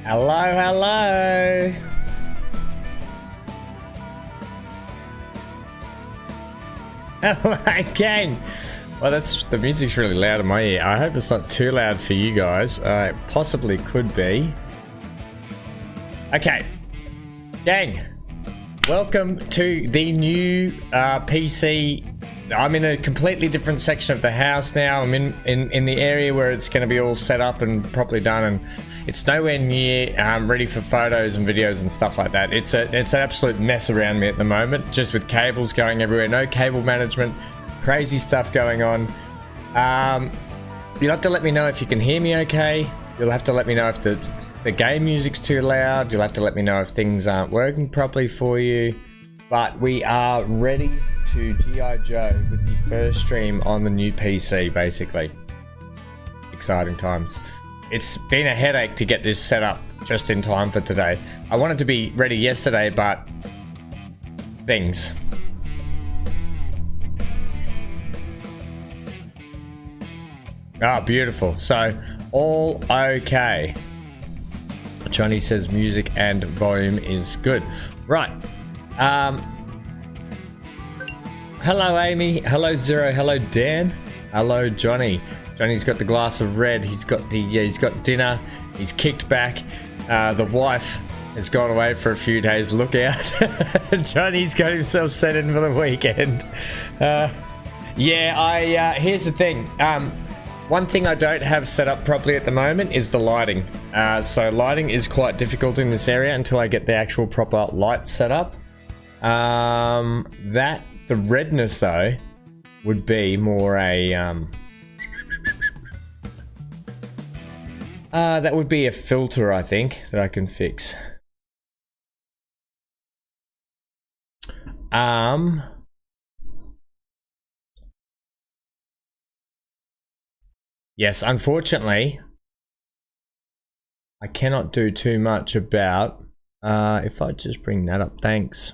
Hello, hello. Hello again. Well, the music's really loud in my ear. I hope it's not too loud for you guys. It possibly could be. Okay, gang. Welcome to the new PC. I'm in a completely different section of the house now. I'm in the area where it's going to be all set up and properly done, and it's nowhere near ready for photos and videos and stuff like that. It's an absolute mess around me at the moment, just with cables going everywhere, no cable management, crazy stuff going on. You'll have to let me know if you can hear me okay. You'll have to let me know if the game music's too loud. You'll have to let me know if things aren't working properly for you. But we are ready to G.I. Joe with the first stream on the new PC, basically. Exciting times. It's been a headache to get this set up just in time for today. I wanted to be ready yesterday, but things. Ah, beautiful. So, all okay. Johnny says music and volume is good. Right. Hello, Amy. Hello, Zero. Hello, Dan. Hello, Johnny. Johnny's got the glass of red. He's got he's got dinner. He's kicked back. The wife has gone away for a few days. Look out. Johnny's got himself set in for the weekend. Yeah, here's the thing. One thing I don't have set up properly at the moment is the lighting. So lighting is quite difficult in this area until I get the actual proper lights set up. The redness though would be more a that would be a filter, I think, that I can fix. Yes, unfortunately, I cannot do too much about, if I just bring that up, thanks.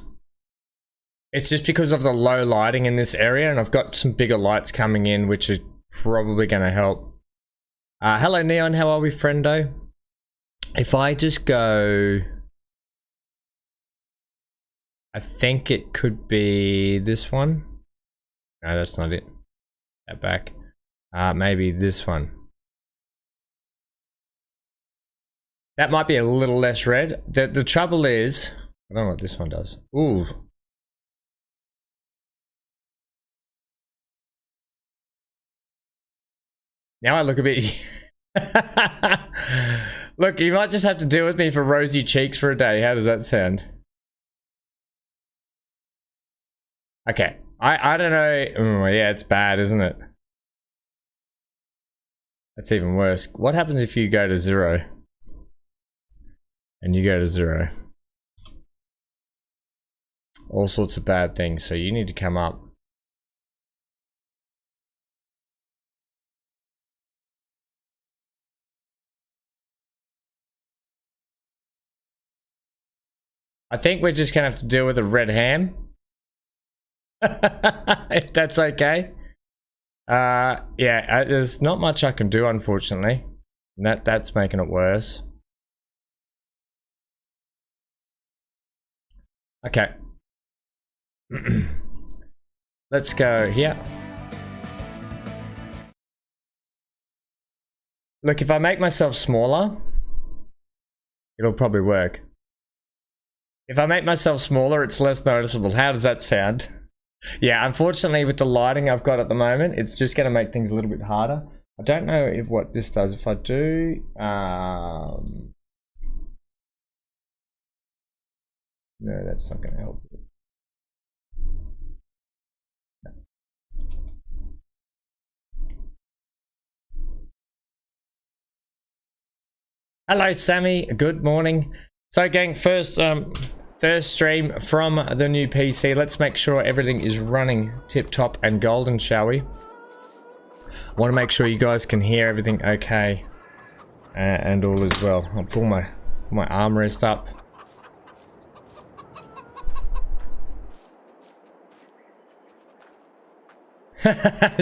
It's just because of the low lighting in this area, and I've got some bigger lights coming in, which is probably going to help. Hello, Neon, how are we, friendo? If I just go... I think it could be this one. No, that's not it. That back. Maybe this one. That might be a little less red. The trouble is, I don't know what this one does. Ooh. Now I look a bit... Look, you might just have to deal with me for rosy cheeks for a day. How does that sound? Okay. I don't know. Oh, yeah, it's bad, isn't it? That's even worse. What happens if you go to 0? And you go to 0? All sorts of bad things. So you need to come up. I think we're just gonna have to deal with a red ham. If that's okay. Yeah, there's not much I can do, unfortunately. And that's making it worse. Okay. Let's go here. Look, if I make myself smaller, it'll probably work. If I make myself smaller, it's less noticeable. How does that sound? Yeah, unfortunately, with the lighting I've got at the moment, it's just going to make things a little bit harder. I don't know if what this does. If I do... No, that's not going to help. Hello, Sammy. Good morning. So, gang, first stream from the new PC. Let's make sure everything is running tip-top and golden, shall we? I want to make sure you guys can hear everything okay. And all as well. I'll pull my armrest up.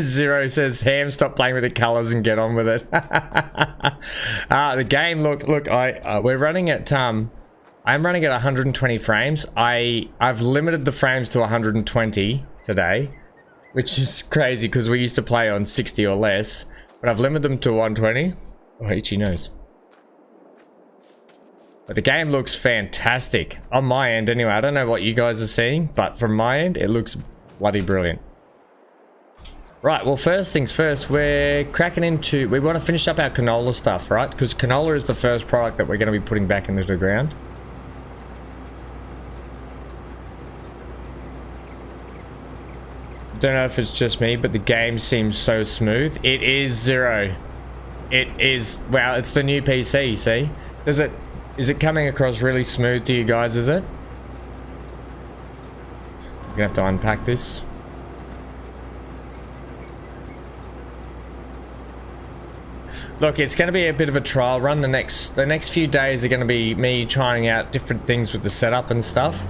Zero says, Ham, stop playing with the colors and get on with it. The game, look, we're running at, I'm running at 120 frames. I've limited the frames to 120 today, which is crazy because we used to play on 60 or less, but I've limited them to 120. Oh, itchy nose. But the game looks fantastic on my end anyway. I don't know what you guys are seeing, but from my end, it looks bloody brilliant. Right, well, first things first, we're cracking into... We want to finish up our canola stuff, right? Because canola is the first product that we're going to be putting back into the ground. Don't know if it's just me, but the game seems so smooth. It is Zero. It is... Well, it's the new PC, see? Is it coming across really smooth to you guys, is it? I'm going to have to unpack this. Look, it's going to be a bit of a trial run. The next few days are going to be me trying out different things with the setup and stuff.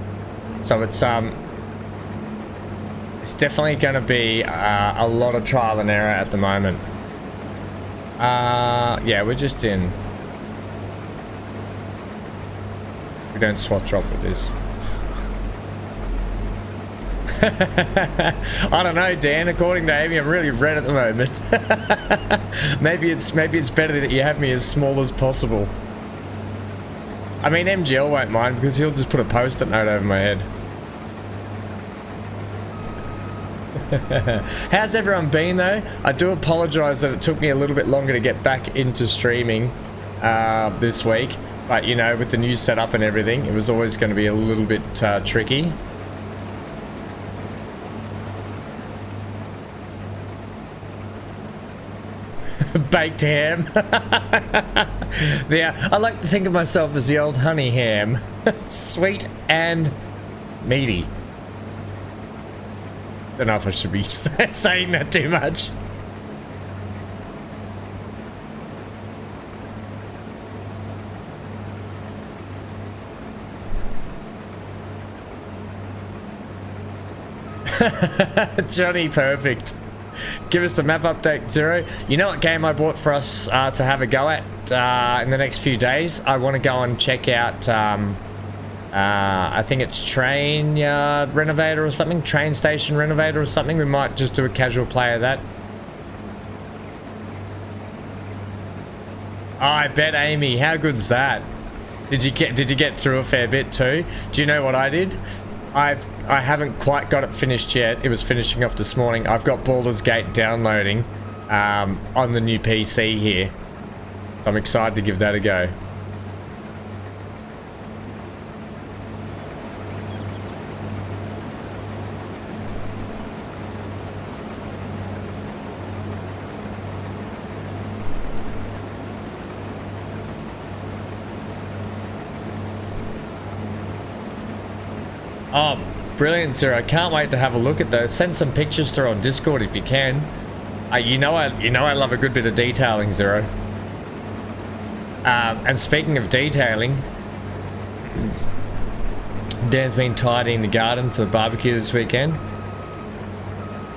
So it's definitely going to be a lot of trial and error at the moment. Yeah, we're just in. We don't swat drop with this. I don't know, Dan. According to Amy, I'm really red at the moment. maybe it's better that you have me as small as possible. I mean, MGL won't mind because he'll just put a post-it note over my head. How's everyone been though? I do apologise that it took me a little bit longer to get back into streaming this week, but you know, with the new setup and everything, it was always going to be a little bit tricky. Baked ham. Yeah, I like to think of myself as the old honey ham. Sweet and meaty. Don't know if I should be saying that too much. Johnny, perfect. Give us the map update, Zero. You know what game I bought for us to have a go at in the next few days? I want to go and check out, I think it's Train Yard Renovator or something, Train Station Renovator or something. We might just do a casual play of that. Oh, I bet Amy. How good's that? Did you get through a fair bit too? Do you know what I did? I haven't quite got it finished yet. It was finishing off this morning. I've got Baldur's Gate downloading on the new PC here. So I'm excited to give that a go. Oh, brilliant, sir. I can't wait to have a look at those. Send some pictures through on Discord if you can. You know I love a good bit of detailing, Zero. And speaking of detailing, Dan's been tidying the garden for the barbecue this weekend.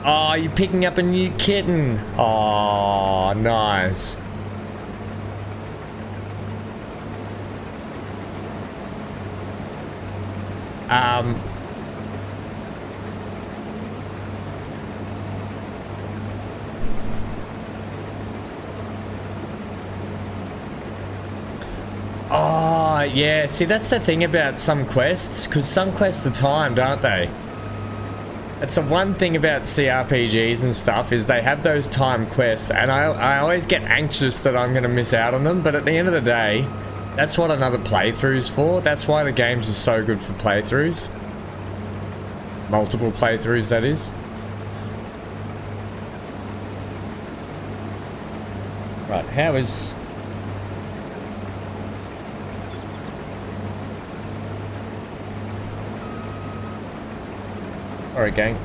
Oh, you're picking up a new kitten. Oh, nice. Oh, yeah. See, that's the thing about some quests, because some quests are timed, aren't they? That's the one thing about CRPGs and stuff, is they have those timed quests, and I always get anxious that I'm going to miss out on them, but at the end of the day, that's what another playthrough's for. That's why the games are so good for playthroughs. Multiple playthroughs, that is. Right, how is... Alright, gang.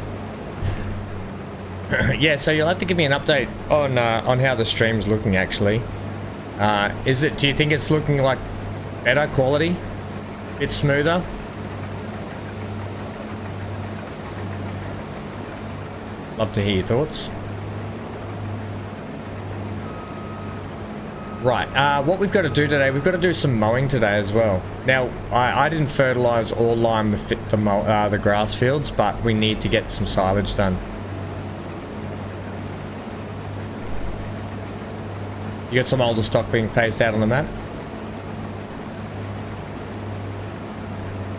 Yeah, so you'll have to give me an update on how the stream's looking, actually. Do you think it's looking like better quality? Bit smoother? Love to hear your thoughts. Right, what we've got to do today, we've got to do some mowing today as well. Now, I didn't fertilise or lime the grass fields, but we need to get some silage done. You got some older stock being phased out on the map?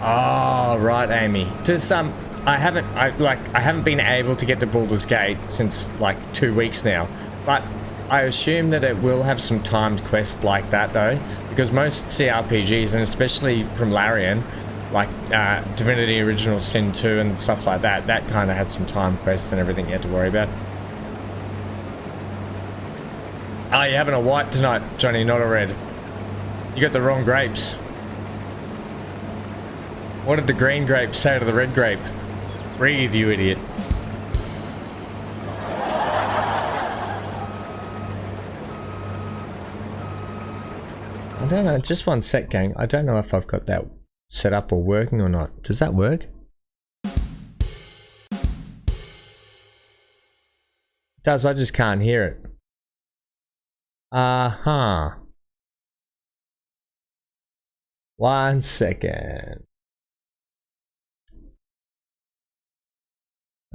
Oh, right, Amy. Does I haven't been able to get to Baldur's Gate since like 2 weeks now, but I assume that it will have some timed quests like that though, because most CRPGs, and especially from Larian, like Divinity Original Sin 2 and stuff like that, that kind of had some timed quests and everything you had to worry about. Oh, you're having a white tonight, Johnny, not a red. You got the wrong grapes. What did the green grape say to the red grape? Breathe, you idiot. I don't know, just one sec, gang. I don't know if I've got that set up or working or not. Does that work? It does, I just can't hear it. Uh-huh. 1 second.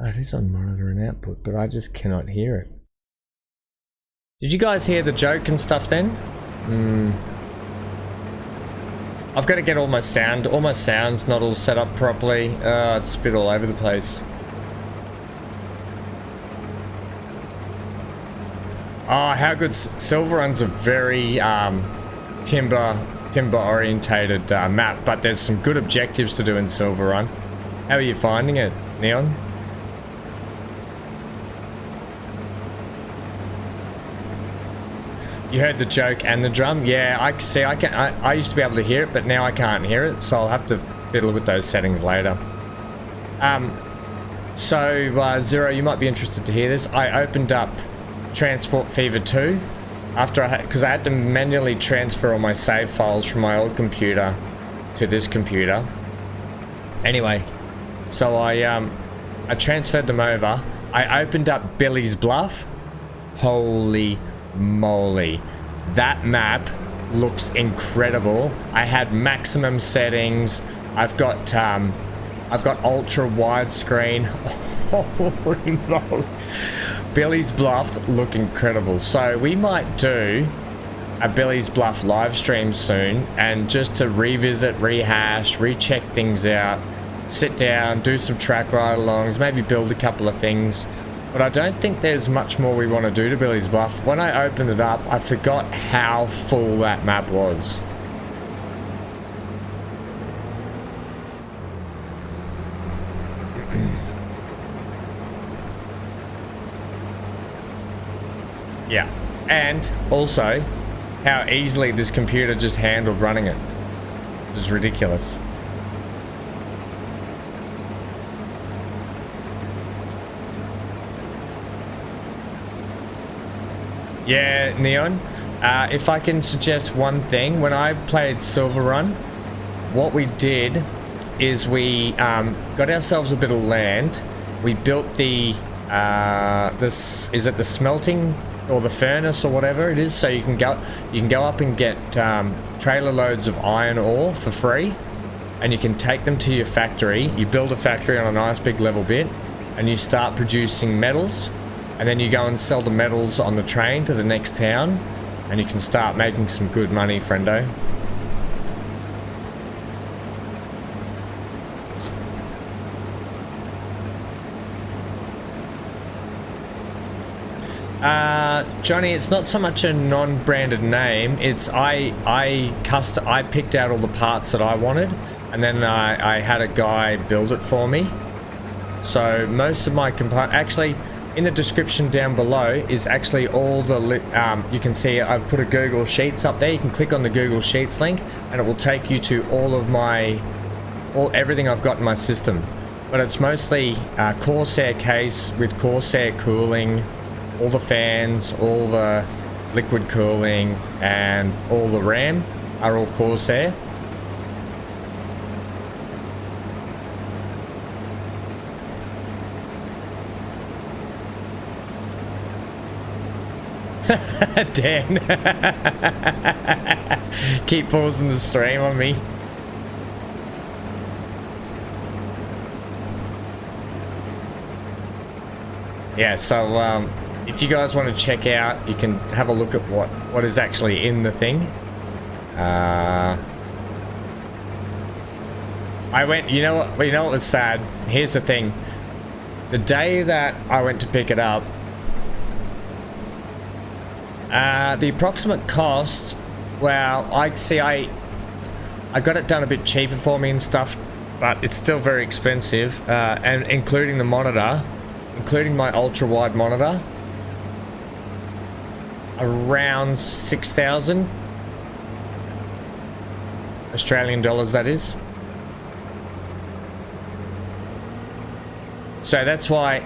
Oh, it is on monitor and output, but I just cannot hear it. Did you guys hear the joke and stuff then? I've got to get all my sound's not all set up properly. It's a bit all over the place. Oh, how good. Silverrun's a very timber orientated map, but there's some good objectives to do in Silverrun. How are you finding it, Neon? You heard the joke and the drum? Yeah, I used to be able to hear it, but now I can't hear it, so I'll have to fiddle with those settings later. Zero, you might be interested to hear this. I opened up Transport Fever 2 because I had to manually transfer all my save files from my old computer to this computer. Anyway, so I transferred them over. I opened up Billy's Bluff. Holy moly, that map looks incredible. I had maximum settings. I've got ultra widescreen. Holy moly, Billy's Bluff look incredible. So we might do a Billy's Bluff live stream soon, and just to revisit, rehash, recheck things out, sit down, do some track ride-alongs, maybe build a couple of things. But I don't think there's much more we want to do to Billy's Bluff. When I opened it up, I forgot how full that map was. Yeah, and also how easily this computer just handled running it. It was ridiculous. Yeah, Neon, if I can suggest one thing, when I played Silver Run, what we did is we got ourselves a bit of land. We built the is it the smelting or the furnace or whatever it is, so you can go up and get trailer loads of iron ore for free, and you can take them to your factory. You build a factory on a nice big level bit, and you start producing metals, and then you go and sell the metals on the train to the next town, and you can start making some good money, friendo. Johnny, it's not so much a non-branded name. It's I picked out all the parts that I wanted, and then I had a guy build it for me. So most of my components, actually, in the description down below is actually all the you can see I've put a Google Sheets up there. You can click on the Google Sheets link, and it will take you to all of everything I've got in my system. But it's mostly Corsair case with Corsair cooling. All the fans, all the liquid cooling, and all the RAM are all Corsair. Dan. Keep pausing the stream on me. Yeah, so if you guys want to check out, you can have a look at what is actually in the thing. I went, you know what was sad? Here's the thing. The day that I went to pick it up, the approximate cost, well, I got it done a bit cheaper for me and stuff, but it's still very expensive, and including the monitor, including my ultra wide monitor, around 6,000 Australian dollars, that is. So that's why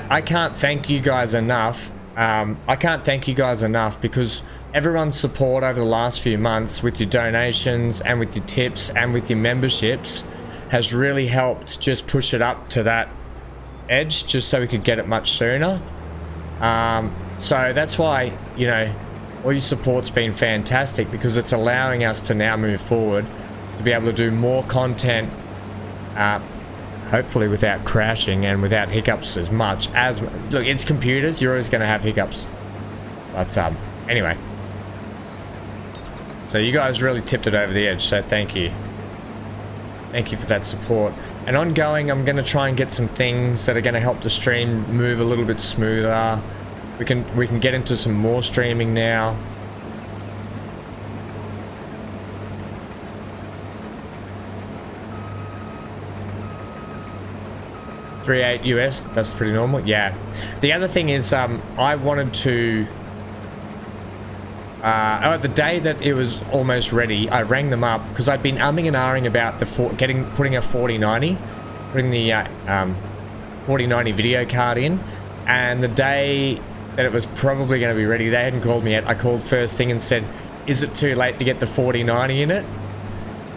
I can't thank you guys enough. I can't thank you guys enough, because everyone's support over the last few months with your donations and with your tips and with your memberships has really helped just push it up to that edge, just so we could get it much sooner. So that's why, all your support's been fantastic, because it's allowing us to now move forward to be able to do more content, hopefully without crashing and without hiccups as much as... Look, it's computers, you're always going to have hiccups. But anyway. So you guys really tipped it over the edge, so thank you. Thank you for that support. And ongoing, I'm going to try and get some things that are going to help the stream move a little bit smoother. We can get into some more streaming now. $3.8 US, that's pretty normal. Yeah. The other thing is, I wanted to. The day that it was almost ready, I rang them up because I'd been umming and ahhing about putting a 4090, putting the 4090 video card in, and the day that it was probably going to be ready, they hadn't called me yet. I called first thing and said, "Is it too late to get the 4090 in it?"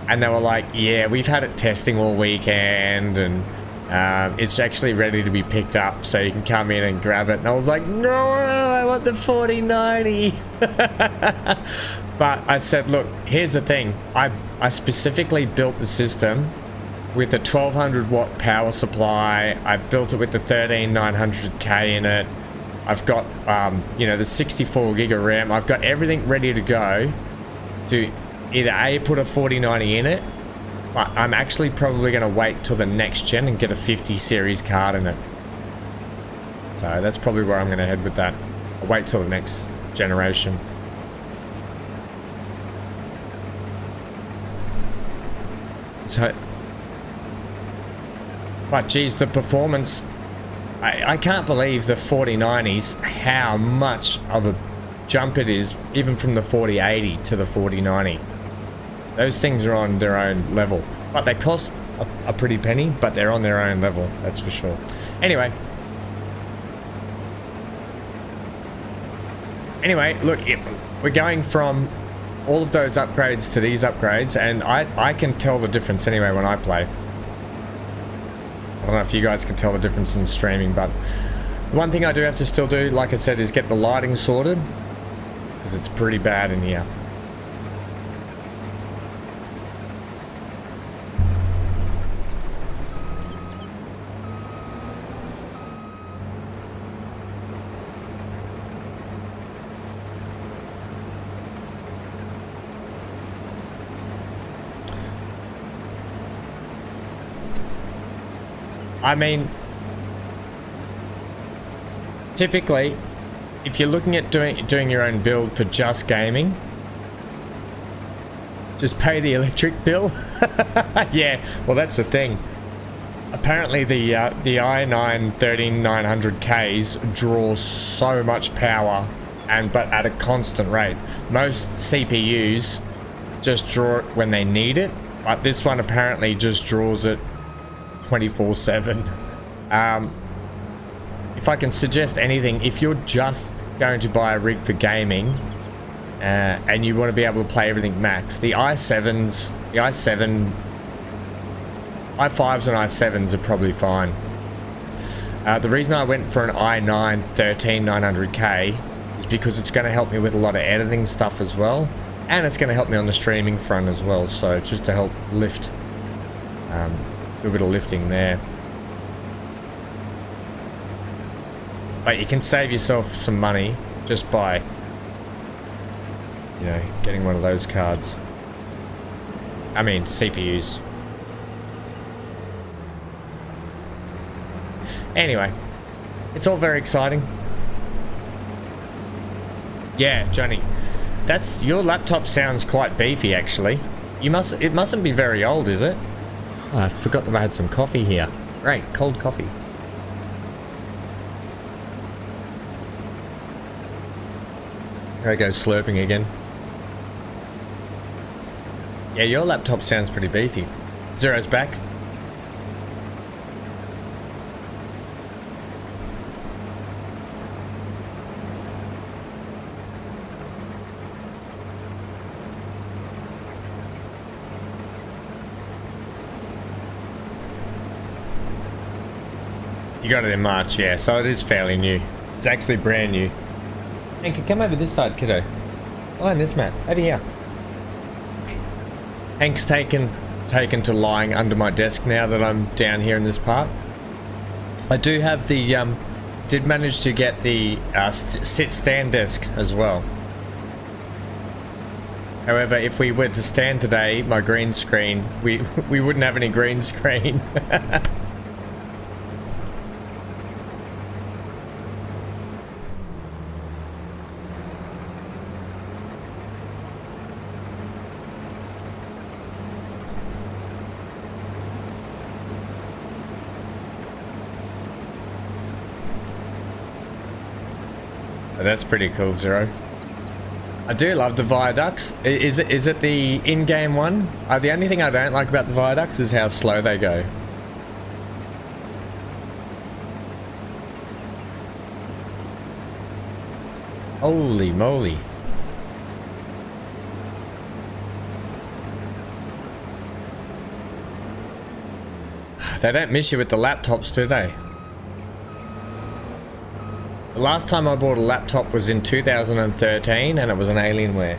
And they were like, "Yeah, we've had it testing all weekend, and it's actually ready to be picked up, so you can come in and grab it." And I was like, "No, I want the 4090." But I said, look, here's the thing. I specifically built the system with a 1200 watt power supply. I built it with the 13900K in it. I've got, you know, the 64 gig of RAM. I've got everything ready to go to either A, put a 4090 in it, but I'm actually probably going to wait till the next gen and get a 50 series card in it. So that's probably where I'm going to head with that. I'll wait till the next generation. So, but geez, the performance, I can't believe the 4090s, how much of a jump it is, even from the 4080 to the 4090. Those things are on their own level, but they cost a pretty penny, but they're on their own level, that's for sure. Anyway, look, we're going from all of those upgrades to these upgrades, and I can tell the difference anyway when I play. I don't know if you guys can tell the difference in streaming, but the one thing I do have to still do, like I said, is get the lighting sorted, because it's pretty bad in here. I mean, typically, if you're looking at doing your own build for just gaming, just pay the electric bill. Yeah, well, that's the thing. Apparently, the i9 13900Ks draw so much power, but at a constant rate. Most CPUs just draw it when they need it, but this one apparently just draws it 24/7. If I can suggest anything, if you're just going to buy a rig for gaming and you want to be able to play everything max, the i5s and i7s are probably fine. The reason I went for an i9 13900K is because it's going to help me with a lot of editing stuff as well, and it's going to help me on the streaming front as well, so just to help lift a little bit of lifting there. But you can save yourself some money just by, you know, getting one of those cards. I mean, CPUs. Anyway, it's all very exciting. Yeah, Johnny, your laptop sounds quite beefy actually. It mustn't be very old, is it? Oh, I forgot that I had some coffee here. Great, cold coffee. There I go, slurping again. Yeah, your laptop sounds pretty beefy. Zero's back. You got it in March, yeah, so it is fairly new. It's actually brand new. Anchor, come over this side, kiddo. Behind this mat, over here. Hank's taken to lying under my desk now that I'm down here in this part. I do have the, did manage to get the sit-stand desk as well. However, if we were to stand today, my green screen, we wouldn't have any green screen. That's pretty cool, Zero. I do love the viaducts. Is it the in-game one? The only thing I don't like about the viaducts is how slow they go. Holy moly. They don't miss you with the laptops, do they? The last time I bought a laptop was in 2013 and it was an Alienware.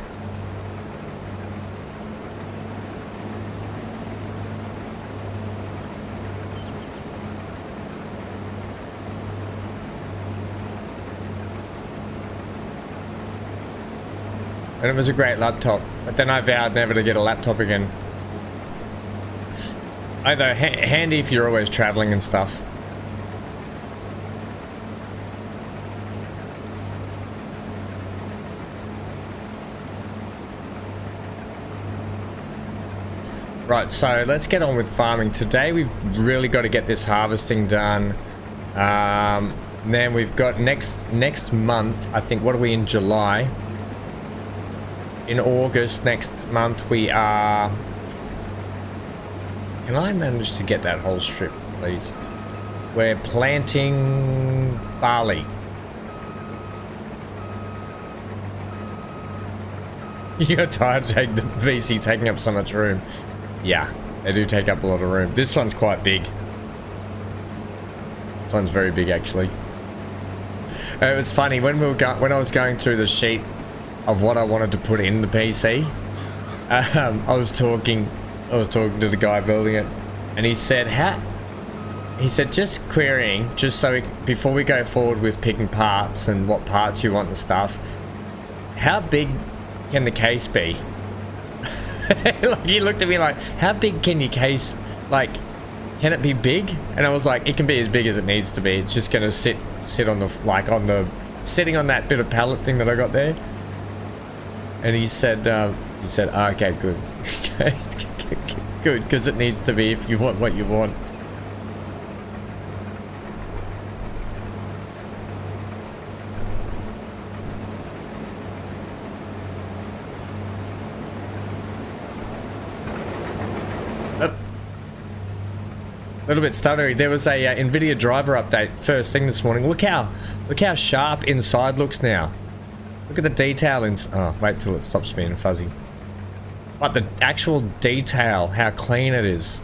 And it was a great laptop. But then I vowed never to get a laptop again. Although handy if you're always traveling and stuff. Right, so let's get on with farming. Today we've really got to get this harvesting done. Then we've got next month, I think, what are we in July? In August next month we are... Can I manage to get that whole strip, please? We're planting barley. You got tired of the VC taking up so much room. Yeah, they do take up a lot of room. This one's quite big. This one's very big, actually. It was funny when I was going through the sheet of what I wanted to put in the PC. I was talking to the guy building it, and he said, just querying, just so before we go forward with picking parts and what parts you want and stuff, how big can the case be? Like, he looked at me like, how big can your case, like, can it be big? And I was like, it can be as big as it needs to be. It's just gonna sit on the sitting on that bit of pallet thing that I got there. And he said, okay, good. Good, because it needs to be if you want what you want. A little bit stuttery. There was a NVIDIA driver update first thing this morning. Look how sharp inside looks now. Look at the detail in... Oh, wait till it stops being fuzzy. But the actual detail, how clean it is.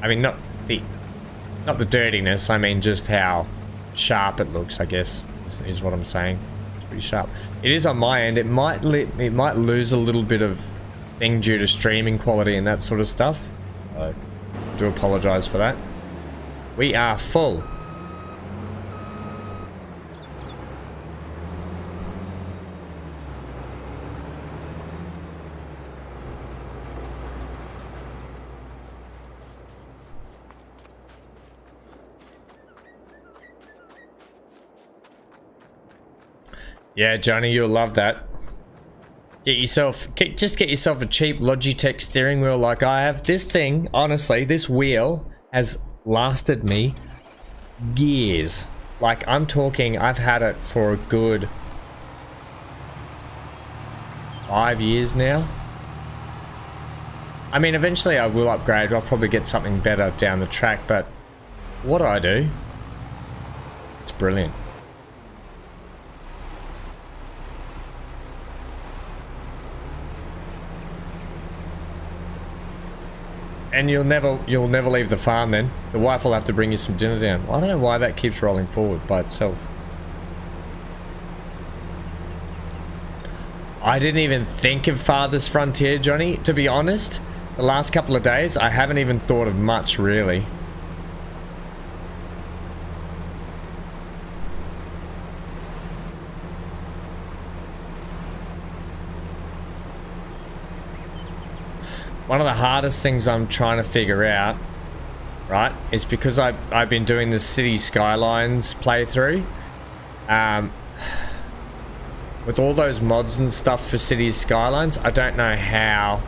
I mean, not the dirtiness. I mean, just how sharp it looks, I guess, is what I'm saying. It's pretty sharp. It is on my end. It might lose a little bit of thing due to streaming quality and that sort of stuff. I do apologize for that. We are full. Yeah, Johnny, you'll love that. Just get yourself a cheap Logitech steering wheel like I have. This thing, honestly, this wheel has lasted me years. Like, I'm talking, I've had it for a good 5 years now. I mean, eventually I will upgrade. I'll probably get something better down the track, but what do? It's brilliant. And you'll never leave the farm then. The wife will have to bring you some dinner down. I don't know why that keeps rolling forward by itself. I didn't even think of Farthest Frontier, Johnny. To be honest, the last couple of days, I haven't even thought of much, really. One of the hardest things I'm trying to figure out, right, is because I've been doing the City Skylines playthrough. With all those mods and stuff for City Skylines, I don't know how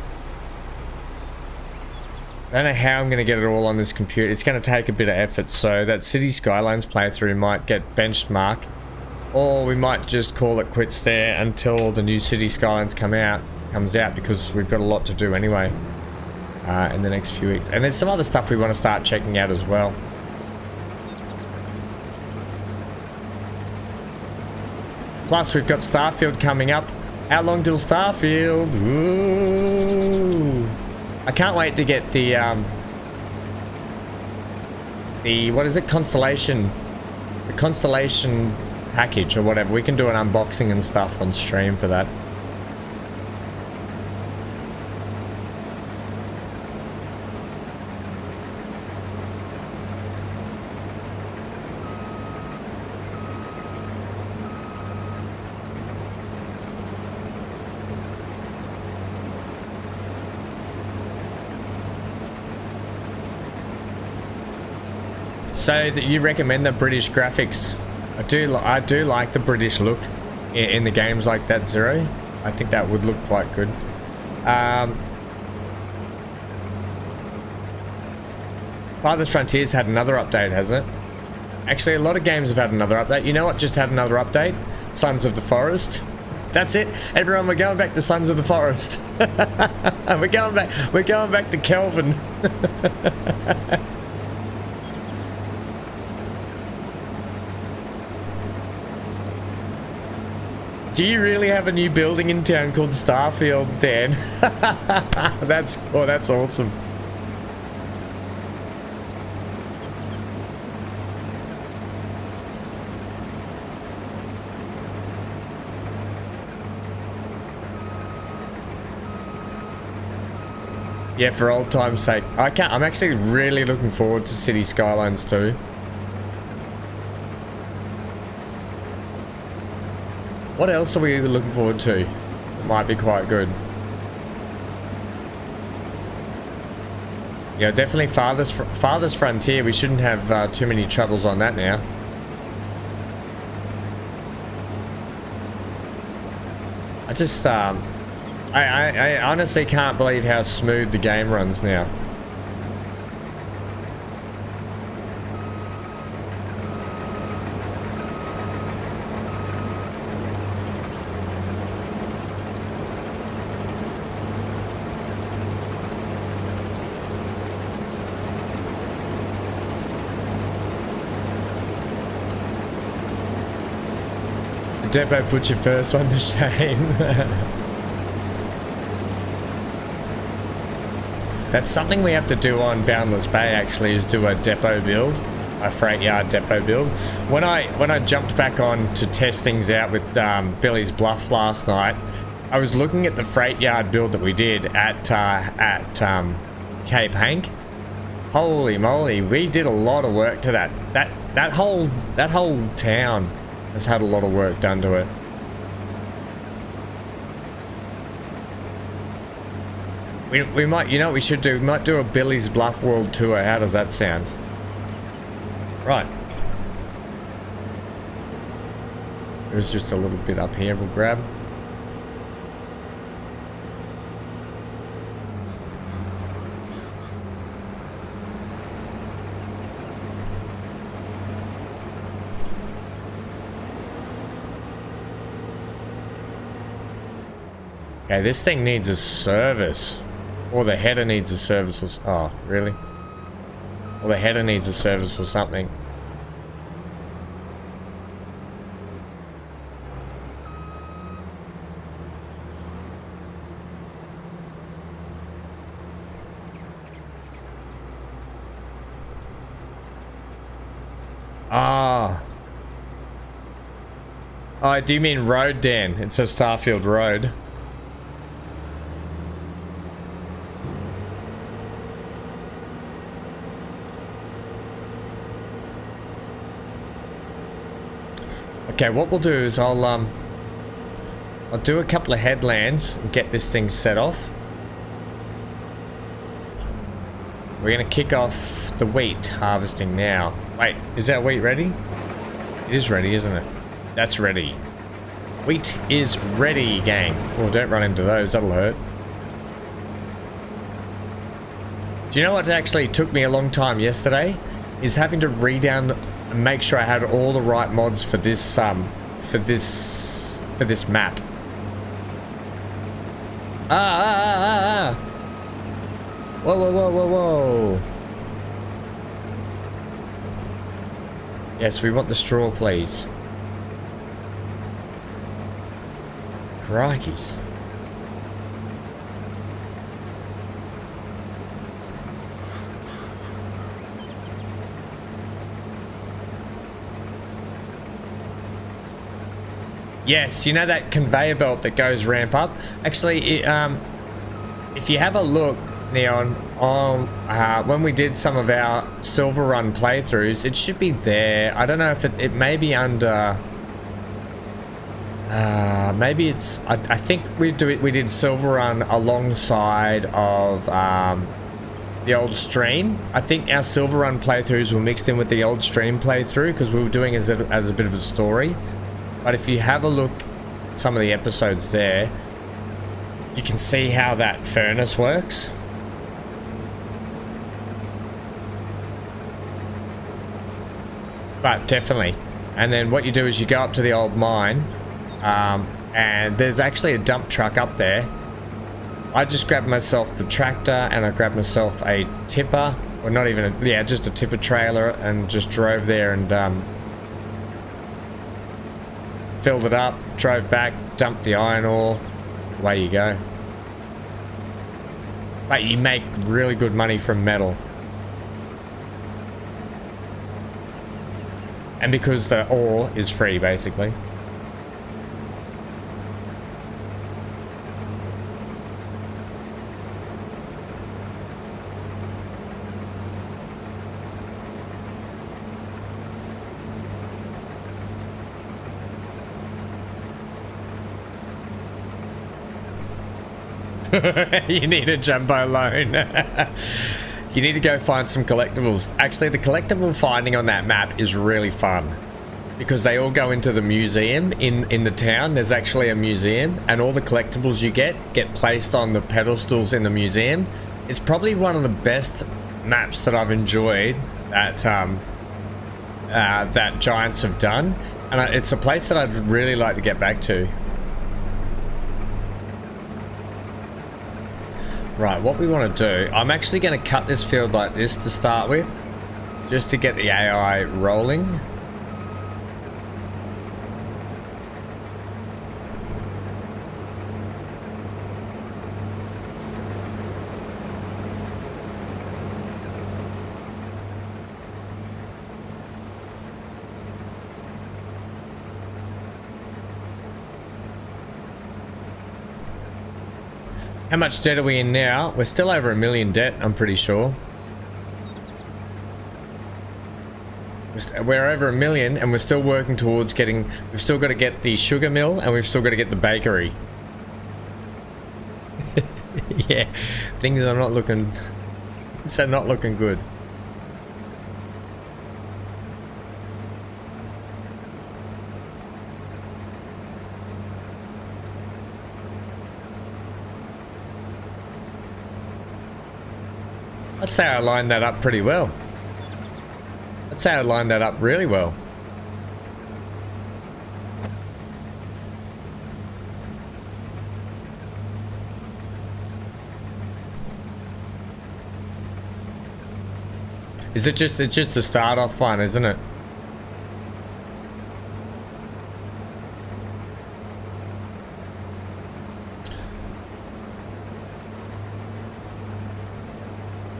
I'm going to get it all on this computer. It's going to take a bit of effort, so that City Skylines playthrough might get benchmark, or we might just call it quits there until the new City Skylines comes out, because we've got a lot to do anyway in the next few weeks. And there's some other stuff we want to start checking out as well. Plus, we've got Starfield coming up. How long till Starfield? Ooh. I can't wait to get the what is it? Constellation. The Constellation package or whatever. We can do an unboxing and stuff on stream for that. So that you recommend the British graphics? I do like the British look in the games like that, Zero. I think that would look quite good. Farthest Frontiers had another update, hasn't it? Actually, a lot of games have had another update. You know what just had another update? Sons of the Forest. That's it. Everyone, we're going back to Sons of the Forest. we're going back to Kelvin. Do you really have a new building in town called Starfield, Dan? That's awesome. Yeah, for old time's sake. I'm actually really looking forward to City Skylines 2. What else are we looking forward to? It might be quite good. Yeah, definitely Farthest Frontier. We shouldn't have too many troubles on that now. I just I honestly can't believe how smooth the game runs now. The depot put your first one to shame. That's something we have to do on Boundless Bay, actually, is do a depot build, a freight yard depot build. When I jumped back on to test things out with Billy's Bluff last night, I was looking at the freight yard build that we did at Cape Hank. Holy moly, we did a lot of work to that. That whole town has had a lot of work done to it. We might, you know what we should do? We might do a Billy's Bluff World Tour. How does that sound? Right. There's just a little bit up here we'll grab. Okay, this thing needs a service. Or the header needs a service or... Oh, really? Or the header needs a service or something. Ah. Oh, do you mean road, Dan? It's a Starfield Road. Okay, what we'll do is I'll do a couple of headlands and get this thing set off. We're gonna kick off the wheat harvesting now. Wait, is that wheat ready? It is ready, isn't it? That's ready. Wheat is ready, gang. Oh, don't run into those, that'll hurt. Do you know what actually took me a long time yesterday? Is having to redown and make sure I had all the right mods for this map. Whoa, whoa, whoa, whoa, whoa. Yes, we want the straw, please. Crikeys. Yes, you know that conveyor belt that goes ramp up? Actually, if you have a look, Neon, on when we did some of our Silver Run playthroughs, it should be there. I don't know if it may be under... maybe it's... I think we did Silver Run alongside of the old stream. I think our Silver Run playthroughs were mixed in with the old stream playthrough because we were doing it as a bit of a story. But if you have a look at some of the episodes there, you can see how that furnace works. But definitely. And then what you do is you go up to the old mine, and there's actually a dump truck up there. I just grabbed myself the tractor and I grabbed myself a tipper, or not even just a tipper trailer, and just drove there and filled it up, drove back, dumped the iron ore, away you go. But you make really good money from metal. And because the ore is free, basically. You need a jumbo loan. You need to go find some collectibles. Actually, the collectible finding on that map is really fun because they all go into the museum in the town. There's actually a museum, and all the collectibles you get placed on the pedestals in the museum. It's probably one of the best maps that I've enjoyed that that Giants have done, and it's a place that I'd really like to get back to. Right, what we want to do, I'm actually going to cut this field like this to start with, just to get the AI rolling. How much debt are we in now? We're still over $1 million debt, I'm pretty sure. We're over $1 million and we're still working towards getting... We've still got to get the sugar mill and we've still got to get the bakery. Yeah, things are not looking... So not looking good. I'd say I lined that up pretty well. I'd say I lined that up really well. Is it just, it's just the start off one, isn't it?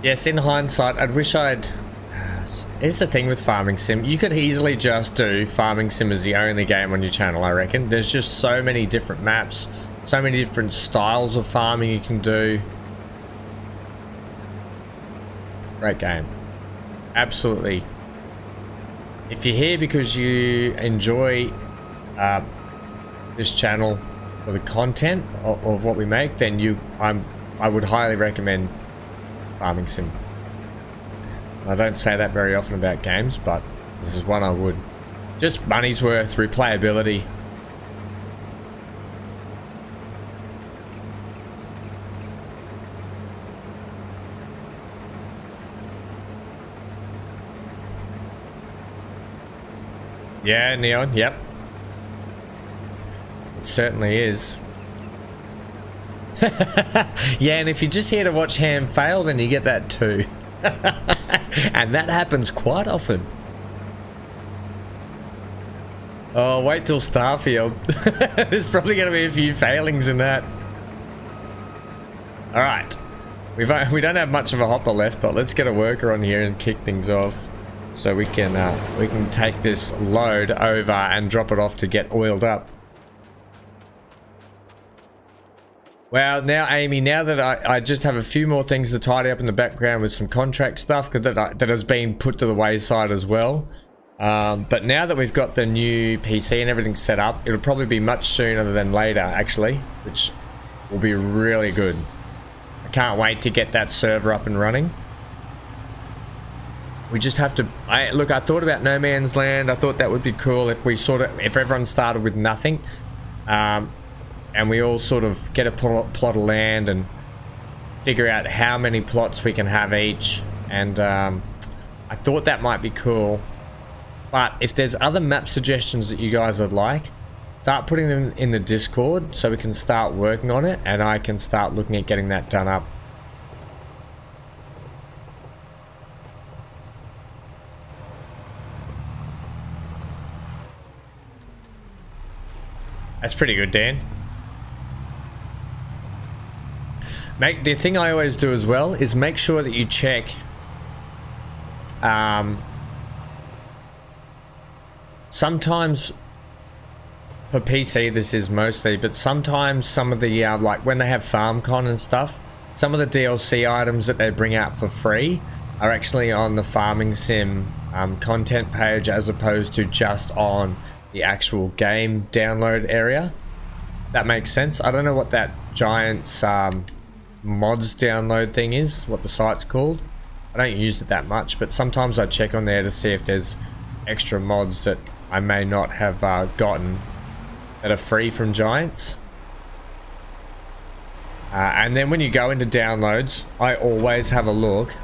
Yes, in hindsight, I'd wish I'd... Here's the thing with Farming Sim. You could easily just do Farming Sim as the only game on your channel, I reckon. There's just so many different maps, so many different styles of farming you can do. Great game. Absolutely. If you're here because you enjoy this channel or the content of what we make, then I would highly recommend Farming Sim. I don't say that very often about games, but this is one I would. Just money's worth, replayability. Yeah, Neon, yep. It certainly is. Yeah, and if you're just here to watch Ham fail, then you get that too. And that happens quite often. Oh, wait till Starfield. There's probably going to be a few failings in that. Alright. We don't have much of a hopper left, but let's get a worker on here and kick things off. So we can take this load over and drop it off to get oiled up. Well, now, Amy, now that I just have a few more things to tidy up in the background with some contract stuff that has been put to the wayside as well. But now that we've got the new PC and everything set up, it'll probably be much sooner than later, actually, which will be really good. I can't wait to get that server up and running. we just have to, I thought about no man's land. I thought that would be cool if we if everyone started with nothing, and we all sort of get a plot of land and figure out how many plots we can have each. And I thought that might be cool. But if there's other map suggestions that you guys would like, start putting them in the Discord so we can start working on it, and I can start looking at getting that done up. That's pretty good, Dan. The thing I always do as well is make sure that you check sometimes for PC this is mostly, but sometimes some of the like when they have FarmCon and stuff, some of the DLC items that they bring out for free are actually on the Farming Sim content page, as opposed to just on the actual game download area. That makes sense. I don't know what that Giants mods download thing is, what the site's called. I don't use it that much, but sometimes I check on there to see if there's extra mods that I may not have gotten that are free from Giants. And then when you go into downloads, I always have a look.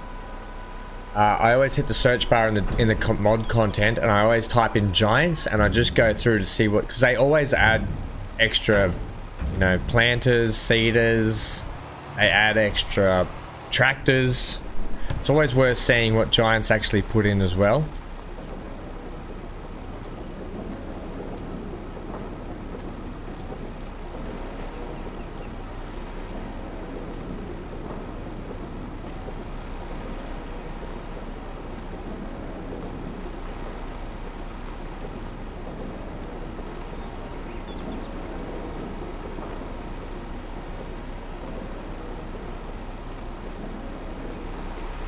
I always hit the search bar in the mod content, and I always type in Giants, and I just go through to see what, because they always add extra, you know, planters, seeders. They add extra tractors. It's always worth seeing what Giants actually put in as well.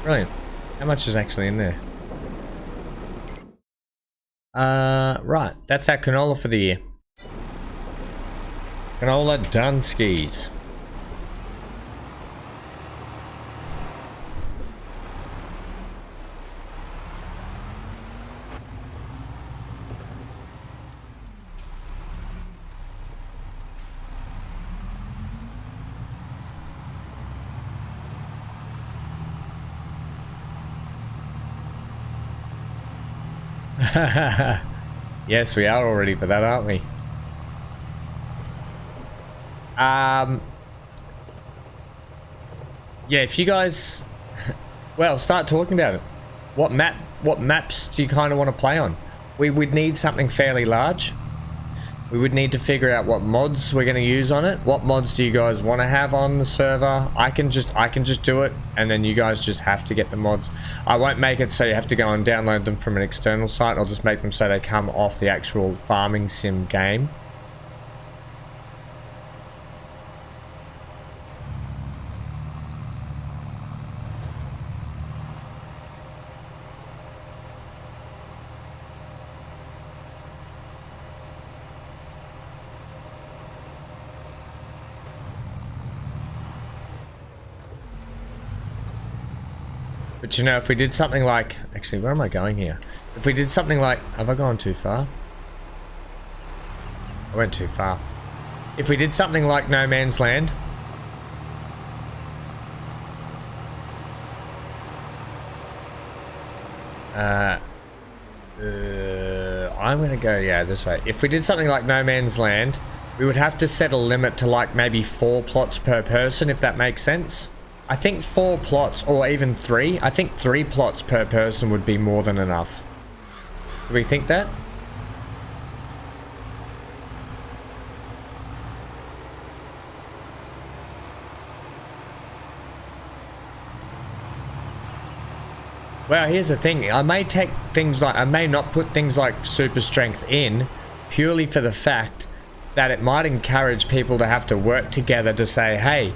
Brilliant. How much is actually in there? Right. That's our canola for the year. Canola Dunskies. Yes, we are all ready for that, aren't we? Yeah, if you guys, well, start talking about it. What maps do you kind of want to play on? We would need something fairly large. We would need to figure out what mods we're going to use on it. What mods do you guys want to have on the server? I can just do it, and then you guys just have to get the mods. I won't make it so you have to go and download them from an external site. I'll just make them so they come off the actual farming sim game. But you know, if we did something like... Actually, where am I going here? If we did something like... Have I gone too far? I went too far. If we did something like No Man's Land... I'm going to go, yeah, this way. If we did something like No Man's Land, we would have to set a limit to like maybe 4 plots per person, if that makes sense. I think 4 plots, or even 3. I think 3 plots per person would be more than enough. Do we think that? Well, here's the thing. I may take things like... I may not put things like super strength in, purely for the fact that it might encourage people to have to work together to say, hey,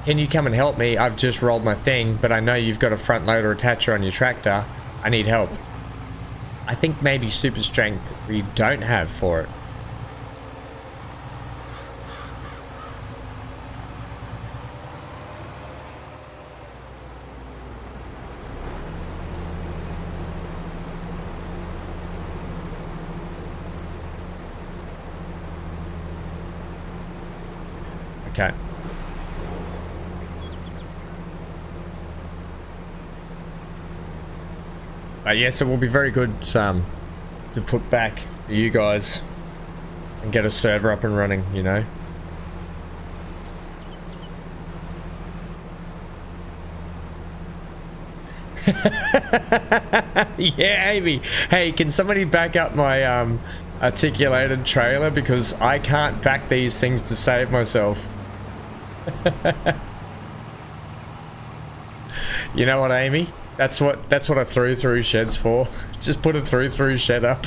can you come and help me? I've just rolled my thing, but I know you've got a front loader attacher on your tractor. I need help. I think maybe super strength we don't have for it. Okay. Yes, it will be very good to put back for you guys and get a server up and running, you know. Yeah, Amy. Hey, can somebody back up my articulated trailer, because I can't back these things to save myself. You know what, Amy? That's what I through sheds for. Just put a through shed up.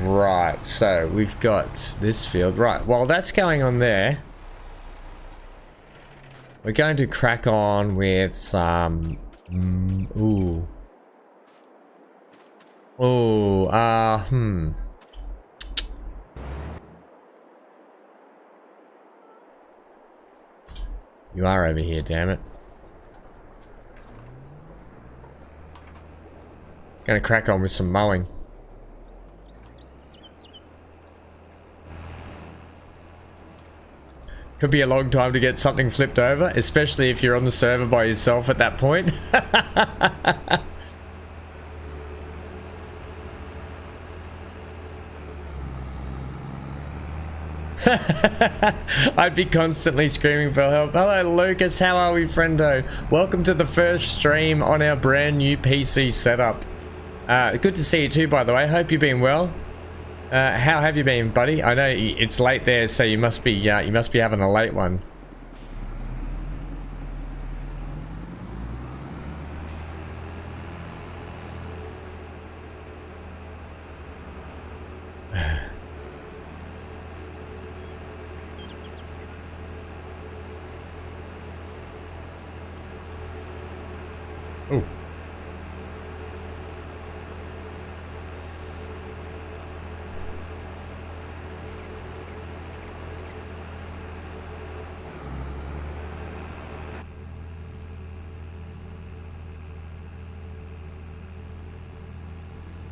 Right, so we've got this field. Right, while that's going on there, we're going to crack on with some... You are over here, damn it. Gonna crack on with some mowing. Could be a long time to get something flipped over, especially if you're on the server by yourself at that point. I'd be constantly screaming for help. Hello Lucas, how are we, friendo? Welcome to the first stream on our brand new PC setup. Good to see you too, by the way. Hope you've been well. How have you been, buddy? I know it's late there, so you must be having a late one. Ooh.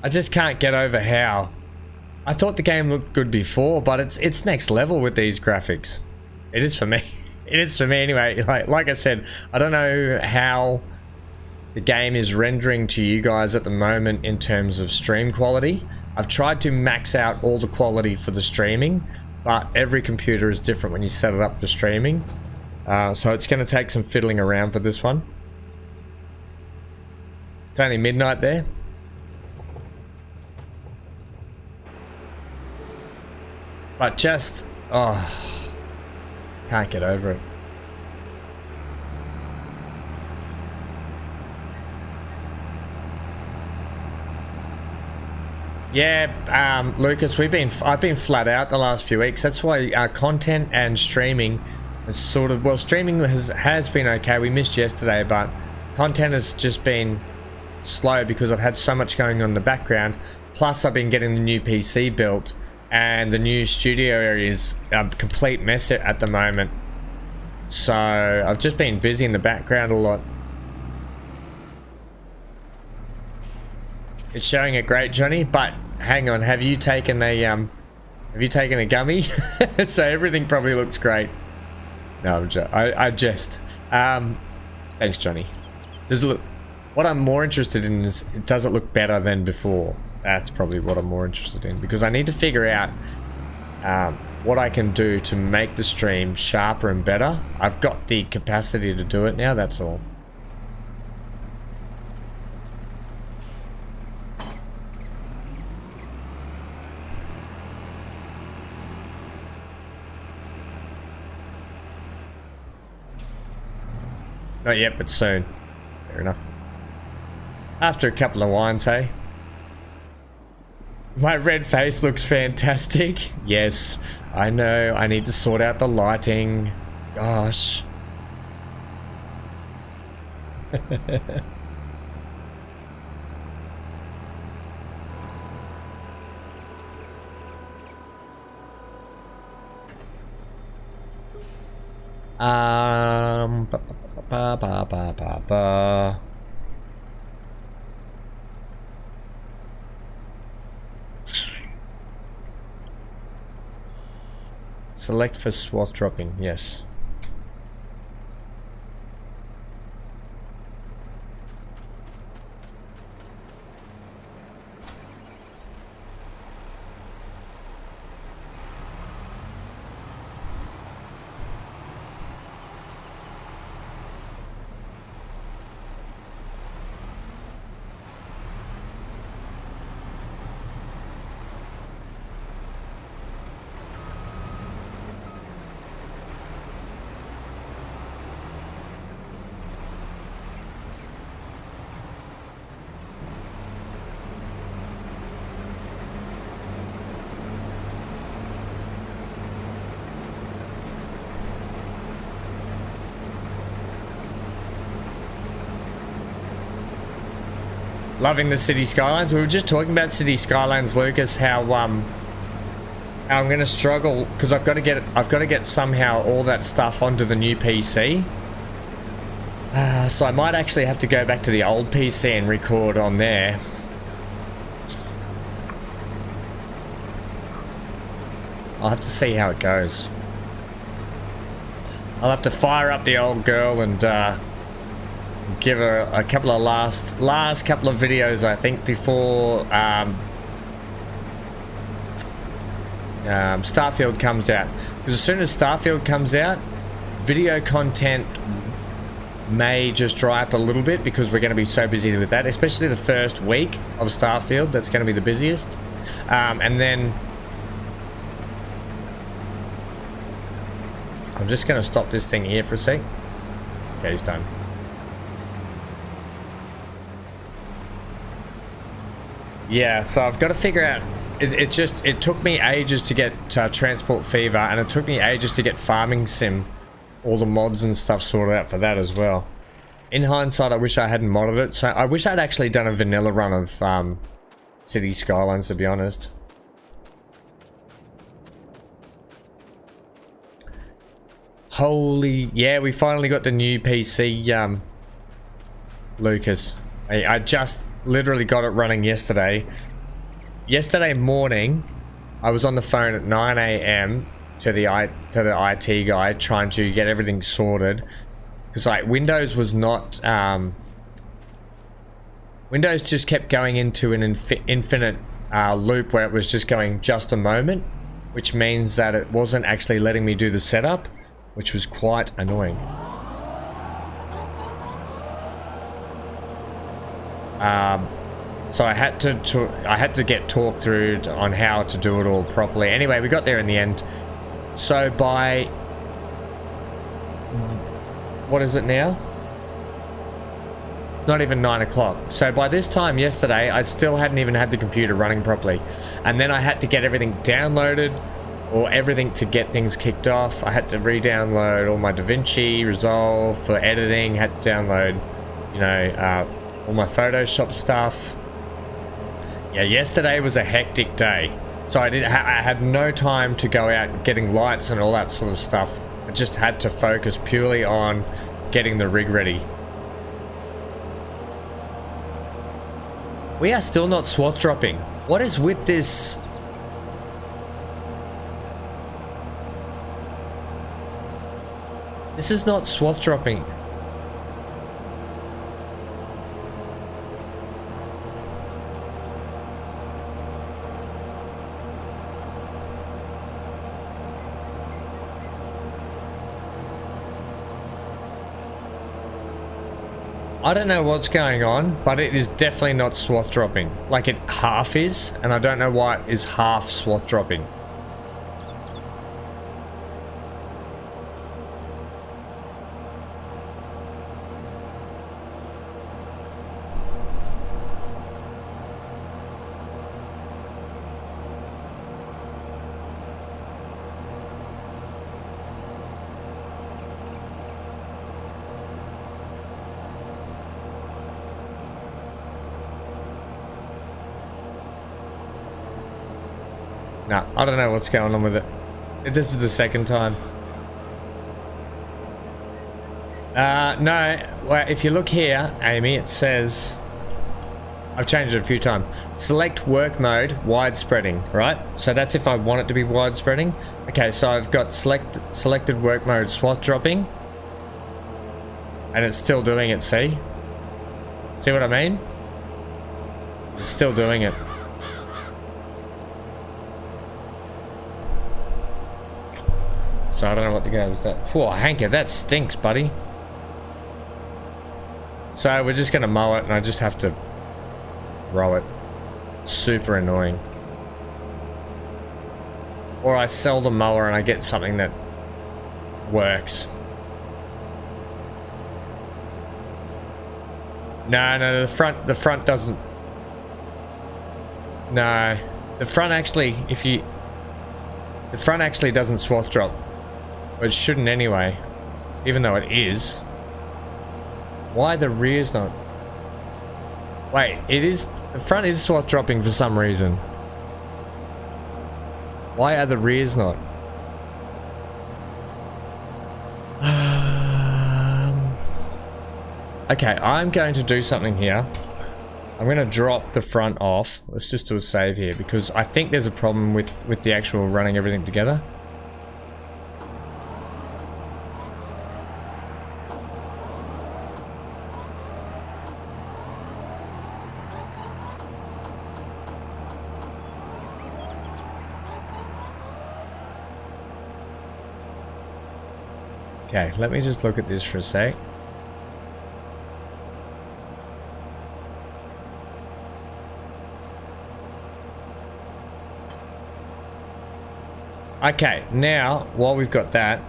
I just can't get over how I thought the game looked good before, but it's next level with these graphics. It is for me. It is for me anyway. Like I said, I don't know how the game is rendering to you guys at the moment in terms of stream quality. I've tried to max out all the quality for the streaming, but every computer is different when you set it up for streaming. So it's going to take some fiddling around for this one. It's only midnight there. But just, can't get over it. Yeah, Lucas, I've been flat out the last few weeks. That's why content and streaming is sort of, well, streaming has been okay. We missed yesterday, but content has just been slow because I've had so much going on in the background. Plus, I've been getting the new PC built. And the new studio area is a complete mess at the moment. So I've just been busy in the background a lot. It's showing it great, Johnny, but hang on, have you taken a gummy? So everything probably looks great. No, I jest. Thanks, Johnny. Does it look, what I'm more interested in is, does it look better than before? That's probably what I'm more interested in, because I need to figure out what I can do to make the stream sharper and better. I've got the capacity to do it now, that's all. Not yet, but soon. Fair enough. After a couple of wines, hey? My red face looks fantastic. Yes, I know. I need to sort out the lighting. Gosh. Ba, ba, ba, ba, ba, ba. Select for swath dropping, yes. Loving the city skylines. We were just talking about city skylines, Lucas, how I'm gonna struggle because I've got to get somehow all that stuff onto the new PC. So I might actually have to go back to the old PC and record on there. I'll have to see how it goes. I'll have to fire up the old girl and give her a couple of last couple of videos, I think, before Starfield comes out. Because as soon as Starfield comes out, video content may just dry up a little bit because we're going to be so busy with that, especially the first week of Starfield. That's going to be the busiest, and then I'm just going to stop this thing here for a sec. Okay, he's done. Yeah, so I've got to figure out. It took me ages to get Transport Fever, and it took me ages to get Farming Sim, all the mods and stuff sorted out for that as well. In hindsight, I wish I hadn't modded it. So I wish I'd actually done a vanilla run of City Skylines, to be honest. Holy, yeah, we finally got the new PC, Lucas. I just literally got it running yesterday. Yesterday morning, I was on the phone at 9 AM to the IT guy trying to get everything sorted. Because like Windows was not, Windows just kept going into an infinite loop where it was just going just a moment, which means that it wasn't actually letting me do the setup, which was quite annoying. So I had to get talked through on how to do it all properly. Anyway, we got there in the end. So by, what is it now? It's not even 9 o'clock. So by this time yesterday, I still hadn't even had the computer running properly. And then I had to get everything downloaded, or everything to get things kicked off. I had to re-download all my DaVinci Resolve for editing, had to download, you know, all my Photoshop stuff. Yeah, yesterday was a hectic day. So I had no time to go out getting lights and all that sort of stuff. I just had to focus purely on getting the rig ready. We are still not swath dropping. What is with this? This is not swath dropping. I don't know what's going on, but it is definitely not swath dropping. Like it half is, and I don't know why it is half swath dropping. No, I don't know what's going on with it. This is the second time. No, well, if you look here, Amy, it says I've changed it a few times. Select work mode, wide spreading, right? So that's if I want it to be wide spreading. Okay, so I've got selected work mode, swath dropping. And it's still doing it, see? See what I mean? It's still doing it. So I don't know what to go with that. Whoa, Hanker, that stinks, buddy. So we're just gonna mow it and I just have to row it. Super annoying. Or I sell the mower and I get something that works. No, the front doesn't. No, the front actually, the front actually doesn't swath drop. Or it shouldn't anyway, even though it is. Why the rear's not? Wait, it is, the front is swath dropping for some reason. Why are the rears not? Okay, I'm going to do something here. I'm going to drop the front off. Let's just do a save here because I think there's a problem with the actual running everything together. Okay, let me just look at this for a sec. Okay, now, while we've got that,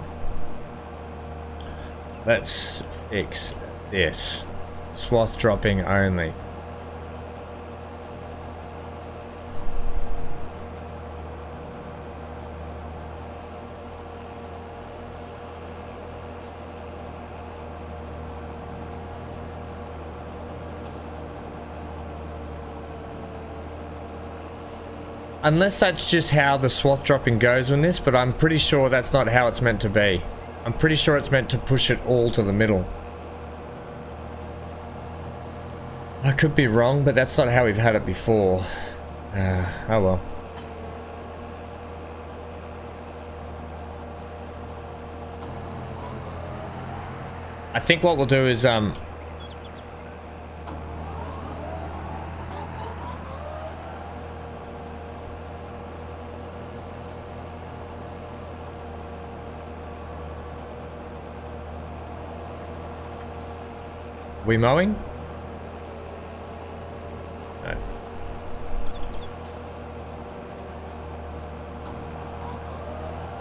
let's fix this. Swath dropping only. Unless that's just how the swath dropping goes on this, but I'm pretty sure that's not how it's meant to be. I'm pretty sure it's meant to push it all to the middle. I could be wrong, but that's not how we've had it before. Oh well. I think what we'll do is we mowing? No.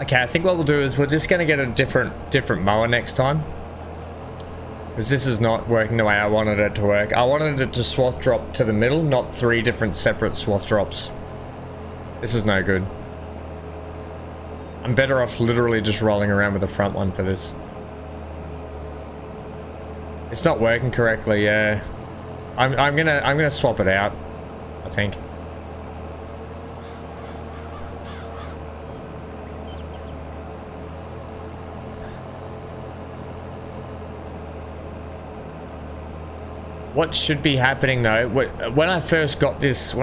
Okay, I think what we'll do is we're just gonna get a different mower next time. Because this is not working the way I wanted it to work. I wanted it to swath drop to the middle, not 3 different separate swath drops. This is no good. I'm better off literally just rolling around with the front one for this. It's not working correctly, yeah. I'm gonna swap it out, I think. What should be happening though, when I first got this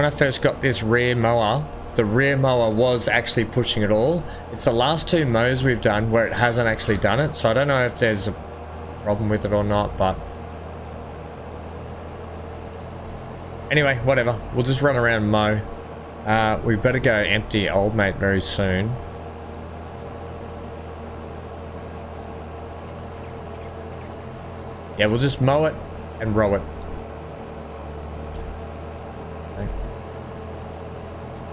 rear mower, the rear mower was actually pushing it all. It's the last 2 mows we've done where it hasn't actually done it, so I don't know if there's a problem with it or not, but anyway, whatever. We'll just run around and mow. We better go empty old mate very soon. Yeah, we'll just mow it and row it. Okay.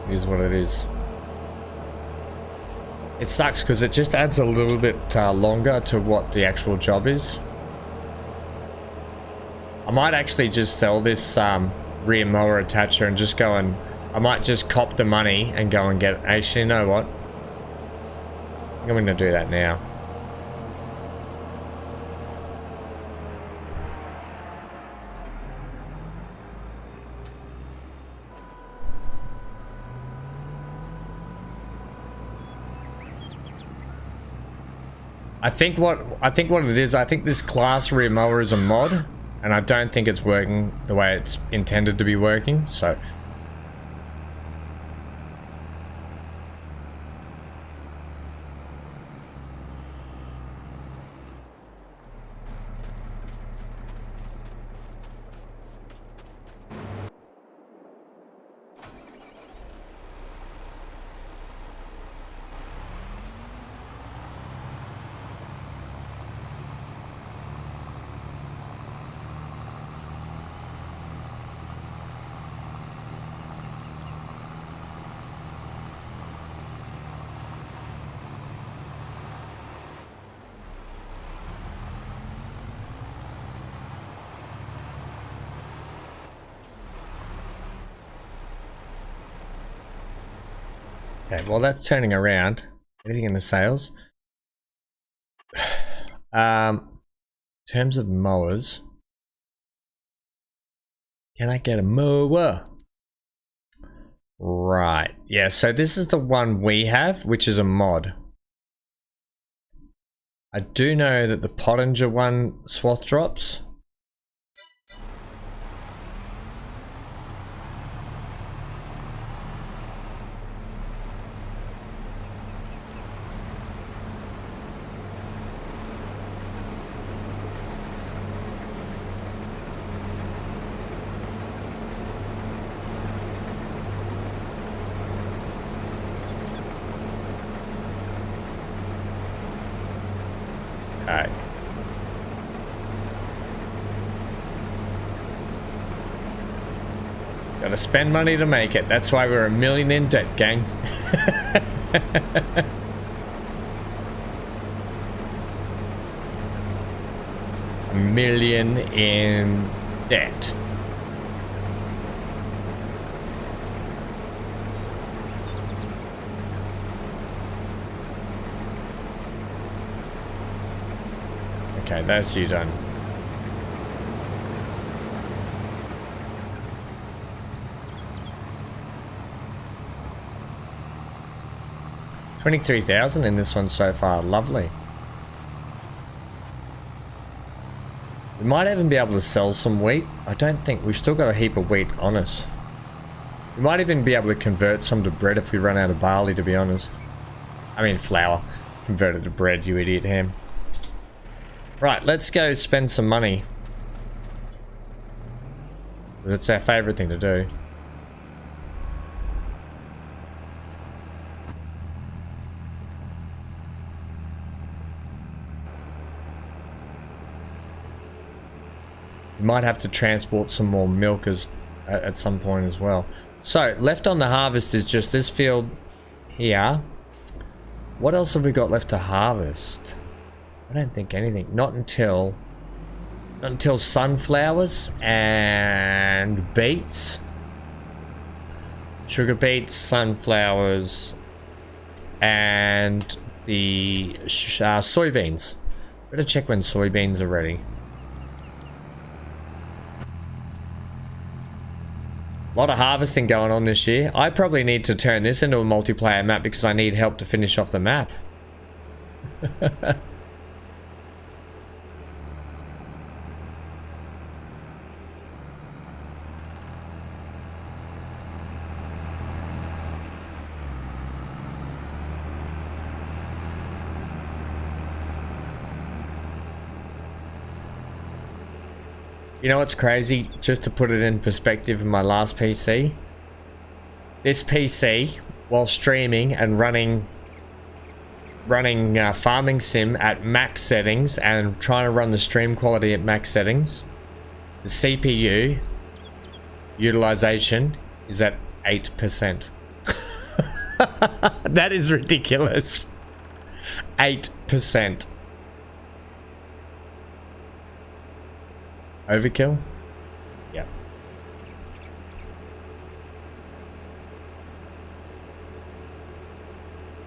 It is what it is. It sucks because it just adds a little bit longer to what the actual job is. I might actually just sell this rear mower attacher and just go and... I might just cop the money and go and get... Actually, you know what? I'm going to do that now. I think what it is, I think this class rear mower is a mod. And I don't think it's working the way it's intended to be working, so... Okay, well that's turning around. Anything in the sales? In terms of mowers, can I get a mower? Right, yeah, so this is the one we have, which is a mod. I do know that the Pottinger one swath drops. Okay. Gotta spend money to make it. That's why we're $1 million in debt, gang. $1 million in debt. Okay, that's you done. $23,000 in this one so far. Lovely. We might even be able to sell some wheat. I don't think we've still got a heap of wheat on us. We might even be able to convert some to bread if we run out of barley, to be honest. I mean flour. Convert it to bread, you idiot ham. Right, let's go spend some money. That's our favorite thing to do. We might have to transport some more milk at some point as well. So, left on the harvest is just this field here. What else have we got left to harvest? I don't think anything. Not until sunflowers and beets. Sugar beets, sunflowers, and the soybeans. Better check when soybeans are ready. A lot of harvesting going on this year. I probably need to turn this into a multiplayer map because I need help to finish off the map. You know what's crazy? Just to put it in perspective in my last PC. This PC, while streaming and running farming sim at max settings and trying to run the stream quality at max settings, the CPU utilization is at 8%. That is ridiculous. 8%. Overkill? Yep.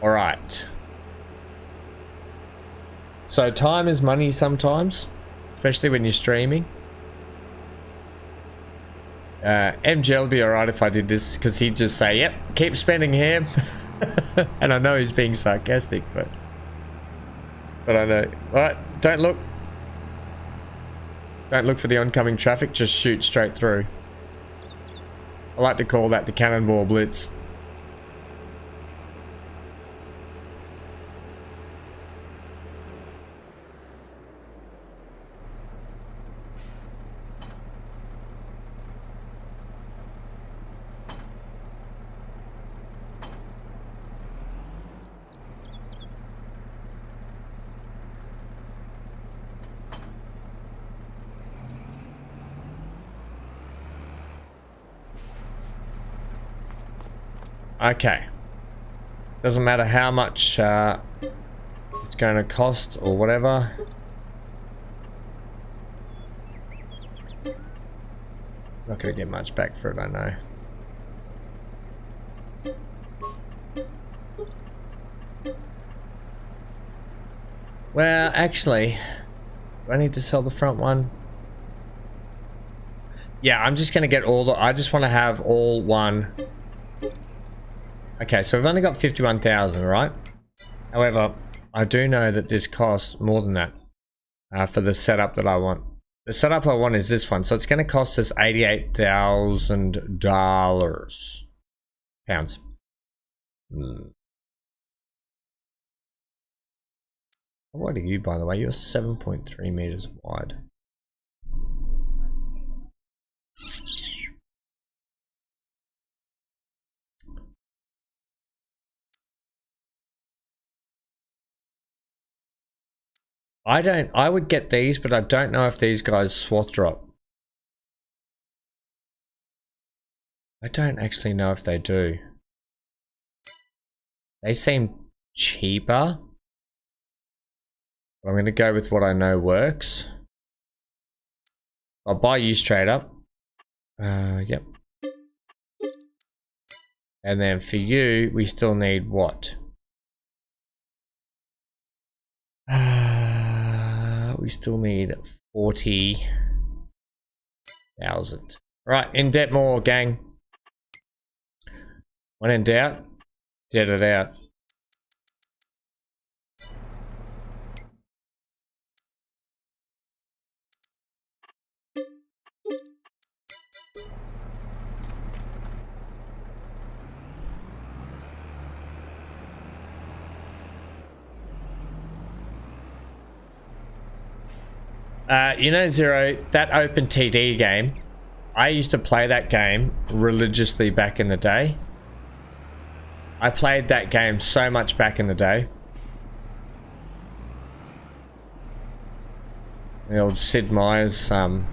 Alright. So time is money sometimes, especially when you're streaming. MJ will be alright if I did this, because he'd just say, yep, keep spending here. And I know he's being sarcastic, but I know. Alright, don't look. Don't look for the oncoming traffic, just shoot straight through. I like to call that the cannonball blitz. Okay. Doesn't matter how much it's going to cost or whatever. Not going to get much back for it, I know. Well, actually, do I need to sell the front one? Yeah, I'm just going to get all the... I just want to have all one... Okay, so we've only got 51,000, right? However, I do know that this costs more than that for the setup that I want. The setup I want is this one, so it's going to cost us $88,000. Pounds. What are you, by the way? You're 7.3 meters wide. I would get these, but I don't know if these guys swath drop. I don't actually know if they do. They seem cheaper. I'm going to go with what I know works. I'll buy you straight up. Yep. And then for you, we still need what? We still need 40,000. Right, in debt more, gang. When in doubt, debt it out. You know, Zero, that Open TD game, I used to play that game religiously back in the day. I played that game so much back in the day. The old Sid Meier's, oh,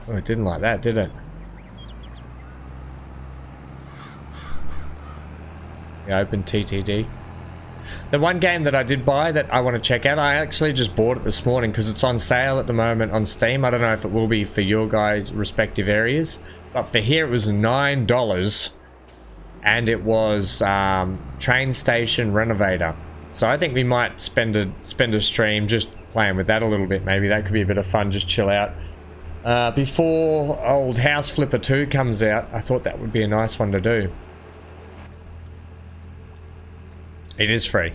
it didn't like that, did it? The Open TTD. The one game that I did buy that I want to check out, I actually just bought it this morning because it's on sale at the moment on Steam. I don't know if it will be for your guys' respective areas, but for here it was $9 and it was Train Station Renovator. So I think we might spend a stream just playing with that a little bit. Maybe that could be a bit of fun, just chill out. Before old House Flipper 2 comes out, I thought that would be a nice one to do. It is free.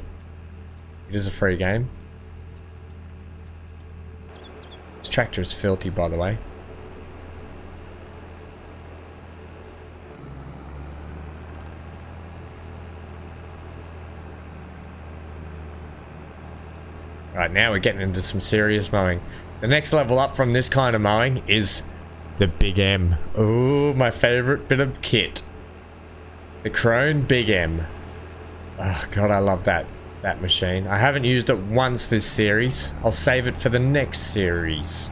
It is a free game. This tractor is filthy, by the way. Right, now we're getting into some serious mowing. The next level up from this kind of mowing is the Big M. Ooh, my favorite bit of kit. The Krone Big M. Oh god, I love that machine. I haven't used it once this series. I'll save it for the next series.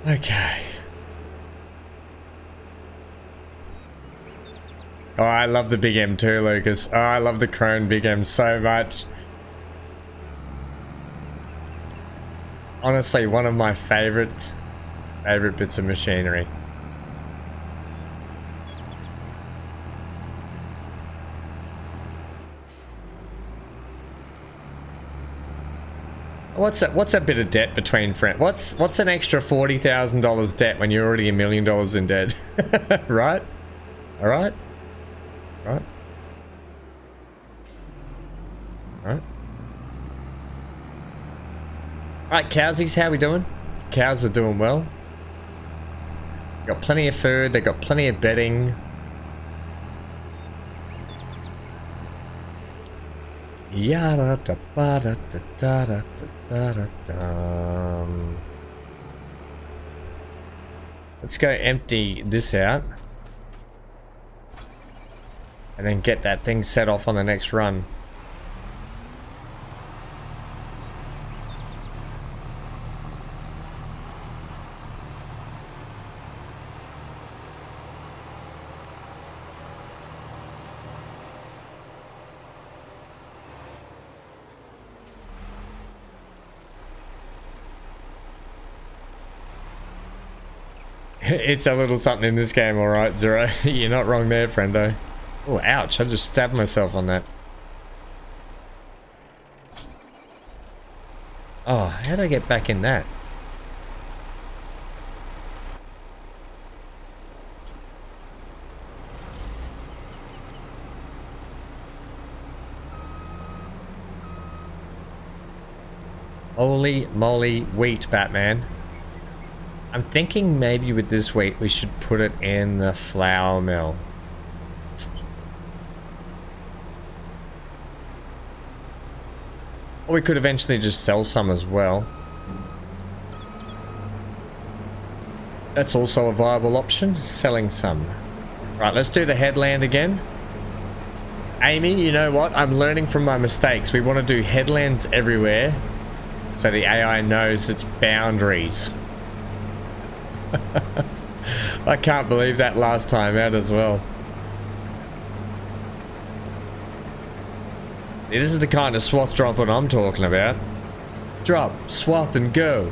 Okay. Oh, I love the Big M too, Lucas. Oh, I love the Krone Big M so much. Honestly, one of my favorite bits of machinery. What's a bit of debt between friends? What's an extra $40,000 debt when you're already $1 million in debt? Right? All right. Right. Right. Alright, cowsies, how we doing? Cows are doing well. Got plenty of food, they got plenty of bedding. Yada da ba da da da da da da da. Let's go empty this out. And then get that thing set off on the next run. It's a little something in this game, alright, Zero. You're not wrong there, friendo. Oh, ouch. I just stabbed myself on that. Oh, how'd I get back in that? Holy moly wheat, Batman. I'm thinking maybe with this wheat we should put it in the flour mill. Or we could eventually just sell some as well. That's also a viable option, selling some. Right, let's do the headland again. Amy, you know what? I'm learning from my mistakes. We want to do headlands everywhere so the AI knows its boundaries. I can't believe that last time out as well. Yeah, this is the kind of swath dropping I'm talking about. Drop, swath and go.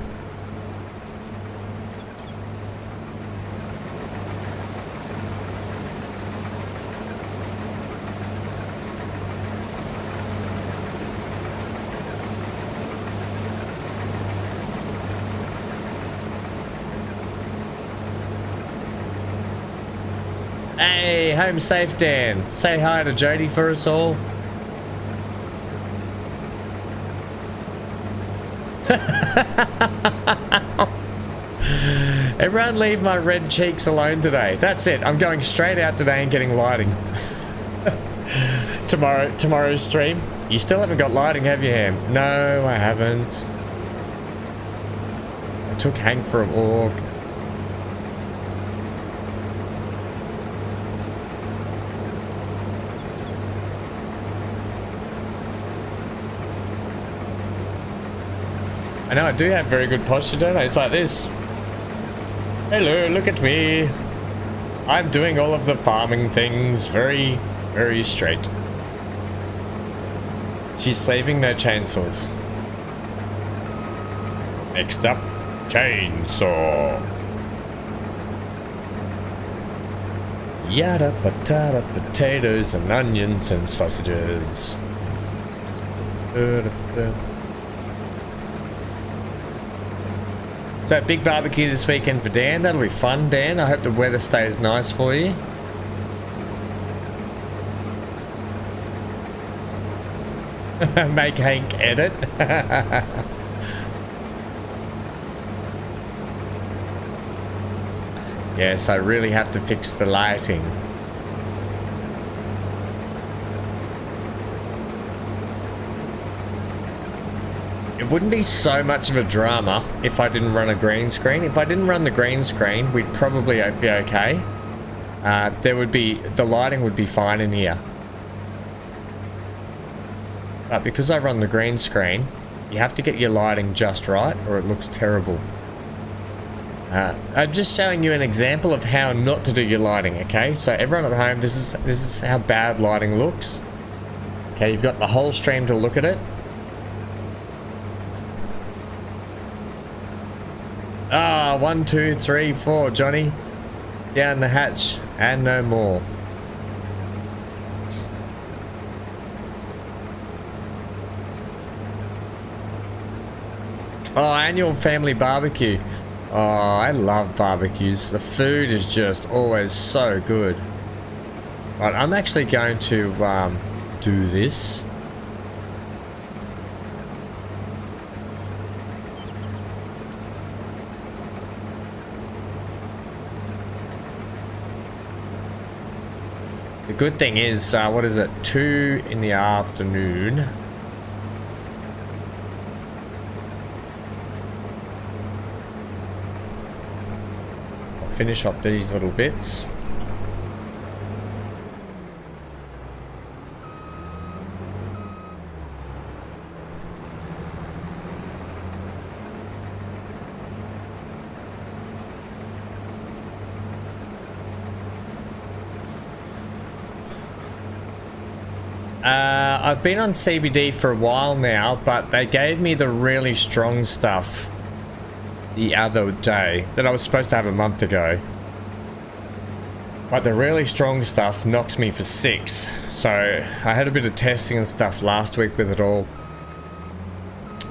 Hey, home safe, Dan. Say hi to Jody for us all. Everyone leave my red cheeks alone today. That's it. I'm going straight out today and getting lighting. Tomorrow's stream. You still haven't got lighting, have you, Ham? No, I haven't. I took Hank for a walk. I know I do have very good posture, don't I? It's like this. Hello, look at me. I'm doing all of the farming things very, very straight. She's slaving, no chainsaws. Next up, chainsaw. Yada patata, potatoes and onions and sausages. So big barbecue this weekend for Dan. That'll be fun, Dan. I hope the weather stays nice for you. Make Hank edit. Yes, I really have to fix the lighting. It wouldn't be so much of a drama if I didn't run a green screen. If I didn't run the green screen, we'd probably be okay. The lighting would be fine in here. But because I run the green screen, you have to get your lighting just right or it looks terrible. I'm just showing you an example of how not to do your lighting, okay? So everyone at home, this is how bad lighting looks. Okay, you've got the whole stream to look at it. Ah, 1, 2, 3, 4, Johnny. Down the hatch and no more. Oh, annual family barbecue. Oh, I love barbecues. The food is just always so good. Right, I'm actually going to do this. The good thing is, what is it? 2 in the afternoon. I'll finish off these little bits. I've been on CBD for a while now, but they gave me the really strong stuff the other day that I was supposed to have a month ago. But the really strong stuff knocks me for 6. So I had a bit of testing and stuff last week with it all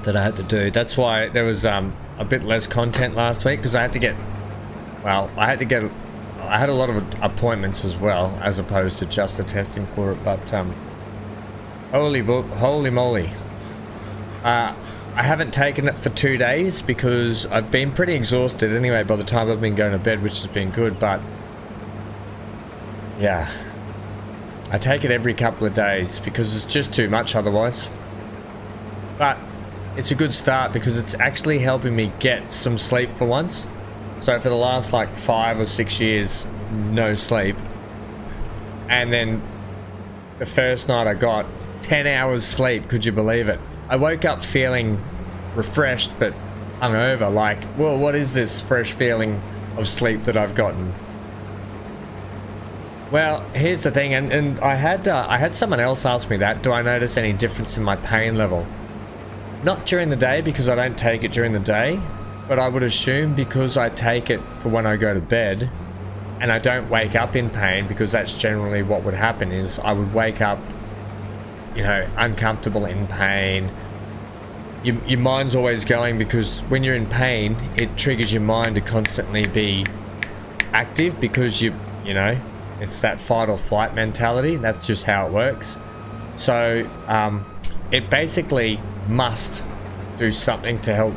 that I had to do. That's why there was a bit less content last week, because I had to get, well, I had a lot of appointments as well, as opposed to just the testing for it. But holy moly. I haven't taken it for 2 days because I've been pretty exhausted anyway by the time I've been going to bed, which has been good, but yeah, I take it every couple of days because it's just too much otherwise. But it's a good start because it's actually helping me get some sleep for once. So for the last like 5 or 6 years, no sleep. And then the first night I got 10 hours sleep, could you believe it? I woke up feeling refreshed but hungover, like, well, what is this fresh feeling of sleep that I've gotten? Well, here's the thing, and I had someone else ask me that, do I notice any difference in my pain level? Not during the day, because I don't take it during the day, but I would assume because I take it for when I go to bed and I don't wake up in pain, because that's generally what would happen, is I would wake up, you know, uncomfortable, in pain. Your mind's always going, because when you're in pain, it triggers your mind to constantly be active, because you know, it's that fight or flight mentality. That's just how it works. So it basically must do something to help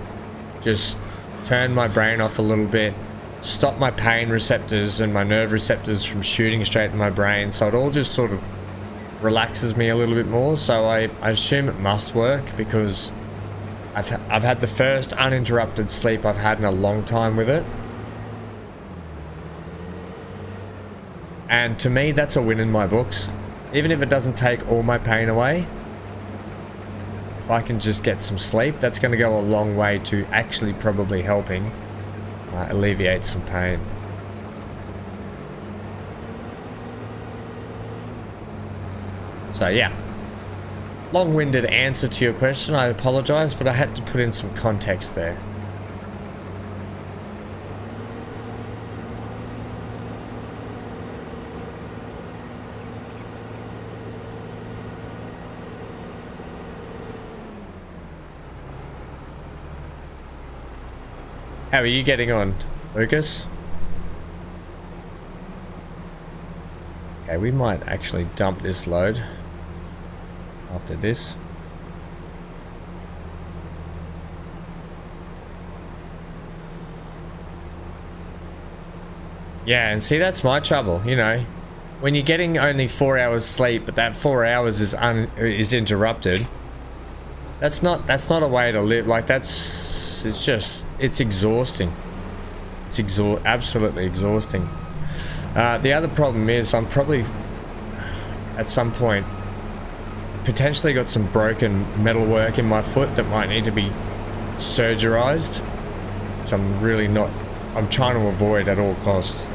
just turn my brain off a little bit, stop my pain receptors and my nerve receptors from shooting straight in my brain, so it all just sort of relaxes me a little bit more. So I assume it must work, because I've had the first uninterrupted sleep I've had in a long time with it, and to me that's a win in my books. Even if it doesn't take all my pain away, if I can just get some sleep, that's going to go a long way to actually probably helping alleviate some pain. So yeah, long-winded answer to your question, I apologize, but I had to put in some context there. How are you getting on, Lucas? Okay, we might actually dump this load after this. Yeah, and see, that's my trouble, you know. When you're getting only 4 hours sleep, but that 4 hours is interrupted, that's not a way to live. Like, it's exhausting. It's absolutely exhausting. The other problem is I'm probably at some point potentially got some broken metalwork in my foot that might need to be surgerized, which I'm trying to avoid at all costs.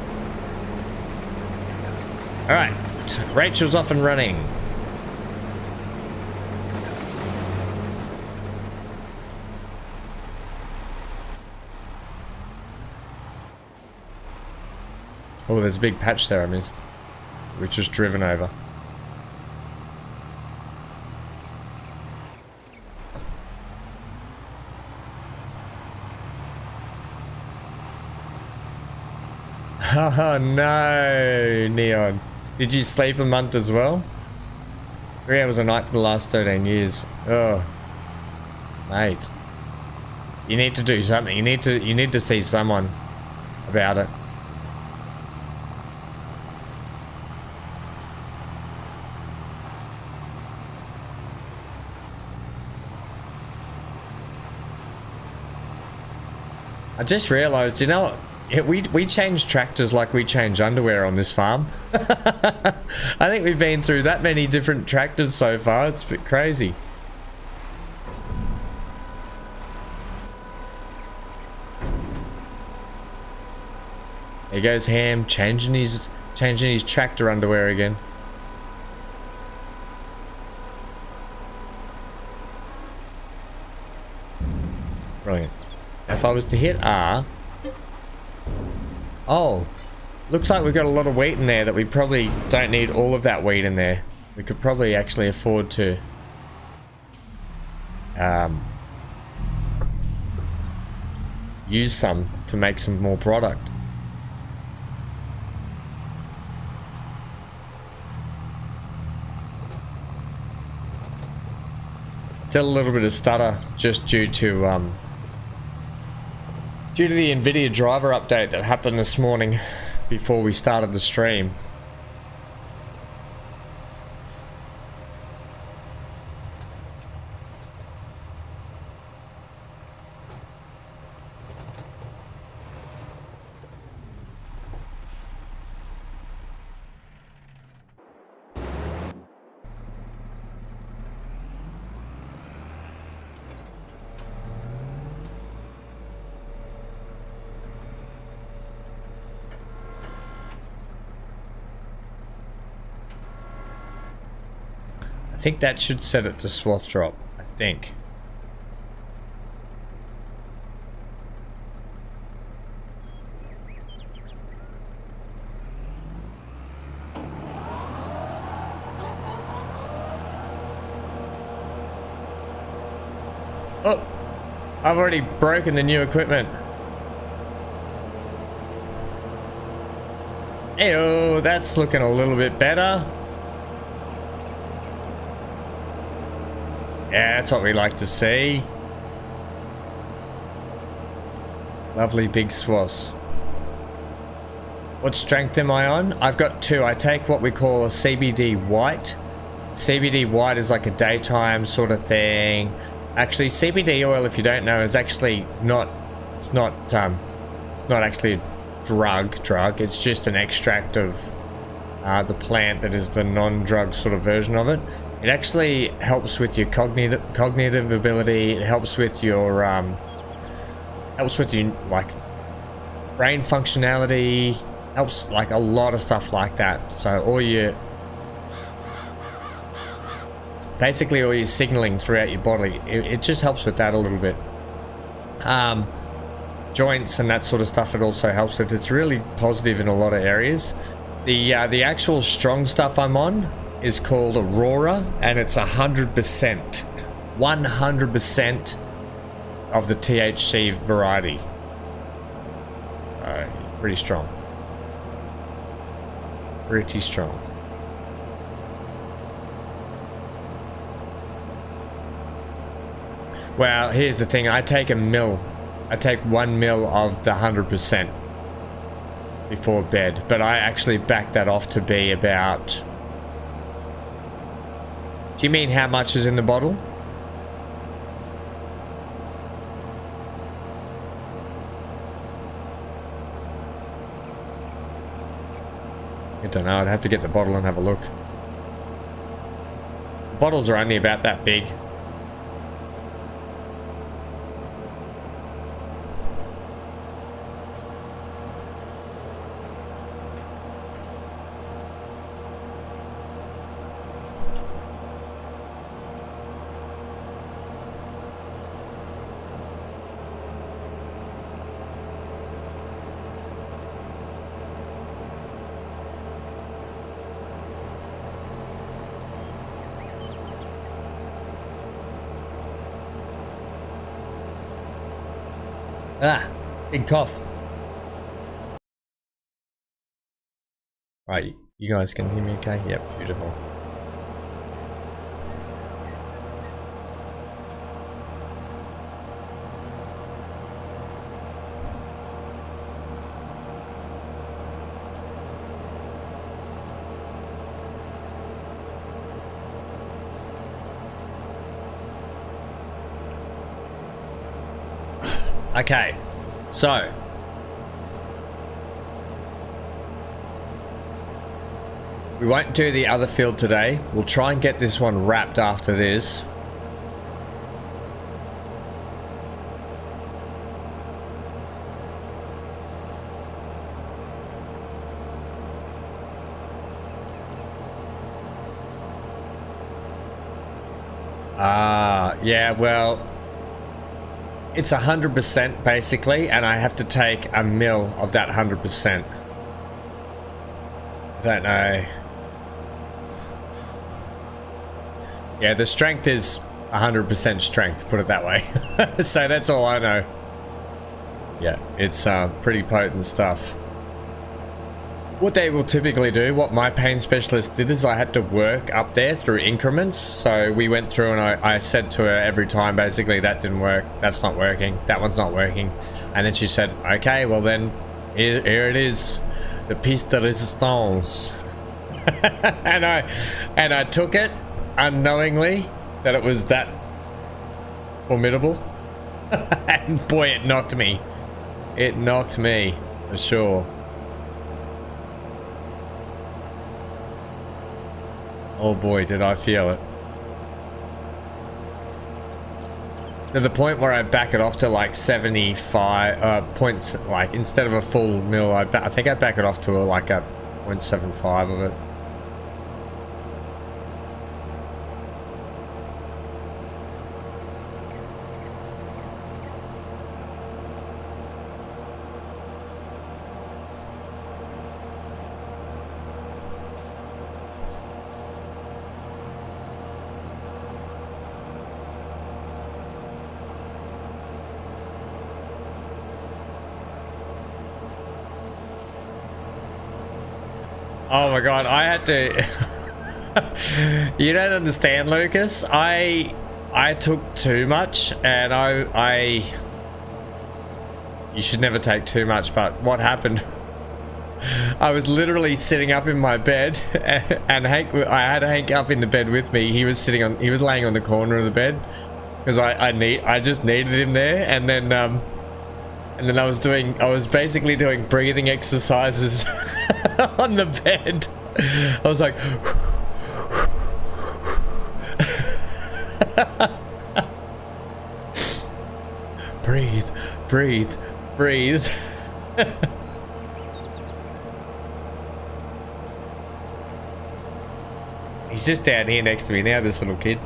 Alright, Rachel's off and running. Oh, there's a big patch there I missed. We just driven over. Oh no, Neon. Did you sleep a month as well? 3 hours a night for the last 13 years. Oh, mate. You need to do something. You need to see someone about it. I just realized, you know, we change tractors like we change underwear on this farm. I think we've been through that many different tractors so far. It's a bit crazy. There goes Ham, changing his tractor underwear again. Brilliant. If I was to hit R... Oh, looks like we've got a lot of wheat in there that we probably don't need all of that wheat in there. We could probably actually afford to use some to make some more product. Still a little bit of stutter just due to the NVIDIA driver update that happened this morning before we started the stream. I think that should set it to swath drop, I think. Oh, I've already broken the new equipment. Heyo, that's looking a little bit better. Yeah, that's what we like to see. Lovely big swaths. What strength am I on? I've got 2. I take what we call a CBD white. CBD white is like a daytime sort of thing. Actually, CBD oil, if you don't know, is actually not. It's not actually a drug. It's just an extract of the plant that is the non-drug sort of version of it. It actually helps with your cognitive ability. It helps with your like brain functionality. Helps like a lot of stuff like that. So basically all your signaling throughout your body, it just helps with that a little bit. Joints and that sort of stuff it also helps with. It's really positive in a lot of areas. The actual strong stuff I'm on is called Aurora, and it's 100% of the THC variety. Pretty strong. Pretty strong. Well, here's the thing. I take 1 mil of the 100% before bed, but I actually back that off to be about... Do you mean how much is in the bottle? I don't know. I'd have to get the bottle and have a look. The bottles are only about that big. Ah, big cough. Right, you guys can hear me okay? Yep, beautiful. Okay, so we won't do the other field today. We'll try and get this one wrapped after this. Yeah, well, it's 100% basically, and I have to take a mil of that 100%. I don't know. Yeah, the strength is 100% strength, put it that way. So that's all I know. Yeah, it's pretty potent stuff. What they will typically do, what my pain specialist did, is I had to work up there through increments. So we went through and I said to her every time, basically, that didn't work, that's not working, that one's not working. And then she said, okay, well then, here it is, the piece de resistance. and I took it unknowingly that it was that formidable. And boy, it knocked me. It knocked me, for sure. Oh boy, did I feel it. To the point where I back it off to like 75 points, like instead of a full mil, I think I back it off to like a 0.75 of it. Oh my god, I had to... You don't understand, Lucas. I took too much, and I... You should never take too much, but what happened... I was literally sitting up in my bed, and Hank... I had Hank up in the bed with me. He was laying on the corner of the bed, because I just needed him there, and then I was basically doing breathing exercises on the bed. I was like, breathe, breathe, breathe. He's just down here next to me now, this little kid.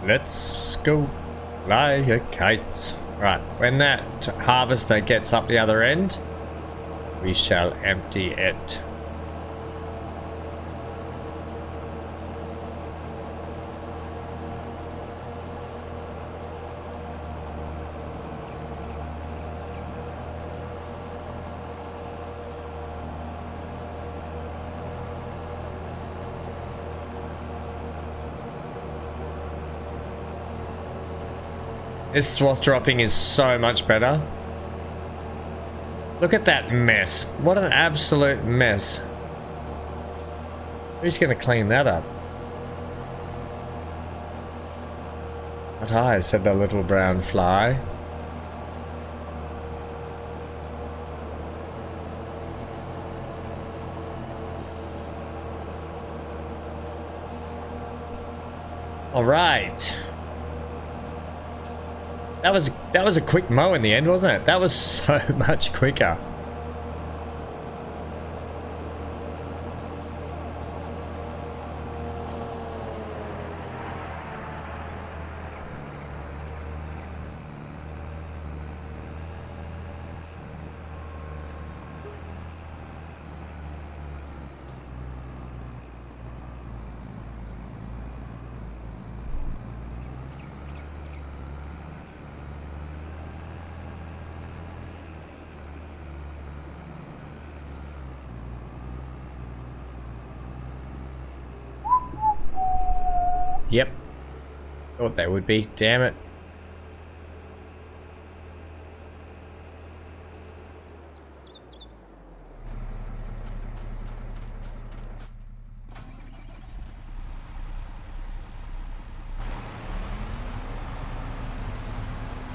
Let's go fly a kite. Right, when that harvester gets up the other end, we shall empty it. This swath dropping is so much better. Look at that mess. What an absolute mess. Who's going to clean that up? But hi, said the little brown fly. All right. That was a quick mow in the end, wasn't it? That was so much quicker. Yep. Thought they would be. Damn it.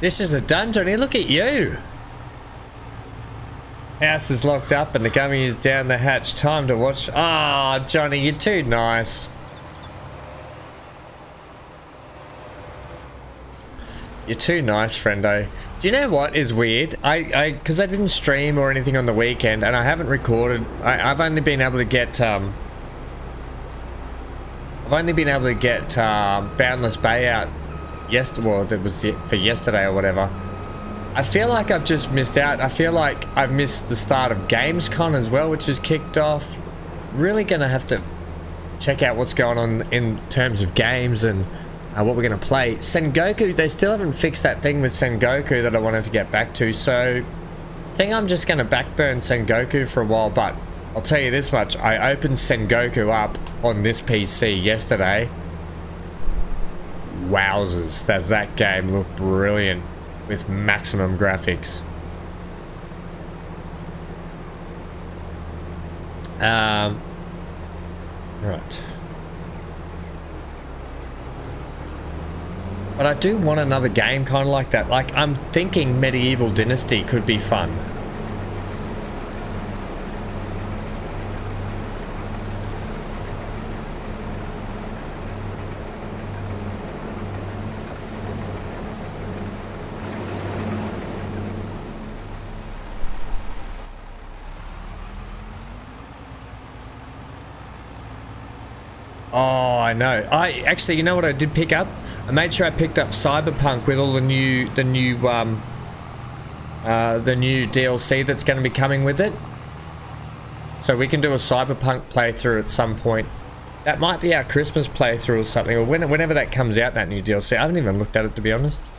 This is a dungeon. Hey, look at you. House is locked up and the gummy is down the hatch. Time to watch. Ah, oh, Johnny, you're too nice. You're too nice, friendo. Do you know what is weird? Because I didn't stream or anything on the weekend, and I haven't recorded. I've only been able to get Boundless Bay out yesterday. Well, that was for yesterday or whatever. I feel like I've just missed out. I feel like I've missed the start of Gamescom as well, which has kicked off. Really gonna have to check out what's going on in terms of games and what we're gonna play. Sengoku, they still haven't fixed that thing with Sengoku that I wanted to get back to, so I think I'm just gonna backburn Sengoku for a while, but I'll tell you this much, I opened Sengoku up on this PC yesterday. Wowzers, does that game look brilliant with maximum graphics. Right. But I do want another game kind of like that. Like, I'm thinking Medieval Dynasty could be fun. Oh, I know. I actually, you know what I did pick up? I made sure I picked up Cyberpunk with all the new DLC that's going to be coming with it. So we can do a Cyberpunk playthrough at some point. That might be our Christmas playthrough or something, or whenever that comes out, that new DLC. I haven't even looked at it, to be honest.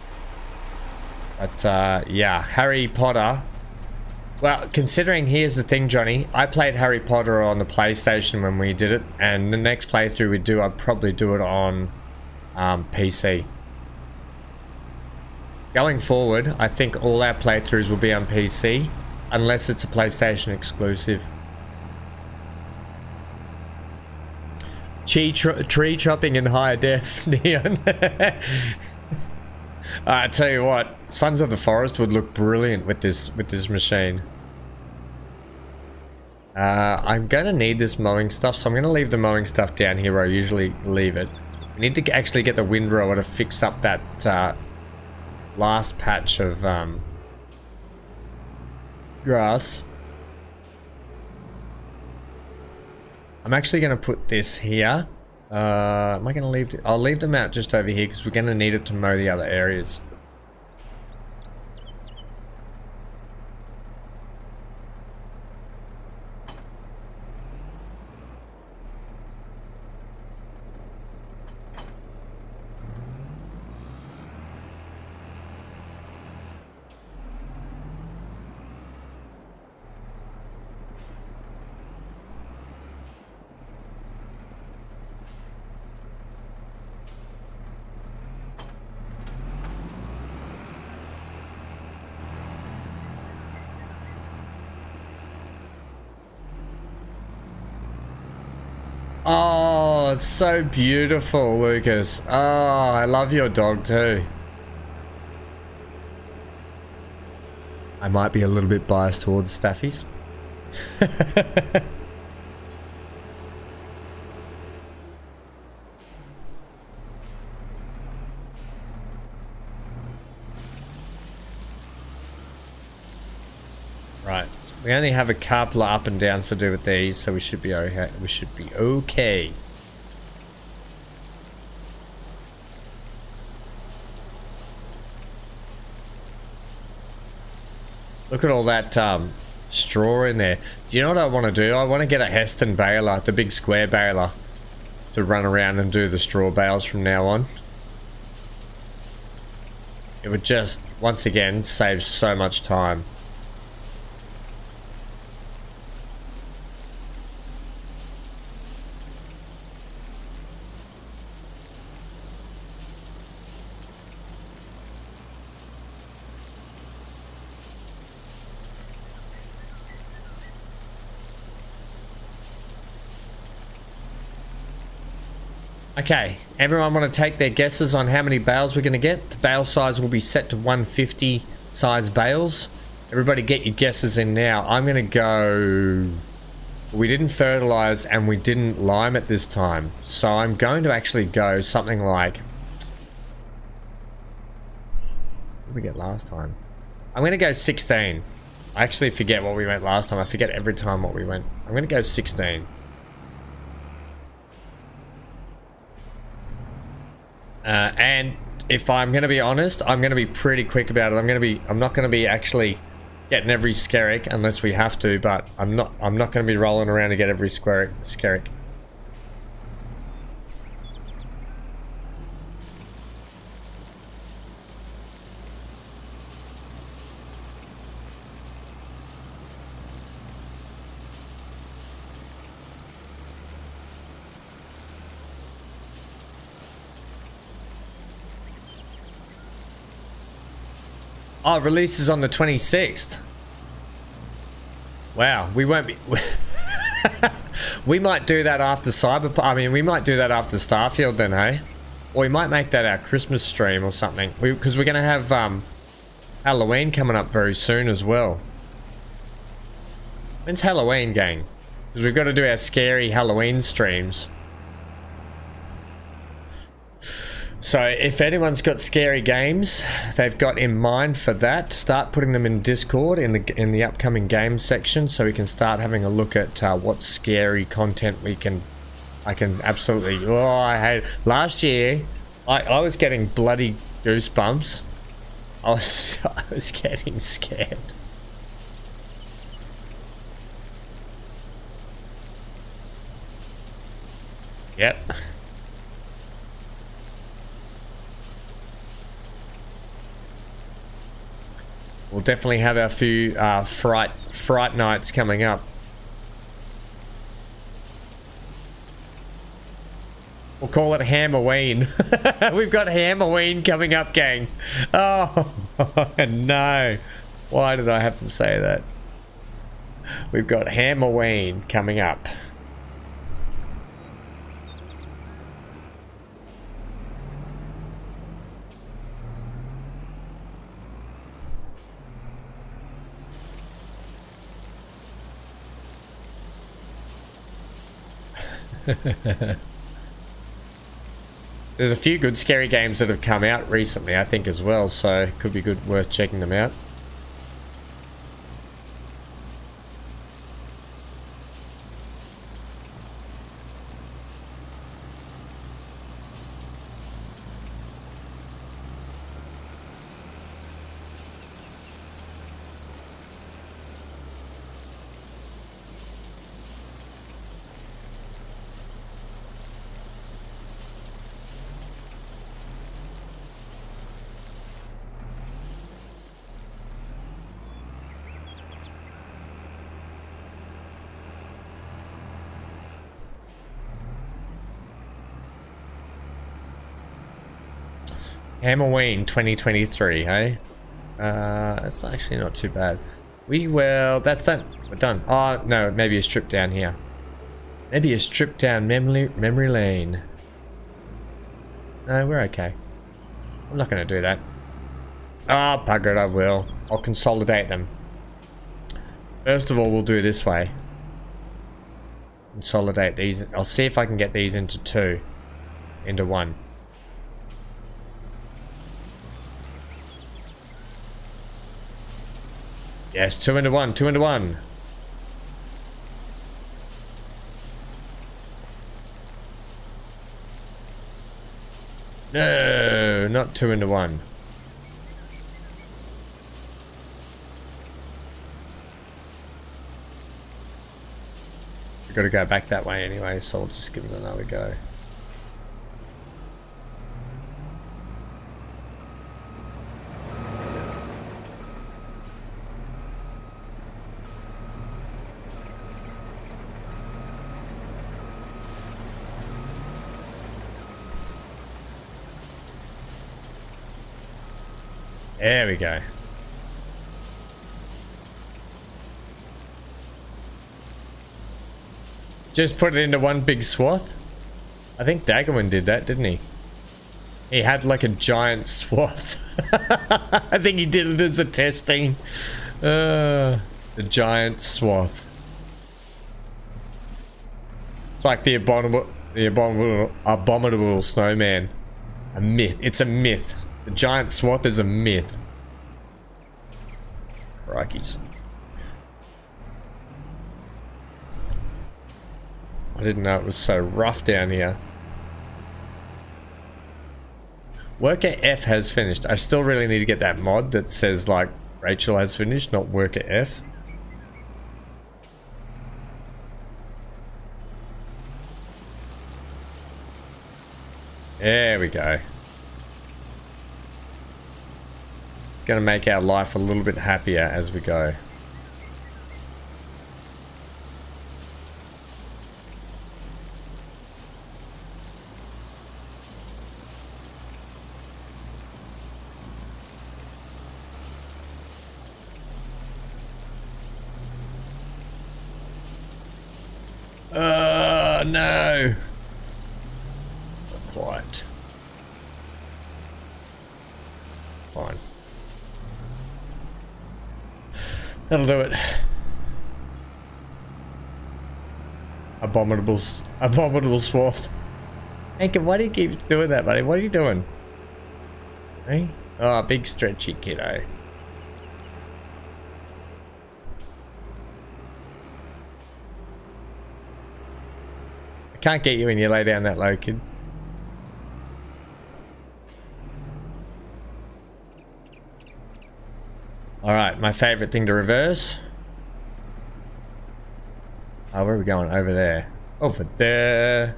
But yeah, Harry Potter. Well, considering, here's the thing, Johnny. I played Harry Potter on the PlayStation when we did it, and the next playthrough we do, I'd probably do it on PC. Going forward, I think all our playthroughs will be on PC, unless it's a PlayStation exclusive. Tree chopping in high def, Neon. I tell you what, Sons of the Forest would look brilliant with this machine. I'm gonna need this mowing stuff, so I'm gonna leave the mowing stuff down here where I usually leave it. We need to actually get the windrower to fix up that last patch of grass. I'm actually gonna put this here. Am I gonna leave it? I'll leave them out just over here because we're gonna need it to mow the other areas. Oh, it's so beautiful, Lucas. Oh, I love your dog too. I might be a little bit biased towards staffies. Right. We only have a couple of up and downs to do with these, so we should be okay. We should be okay. Look at all that straw in there. Do you know what I want to do? I want to get a Heston baler, the big square baler, to run around and do the straw bales from now on. It would just, once again, save so much time. Okay, everyone want to take their guesses on how many bales we're going to get? The bale size will be set to 150 size bales. Everybody get your guesses in now. I'm going to go... We didn't fertilize and we didn't lime it this time. So I'm going to actually go something like... What did we get last time? I'm going to go 16. I actually forget what we went last time. I forget every time what we went. I'm going to go 16. And if I'm going to be honest, I'm going to be pretty quick about it. I'm not going to be actually getting every skerrick unless we have to, but I'm not going to be rolling around to get every skerrick. Oh, release is on the 26th. Wow, we won't be... We might do that after we might do that after Starfield then, hey? Or we might make that our Christmas stream or something. Because we're going to have Halloween coming up very soon as well. When's Halloween, gang? Because we've got to do our scary Halloween streams. So if anyone's got scary games they've got in mind for that, start putting them in Discord in the upcoming games section, so we can start having a look at what scary content I can absolutely... Oh, I hate it. Last year, I was getting bloody goosebumps. I was getting scared. Yep. We'll definitely have our few fright nights coming up. We'll call it Hammerween. We've got Hammerween coming up, gang. Oh no! Why did I have to say that? We've got Hammerween coming up. There's a few good scary games that have come out recently, I think, as well, so it could be worth checking them out. Hammerween 2023, hey? That's actually not too bad. That's done. We're done. Oh, no, maybe a strip down here. Maybe a strip down memory lane. No, we're okay. I'm not going to do that. Ah, bugger it, I will. I'll consolidate them. First of all, we'll do it this way. Consolidate these. I'll see if I can get these into two. Into one. Yes, 2 into 1, 2 into 1. No, not 2 into 1. We've got to go back that way anyway, so I'll just give it another go. There we go. Just put it into one big swath. I think Daggerman did that, didn't he? He had like a giant swath. I think he did it as a testing. The giant swath. It's like the abominable snowman. A myth. It's a myth. The giant swath is a myth. Crikeys. I didn't know it was so rough down here. Worker F has finished. I still really need to get that mod that says like Rachel has finished, not Worker F. There we go. It's going to make our life a little bit happier as we go. No. Quiet. Fine. That'll do it. Abominable swath. Hank, why do you keep doing that, buddy? What are you doing? Hey? Oh, big stretchy kiddo. Can't get you when you lay down that low, kid. Alright, my favourite thing to reverse. Oh, where are we going? Over there. Over there.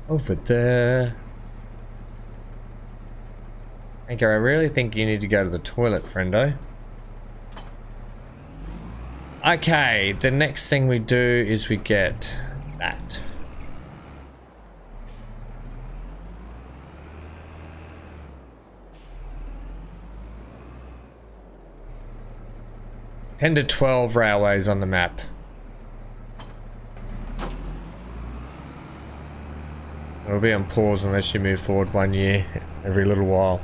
Over there. Okay, I really think you need to go to the toilet, friendo. Okay, the next thing we do is we get that. Ten to 12 railways on the map. It'll be on pause unless you move forward 1 year every little while.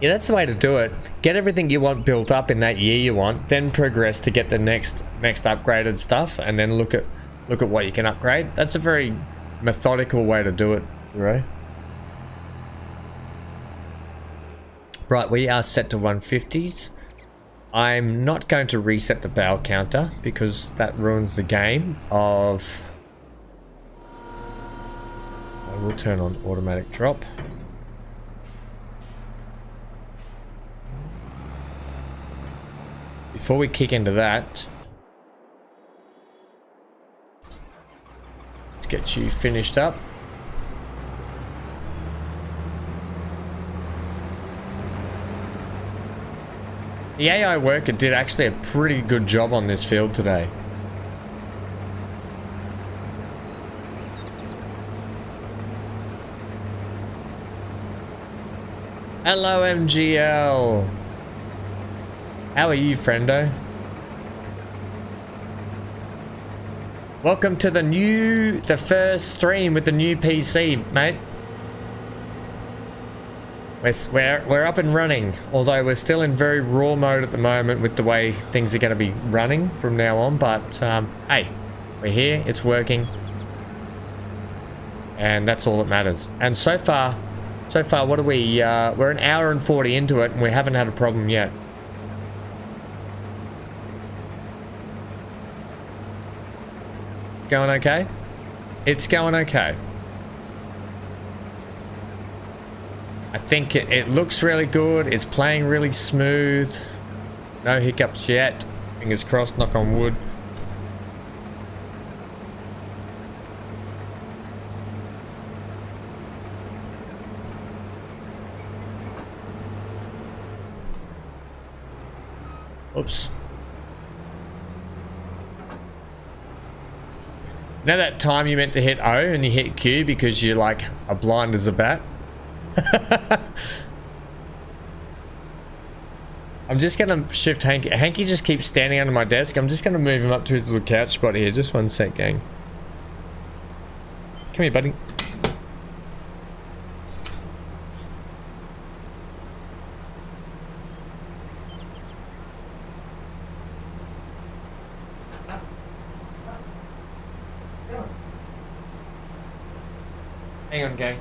Yeah, that's the way to do it. Get everything you want built up in that year you want, then progress to get the next upgraded stuff, and then look at what you can upgrade. That's a very methodical way to do it, right? Right, we are set to 150s. I'm not going to reset the bale counter because that ruins the game of... I will turn on automatic drop. Before we kick into that, let's get you finished up. The AI worker did actually a pretty good job on this field today. Hello, MGL. How are you, friendo? Welcome to the first stream with the new PC, mate. We're up and running, although we're still in very raw mode at the moment with the way things are going to be running from now on. But hey, we're here, it's working, and that's all that matters. And so far, what are we? We're an hour and 40 into it, and we haven't had a problem yet. Going okay? It's going okay. I think it looks really good. It's playing really smooth. No hiccups yet. Fingers crossed, knock on wood. Oops. Now that time you meant to hit O and you hit Q because you're like a blind as a bat. I'm just gonna shift Hanky. Hanky just keeps standing under my desk. I'm just gonna move him up to his little couch spot here. Just 1 sec, gang. Come here, buddy. Hang on, gang.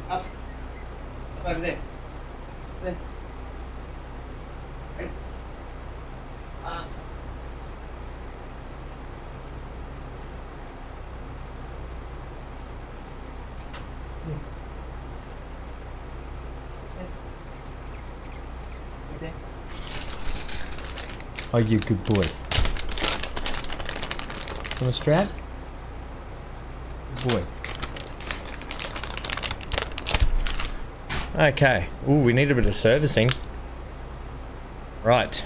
Up over there. There. Right. There. Oh, you good boy. Want a strap? Good boy. Okay. Ooh, we need a bit of servicing. Right.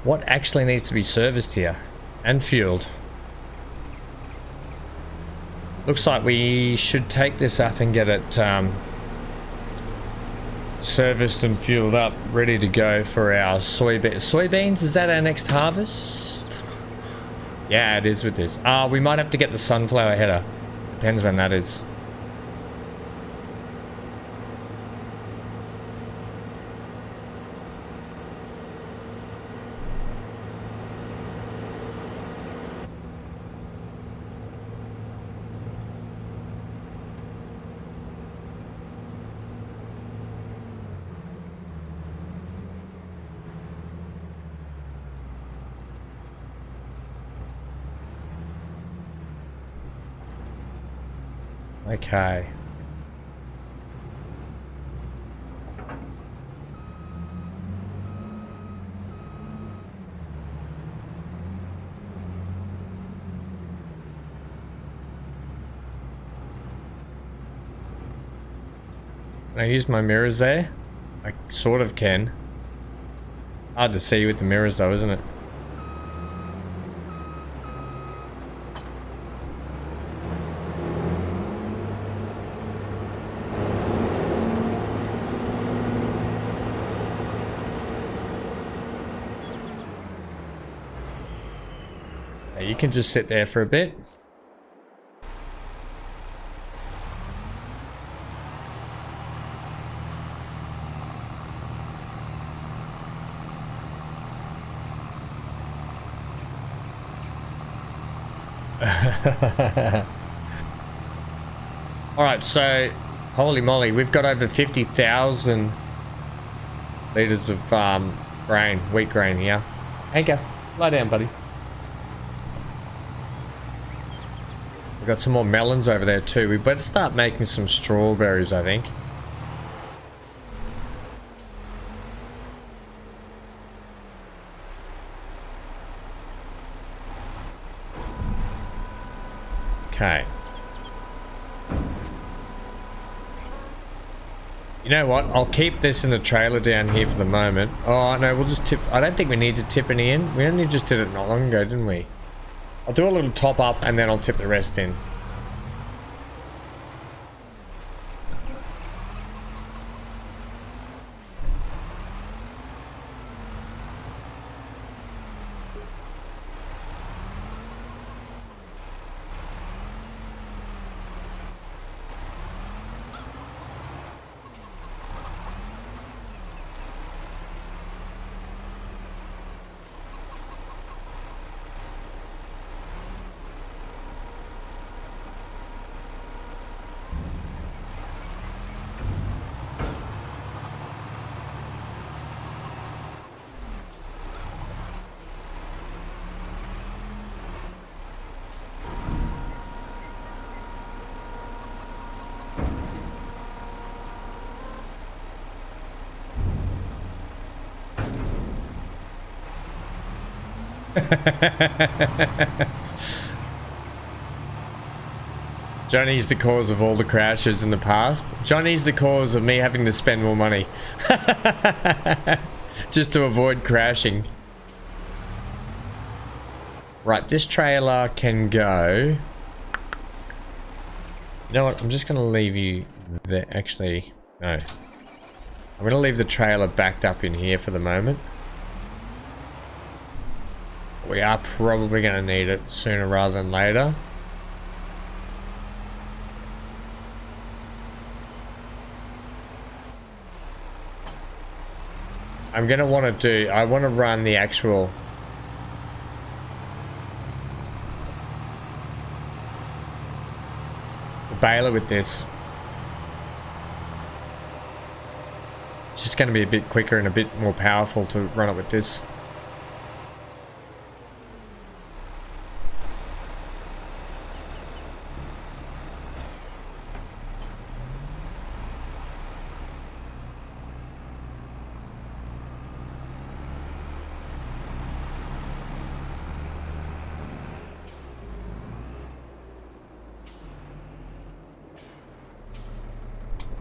What actually needs to be serviced here? And fueled. Looks like we should take this up and get it serviced and fueled up, ready to go for our soybeans. Soybeans, is that our next harvest? Yeah, it is with this. We might have to get the sunflower header. Depends when that is. Okay. Can I use my mirrors there? I sort of can. Hard to see with the mirrors though, isn't it? You can just sit there for a bit. Alright, so holy moly, we've got over 50,000 litres of grain, wheat grain here. Anchor, lie down, buddy. We've got some more melons over there too. We better start making some strawberries, I think. Okay. You know what? I'll keep this in the trailer down here for the moment. Oh, no, we'll just tip. I don't think we need to tip any in. We only just did it not long ago, didn't we? I'll do a little top up and then I'll tip the rest in. Johnny's the cause of all the crashes in the past. Johnny's the cause of me having to spend more money. Just to avoid crashing. Right, this trailer can go... You know what, I'm just going to leave you there. Actually, no. I'm going to leave the trailer backed up in here for the moment. We are probably going to need it sooner rather than later. I'm going to want to do... I want to run the actual... baler with this. It's just going to be a bit quicker and a bit more powerful to run it with this.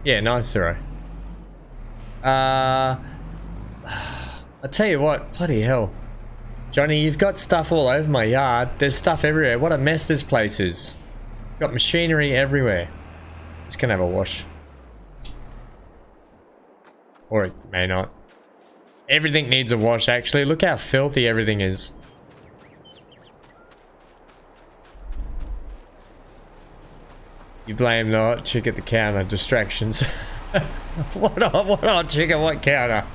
Yeah, nice, Zero. I tell you what, bloody hell. Johnny, you've got stuff all over my yard. There's stuff everywhere. What a mess this place is. Got machinery everywhere. Just gonna have a wash. Or it may not. Everything needs a wash, actually. Look how filthy everything is. You blame the hot chick at the counter. Distractions. What hot chick at what counter?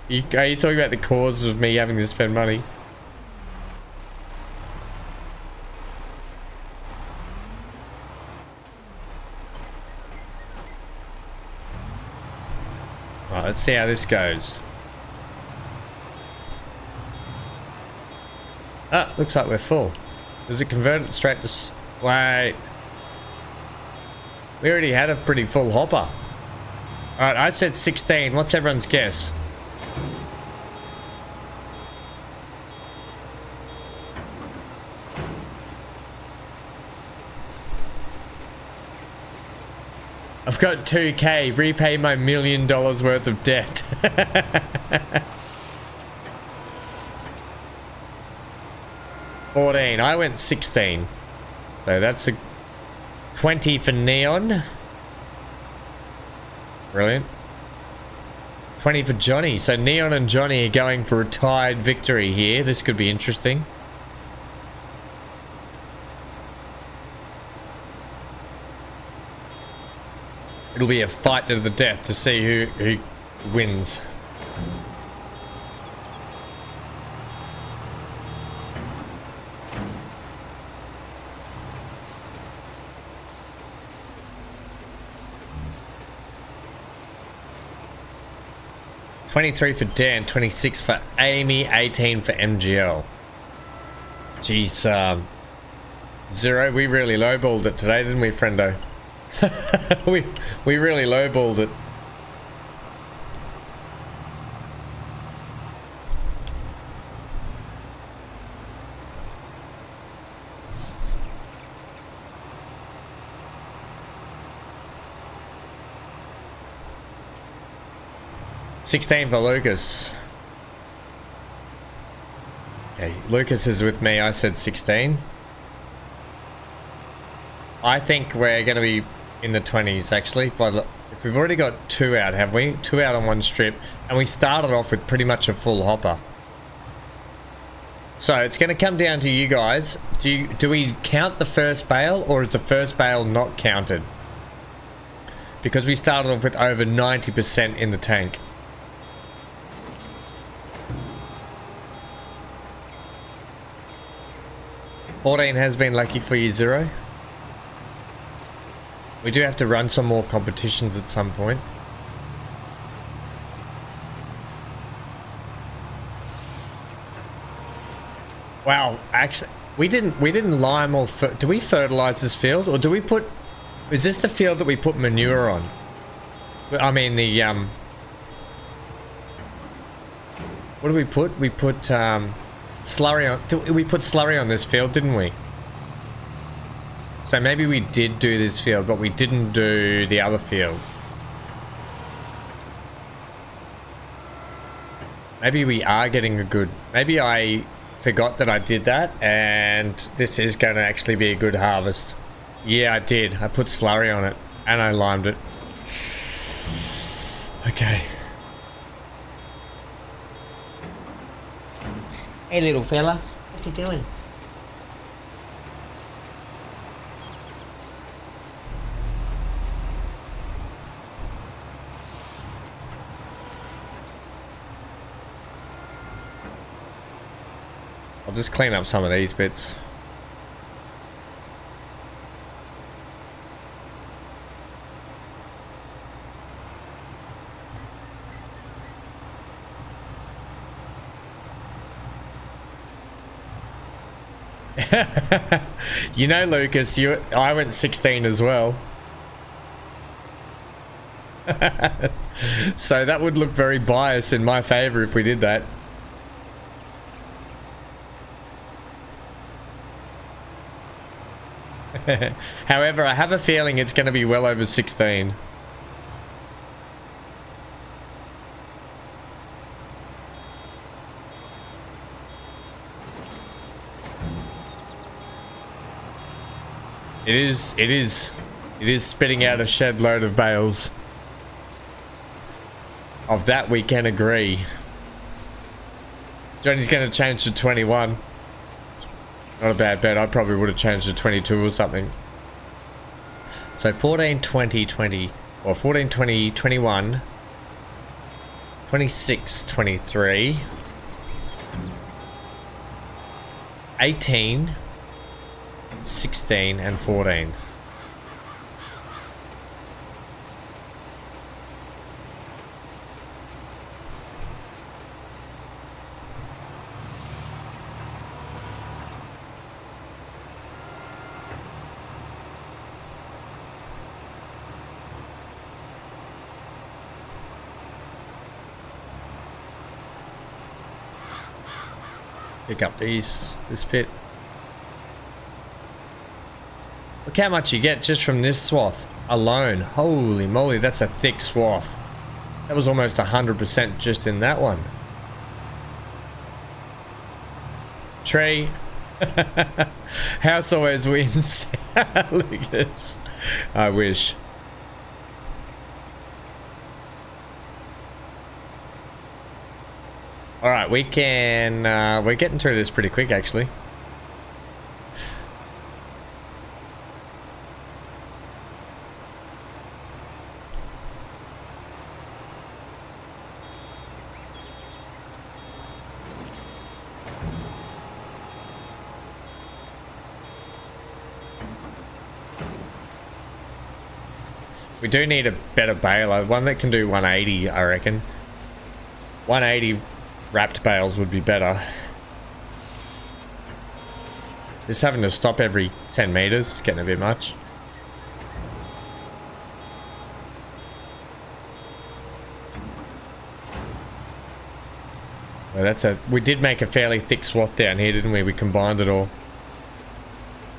Are you talking about the cause of me having to spend money? Right, let's see how this goes. Ah, looks like we're full. Does it convert it straight to... Wait. We already had a pretty full hopper. Alright, I said 16. What's everyone's guess? I've got 2k. Repay my $1 million worth of debt. $14. I went 16. So that's a 20 for Neon. Brilliant. 20 for Johnny. So Neon and Johnny are going for a tied victory here. This could be interesting. It'll be a fight to the death to see who wins. $23 for Dan, 26 for Amy, 18 for MGL. Jeez, Zero, we really lowballed it today, didn't we, friendo? we really lowballed it. $16 for Lucas. Okay, Lucas is with me. I said 16. I think we're going to be in the 20s actually. If we've already got 2 out, have we? 2 out on one strip, and we started off with pretty much a full hopper. So it's going to come down to you guys. Do we count the first bale, or is the first bale not counted? Because we started off with over 90% in the tank. $14 has been lucky for you, Zero. We do have to run some more competitions at some point. Wow, actually, we didn't lime or do we fertilize this field, or do we put? Is this the field that we put manure on? I mean the What did we put? We put slurry on. We put slurry on this field, didn't we? So maybe we did do this field, but we didn't do the other field. Maybe we are getting a good... Maybe I forgot that I did that, and this is going to actually be a good harvest. Yeah, I did. I put slurry on it, and I limed it. Okay. Hey, little fella. What's he doing? I'll just clean up some of these bits. You know, Lucas, I went 16 as well. So that would look very biased in my favor if we did that. However, I have a feeling it's going to be well over 16. It is spitting out a shed load of bales. Of that we can agree. Johnny's going to change to 21. Not a bad bet. I probably would have changed to 22 or something. So 14, 20, 20, or 14, 20, 21, 26, 23, 18, 16, and 14. Pick up this bit. Look how much you get just from this swath alone. Holy moly, that's a thick swath. That was almost 100% just in that one. Tree. House always wins. Lucas. I wish. Alright, we can... we're getting through this pretty quick, actually. We do need a better baler. One that can do 180, I reckon. 180... wrapped bales would be better. Just having to stop every 10 meters is getting a bit much. Well, we did make a fairly thick swath down here, didn't we? We combined it all.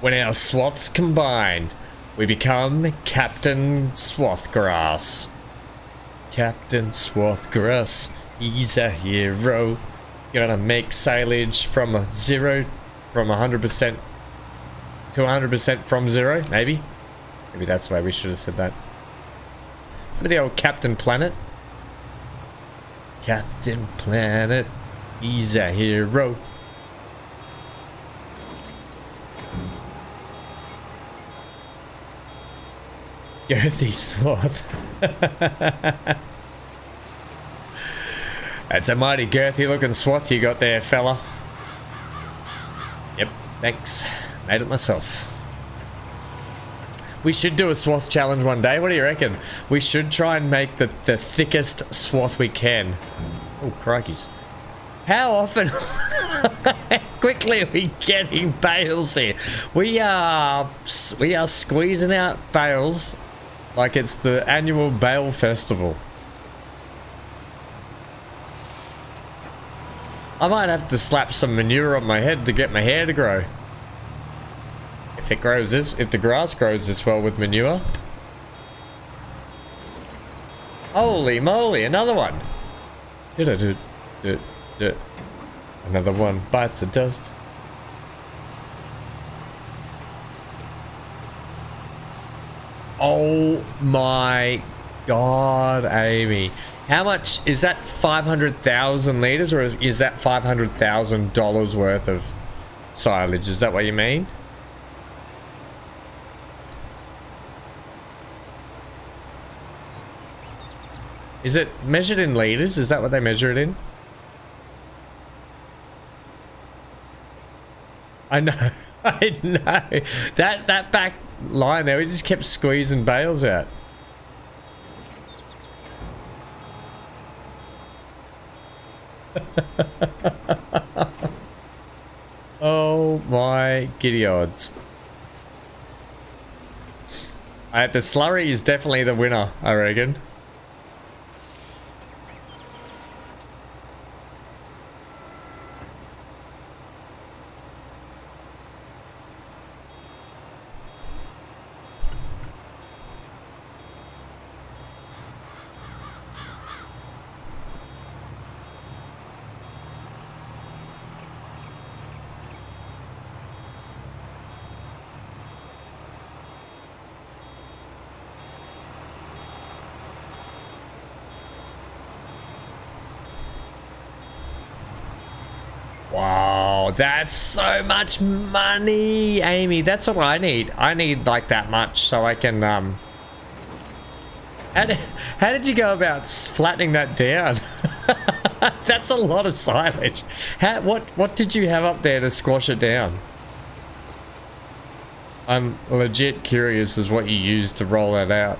When our swaths combined, we become Captain Swathgrass. Captain Swathgrass. He's a hero. Gonna make silage from 100% to 100% from 0, maybe? Maybe that's why we should have said that. Look at the old Captain Planet. Captain Planet. He's a hero. Girthy Swath. That's a mighty girthy looking swath you got there, fella. Yep, thanks. Made it myself. We should do a swath challenge one day. What do you reckon? We should try and make the thickest swath we can. Oh, crikeys. How often... quickly are we getting bales here? We are squeezing out bales like it's the annual bale festival. I might have to slap some manure on my head to get my hair to grow. If the grass grows this well with manure. Holy moly, another one. Another one bites the dust. Oh my God, Amy. How much is that? 500,000 liters, or is that $500,000 worth of silage? Is that what you mean? Is it measured in liters? Is that what they measure it in? I know. I know. That back line there, we just kept squeezing bales out. Oh my giddy odds. The slurry is definitely the winner, I reckon. Wow, that's so much money, Amy. That's what I need. I need like that much so I can How did you go about flattening that down? That's a lot of silage. What did you have up there to squash it down? I'm legit curious as what you used to roll that out.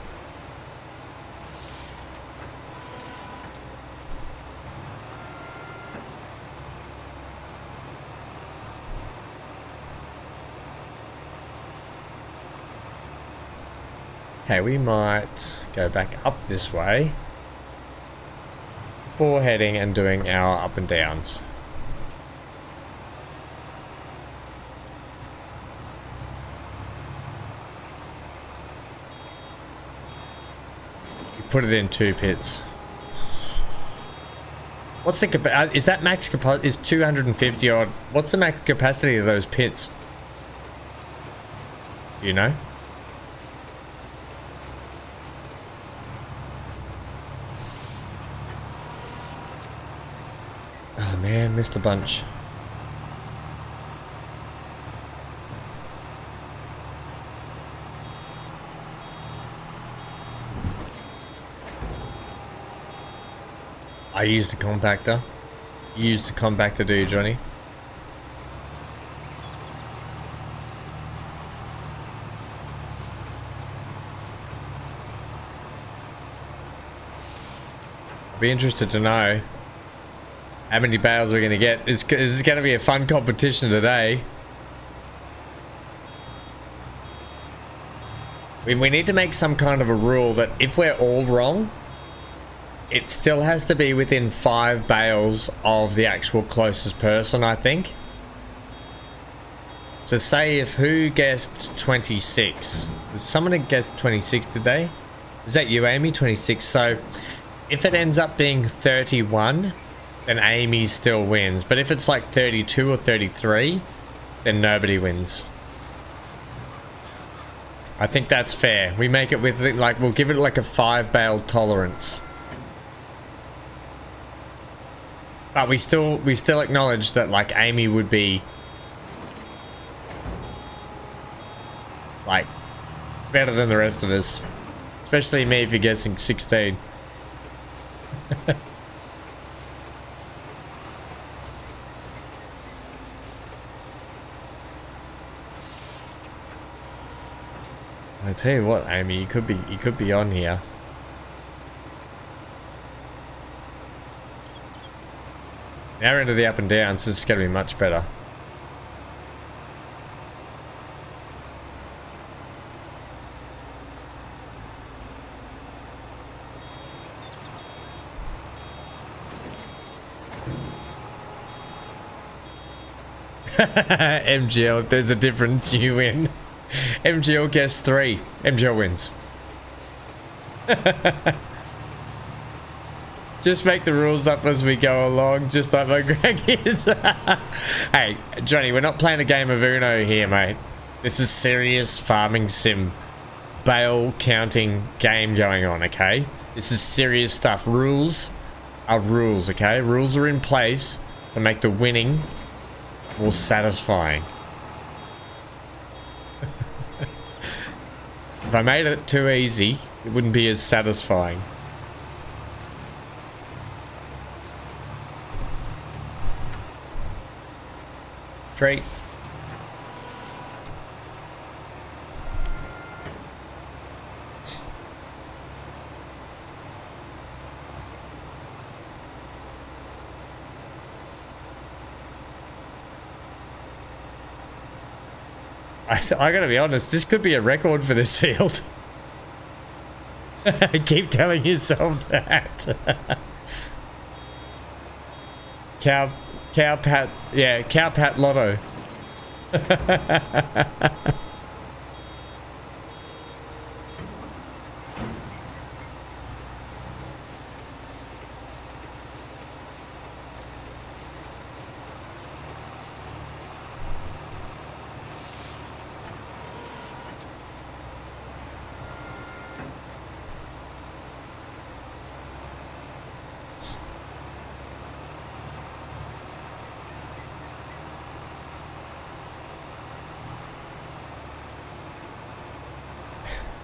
Okay, we might go back up this way before heading and doing our up and downs. We put it in 2 pits. What's the is that max capacity? Is 250 odd? What's the max capacity of those pits? Do you know? Oh man, missed a bunch. I used a compactor. You used a compactor, do you, Johnny? I'd be interested to know how many bales we're going to get. This is going to be a fun competition today. We need to make some kind of a rule that if we're all wrong, it still has to be within 5 bales of the actual closest person, I think. So say if who guessed 26? Someone had guessed 26 today? Is that you, Amy? 26. So if it ends up being 31, then Amy still wins. But if it's like 32 or 33, then nobody wins. I think that's fair. We make it with, like, we'll give it like a 5 bale tolerance. But we still acknowledge that, like, Amy would be like better than the rest of us. Especially me if you're guessing 16. I tell you what, Amy, you could be on here. Now we're into the up and downs, so this is going to be much better. MGL, if there's a difference, you win. MGL gets 3. MGL wins. Just make the rules up as we go along, just like my Greg is. Hey, Johnny, we're not playing a game of Uno here, mate. This is serious farming sim bale counting game going on, okay? This is serious stuff. Rules are rules, okay? Rules are in place to make the winning more satisfying. If I made it too easy, it wouldn't be as satisfying. Treat. I gotta be honest, this could be a record for this field. Keep telling yourself that. Cow pat, yeah, cow pat lotto.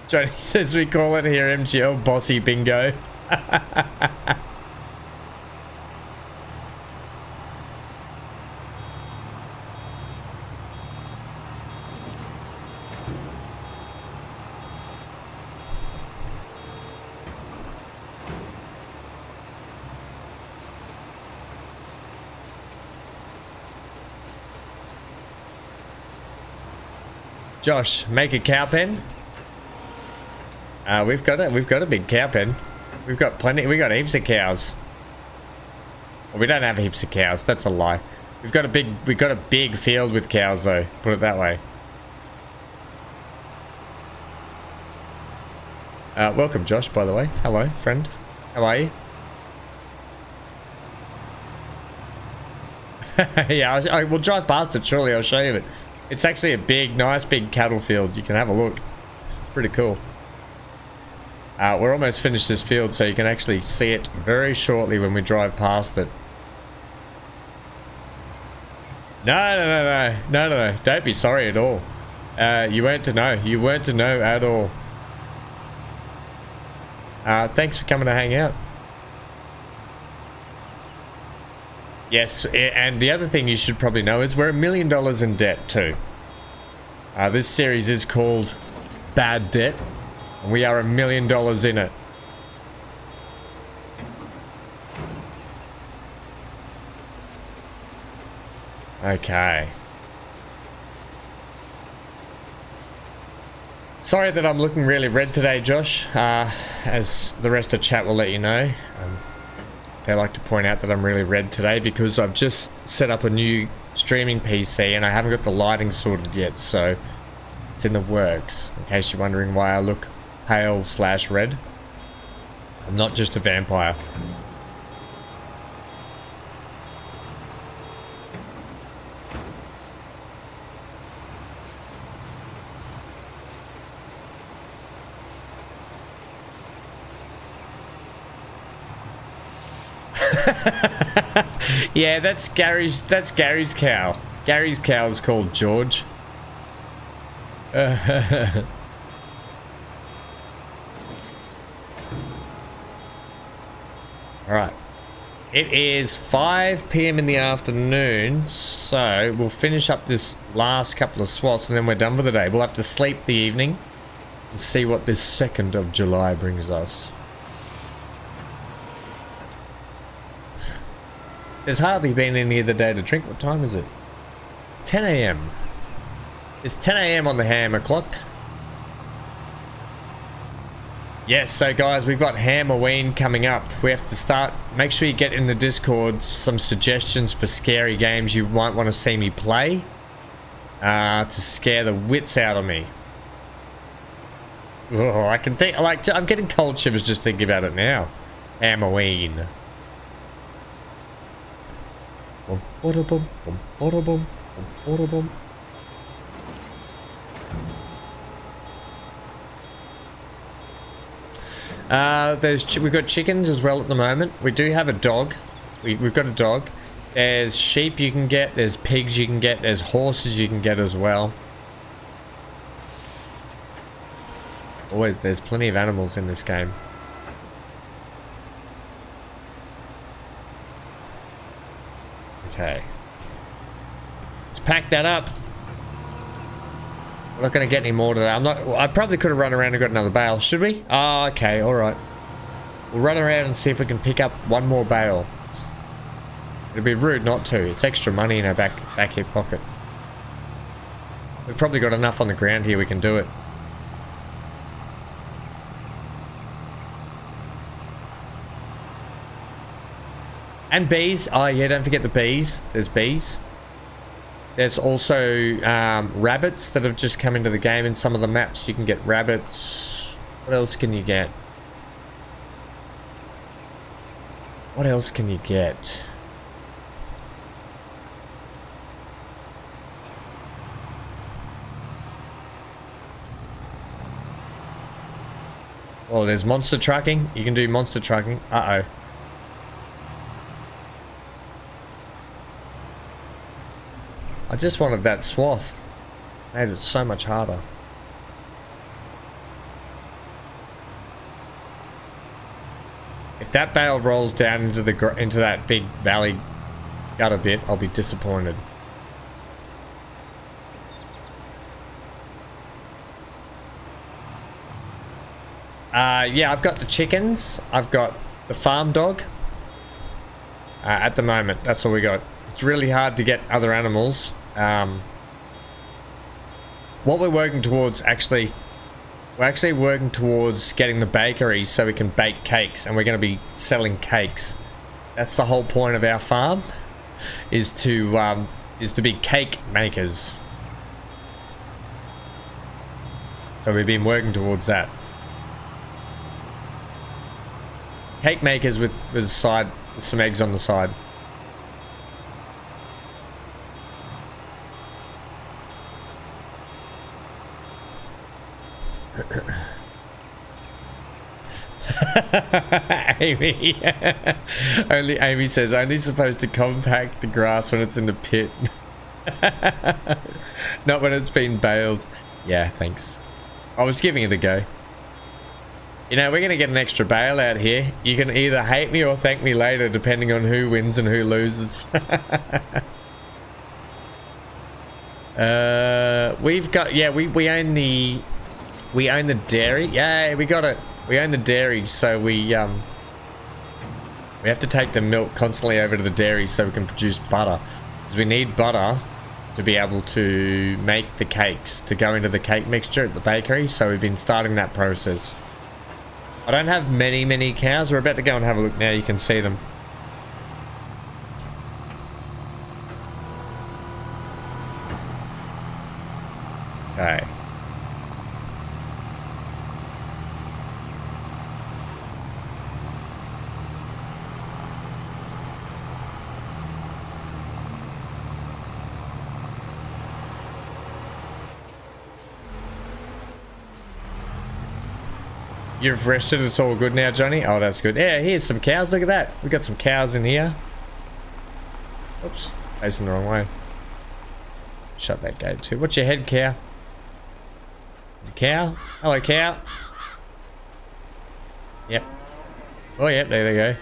Johnny says we call it here MGL Bossy Bingo. Josh, make a cow pen. We've got a big cow pen. We've got plenty. We got heaps of cows. Well, we don't have heaps of cows. That's a lie. We've got a big field with cows though. Put it that way. Welcome, Josh. By the way, hello, friend. How are you? Yeah, I will drive past it. Surely, I'll show you it. It's actually a big, nice, big cattle field. You can have a look. It's pretty cool. We're almost finished this field, so you can actually see it very shortly when we drive past it. No. Don't be sorry at all. You weren't to know. You weren't to know at all. Thanks for coming to hang out. Yes, and the other thing you should probably know is we're $1 million in debt too. This series is called Bad Debt. We are $1 million in it. Okay. Sorry that I'm looking really red today, Josh. As the rest of chat will let you know. They like to point out that I'm really red today because I've just set up a new streaming PC and I haven't got the lighting sorted yet, so it's in the works. In case you're wondering why I look pale/red. I'm not just a vampire. Yeah, that's Gary's cow. Gary's cow is called George. Alright. It is 5 PM in the afternoon, so we'll finish up this last couple of swats and then we're done for the day. We'll have to sleep the evening and see what this 2nd of July brings us. There's hardly been any other day to drink. What time is it? It's 10 AM. It's 10 AM on the hammer clock. Yes, so guys, we've got Halloween coming up. We have to start. Make sure you get in the Discord some suggestions for scary games you might want to see me play to scare the wits out of me. Oh, I can think. I'm getting cold shivers just thinking about it now. Halloween. We've got chickens as well at the moment. We do have a dog. We've got a dog. There's sheep you can get. There's pigs you can get. There's horses you can get as well. Always, there's plenty of animals in this game. Okay. Let's pack that up. We're not going to get any more today. I probably could have run around and got another bale. Should we? Oh, okay. All right. We'll run around and see if we can pick up one more bale. It'd be rude not to. It's extra money in our back hip pocket. We've probably got enough on the ground here we can do it. And bees. Oh yeah, don't forget the bees. There's bees. There's also rabbits that have just come into the game. In some of the maps you can get rabbits. What else can you get? What else can you get? Oh, there's monster trucking. You can do monster trucking. Uh-oh. I just wanted that swath. Made it so much harder. If that bale rolls down into that big valley gutter bit, I'll be disappointed. Yeah, I've got the chickens. I've got the farm dog. At the moment, that's all we got. It's really hard to get other animals. What we're working towards, we're actually working towards getting the bakery so we can bake cakes, and we're going to be selling cakes. That's the whole point of our farm, is to be cake makers. So we've been working towards that. Cake makers with some eggs on the side. Amy. Amy says only supposed to compact the grass when it's in the pit. Not when it's been baled. Yeah, thanks. I was giving it a go. You know, we're gonna get an extra bale out here. You can either hate me or thank me later, depending on who wins and who loses. We've got, yeah, we own the dairy. Yay, we got it. We own the dairy, so we have to take the milk constantly over to the dairy so we can produce butter. Because we need butter to be able to make the cakes, to go into the cake mixture at the bakery. So we've been starting that process. I don't have many cows. We're about to go and have a look now. You can see them. Okay. You've rested, it's all good now, Johnny? Oh, that's good. Yeah, here's some cows. Look at that. We got some cows in here. Oops, facing the wrong way. Shut that gate too. What's your head, cow? Is it cow? Hello, cow. Yep. Oh, yep, there they go.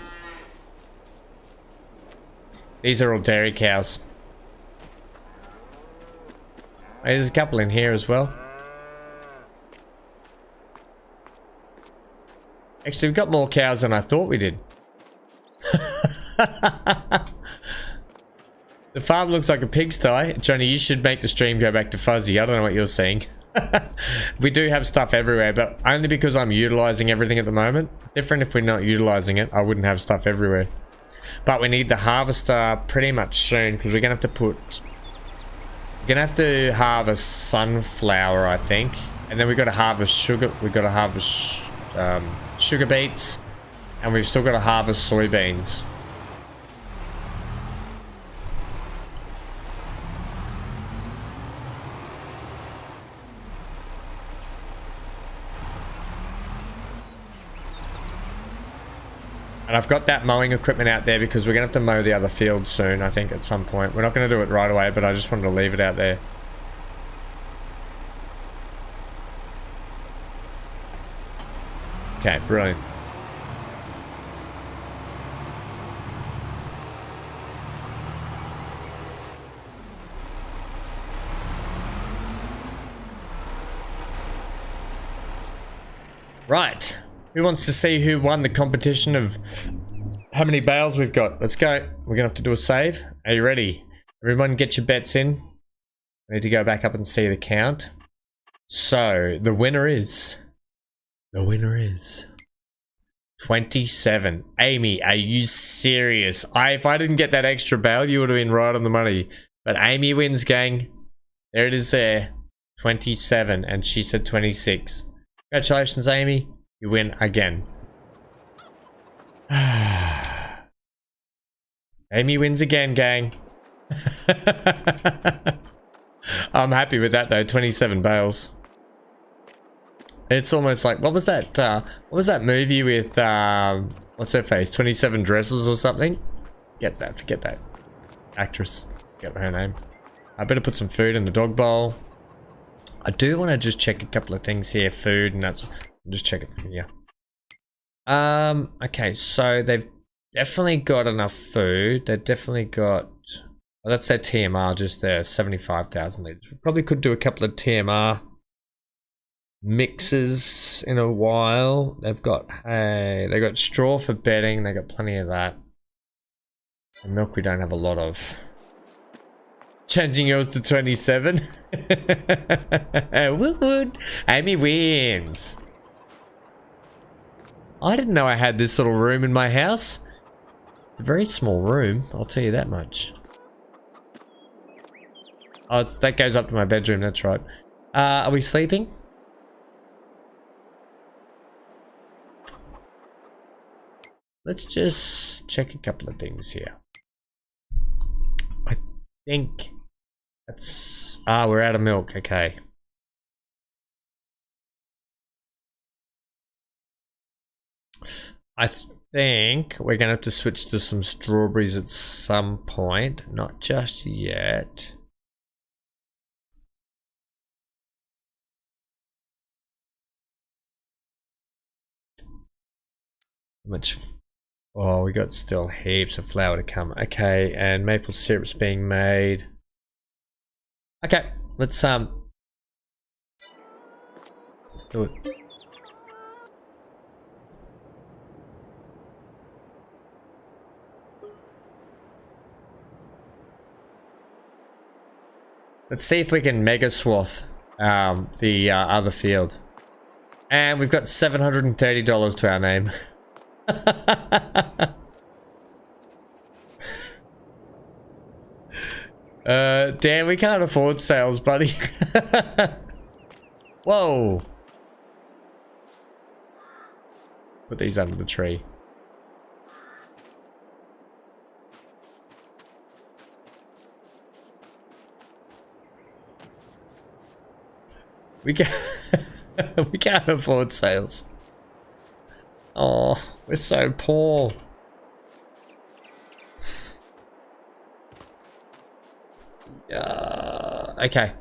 These are all dairy cows. Hey, there's a couple in here as well. Actually, we've got more cows than I thought we did. The farm looks like a pigsty. Johnny, you should make the stream go back to fuzzy. I don't know what you're saying. We do have stuff everywhere, but only because I'm utilizing everything at the moment. Different if we're not utilizing it, I wouldn't have stuff everywhere. But we need the harvester pretty much soon because we're gonna have to harvest sunflower, I think, and then we got to harvest sugar. We got to harvest sugar beets, and we've still got to harvest soybeans. And I've got that mowing equipment out there because we're going to have to mow the other field soon, I think, at some point. We're not going to do it right away, but I just wanted to leave it out there. Okay, brilliant. Right. Who wants to see who won the competition of how many bales we've got? Let's go. We're going to have to do a save. Are you ready? Everyone get your bets in. I need to go back up and see the count. So, the winner is 27. Amy, are you serious? If I didn't get that extra bale, you would have been right on the money. But Amy wins, gang. There it is there. 27, and she said 26. Congratulations, Amy. You win again. Amy wins again, gang. I'm happy with that though. 27 bales. It's almost like what was that movie with what's her face? 27 dresses or something? Forget that. Actress. Forget her name. I better put some food in the dog bowl. I do want to just check a couple of things here. Food and that's. Just check it from here. Okay, so they've definitely got enough food. They've definitely got... Well, that's their TMR just there, 75,000 litres. We probably could do a couple of TMR mixes in a while. They've got they got straw for bedding. They got plenty of that. And milk we don't have a lot of. Changing yours to 27. Woot. Amy wins. I didn't know I had this little room in my house. It's a very small room, I'll tell you that much. Oh, that goes up to my bedroom, that's right. Are we sleeping? Let's just check a couple of things here. I think that's... we're out of milk, okay. I think we're going to have to switch to some strawberries at some point. Not just yet. How much? Oh, we got still heaps of flour to come. Okay, and maple syrup's being made. Okay, let's do it. Let's see if we can mega swath the other field. And we've got $730 to our name. Damn, we can't afford sales, buddy. Whoa. Put these under the tree. We can't afford sales. Oh, we're so poor. Okay.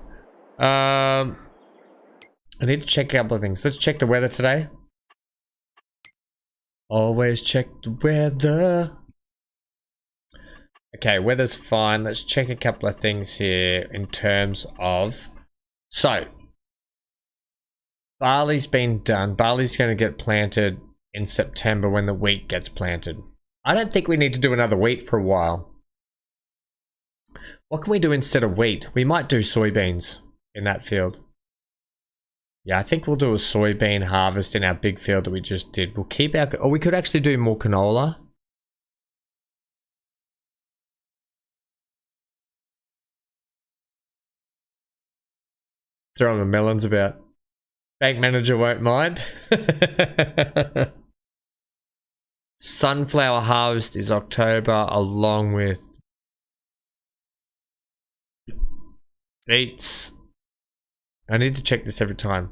I need to check a couple of things. Let's check the weather today. Always check the weather. Okay, weather's fine. Let's check a couple of things here in terms of... So, barley's been done. Barley's going to get planted in September when the wheat gets planted. I don't think we need to do another wheat for a while. What can we do instead of wheat? We might do soybeans in that field. Yeah, I think we'll do a soybean harvest in our big field that we just did. We'll keep our... Oh, we could actually do more canola. Throwing the melons about. Bank manager won't mind. Sunflower harvest is October, along with beets. I need to check this every time.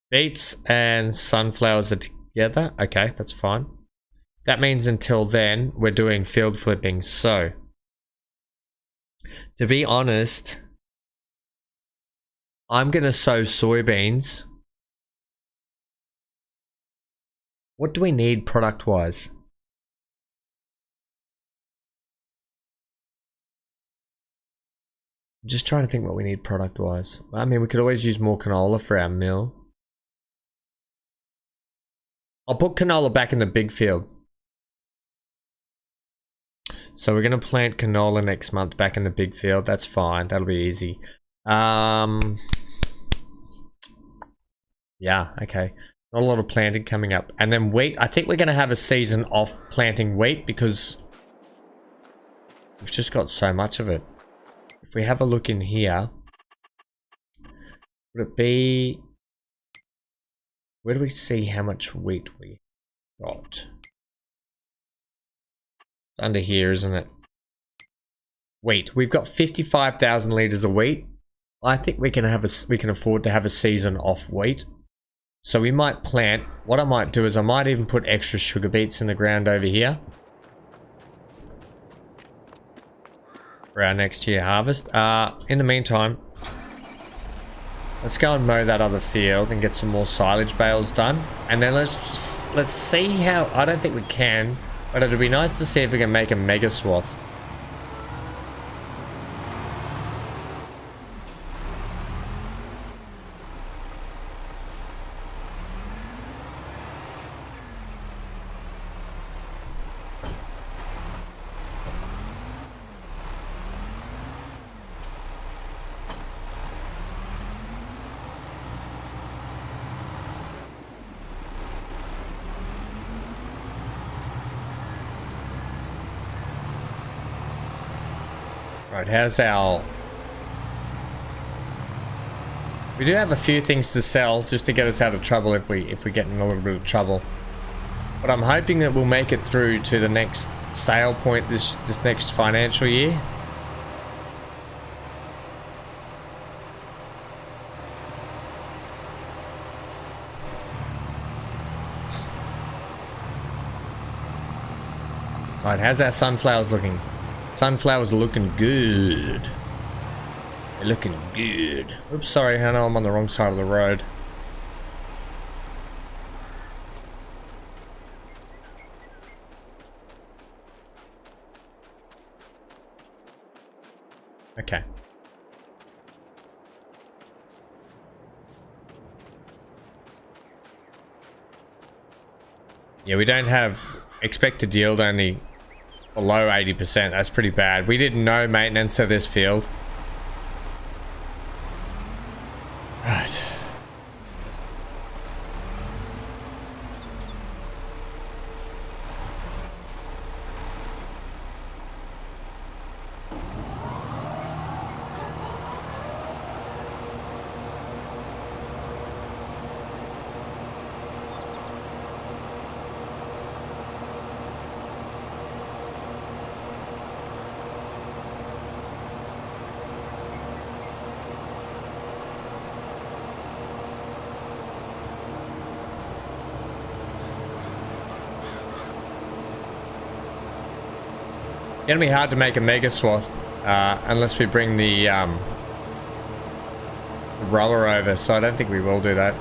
Beets and sunflowers are together. Okay, that's fine. That means until then, we're doing field flipping. So, to be honest, I'm going to sow soybeans. What do we need product-wise? I'm just trying to think what we need product-wise. I mean, we could always use more canola for our mill. I'll put canola back in the big field. So we're going to plant canola next month back in the big field. That's fine. That'll be easy. Yeah, okay. Not a lot of planting coming up. And then wheat. I think we're going to have a season off planting wheat because we've just got so much of it. If we have a look in here, would it be... Where do we see how much wheat we got? It's under here, isn't it? Wheat. We've got 55,000 litres of wheat. I think we can afford to have a season off wheat. So we might plant. What I might do is I might even put extra sugar beets in the ground over here for our next year harvest. In the meantime, let's go and mow that other field and get some more silage bales done. And then let's see how... I don't think we can, but it'd be nice to see if we can make a mega swath. Right, how's our... We do have a few things to sell just to get us out of trouble if we get in a little bit of trouble. But I'm hoping that we'll make it through to the next sale point this next financial year. Right, how's our sunflowers looking? Sunflowers are looking good. They're looking good. Oops, sorry, I know I'm on the wrong side of the road. Okay. Yeah, we don't have expected yield only below 80%. That's pretty bad. We did no maintenance to this field. Right. Gonna be hard to make a mega swath unless we bring the roller over, so I don't think we will do that.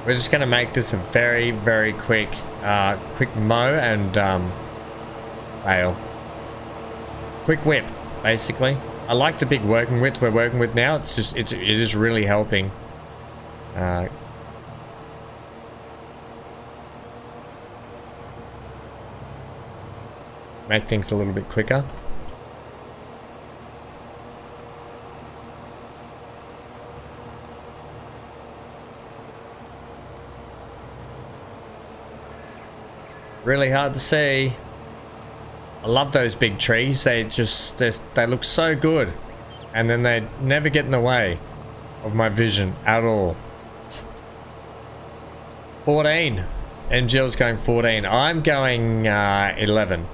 We're just going to make this a very, very quick mow and bale. Quick whip. basically. I like the big working width we're working with now. It's just, it is really helping. Make things a little bit quicker. Really hard to see. I love those big trees. They look so good. And then they never get in the way of my vision at all. 14. And Jill's going 14. I'm going 11.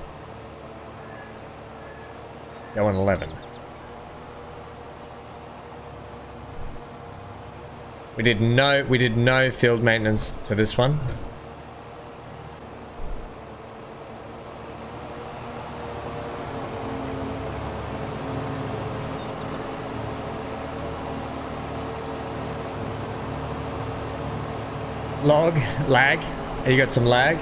Going 11. We did no field maintenance to this one. Lag. You got some lag?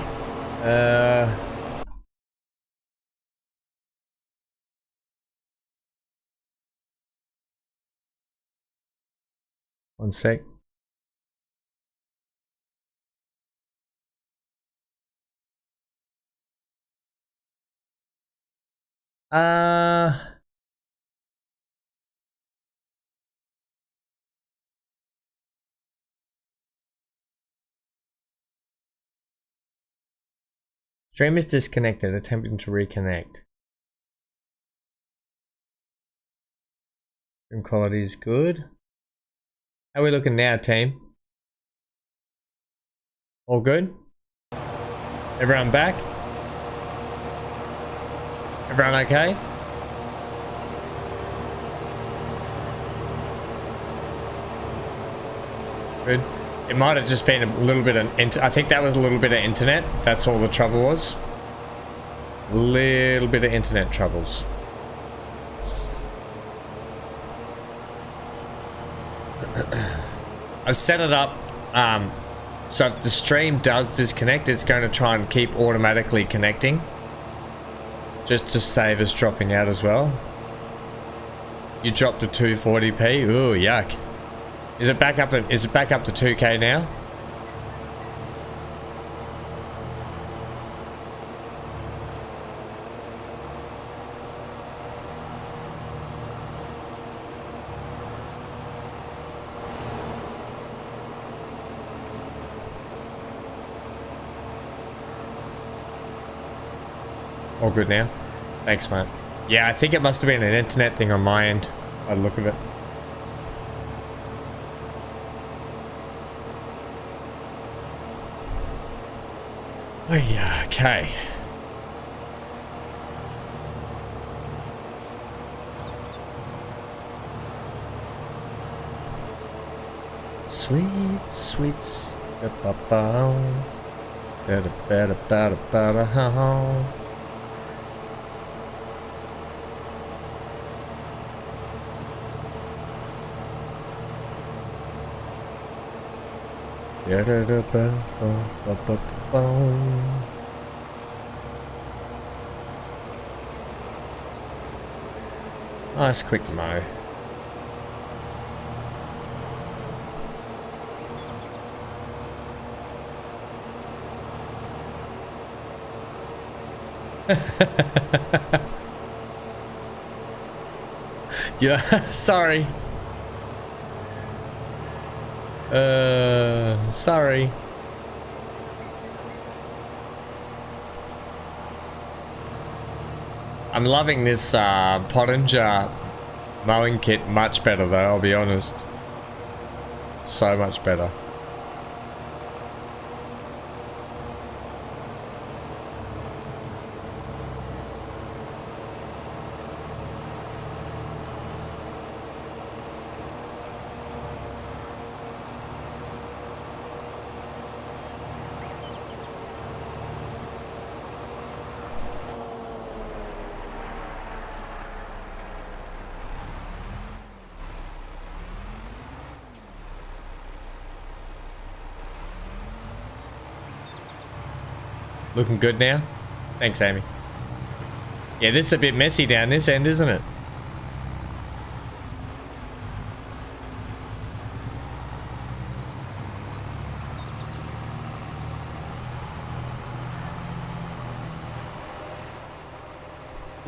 One sec. Stream is disconnected, attempting to reconnect. Stream quality is good. How are we looking now, team? All good? Everyone back? Everyone okay? Good. It might have just been a little bit of, I think that was a little bit of internet. That's all the trouble was. A little bit of internet troubles. I've set it up so if the stream does disconnect, it's going to try and keep automatically connecting, just to save us dropping out as well. You dropped to 240p. Ooh, yuck. Is it back up to 2K now? All good now? Thanks, mate. Yeah, I think it must have been an internet thing on my end, by the look of it. Oh yeah, okay. Sweet, sweet, nice quick mow. Yeah, sorry. Sorry. I'm loving this Pottinger mowing kit much better though, I'll be honest. So much better. Looking good now? Thanks, Amy. Yeah, this is a bit messy down this end, isn't it?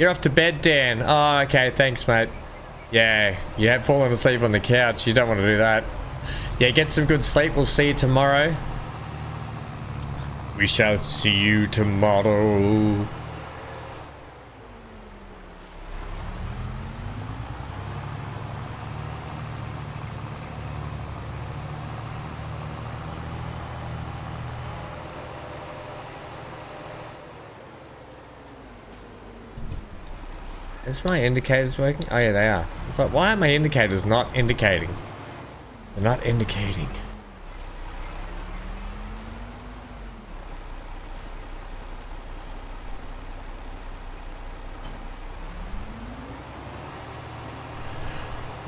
You're off to bed, Dan. Oh, okay. Thanks, mate. Yeah, you have fallen asleep on the couch. You don't want to do that. Yeah, get some good sleep. We'll see you tomorrow. We shall see you tomorrow. Is my indicators working? Oh yeah, they are. It's like, why are my indicators not indicating? They're not indicating.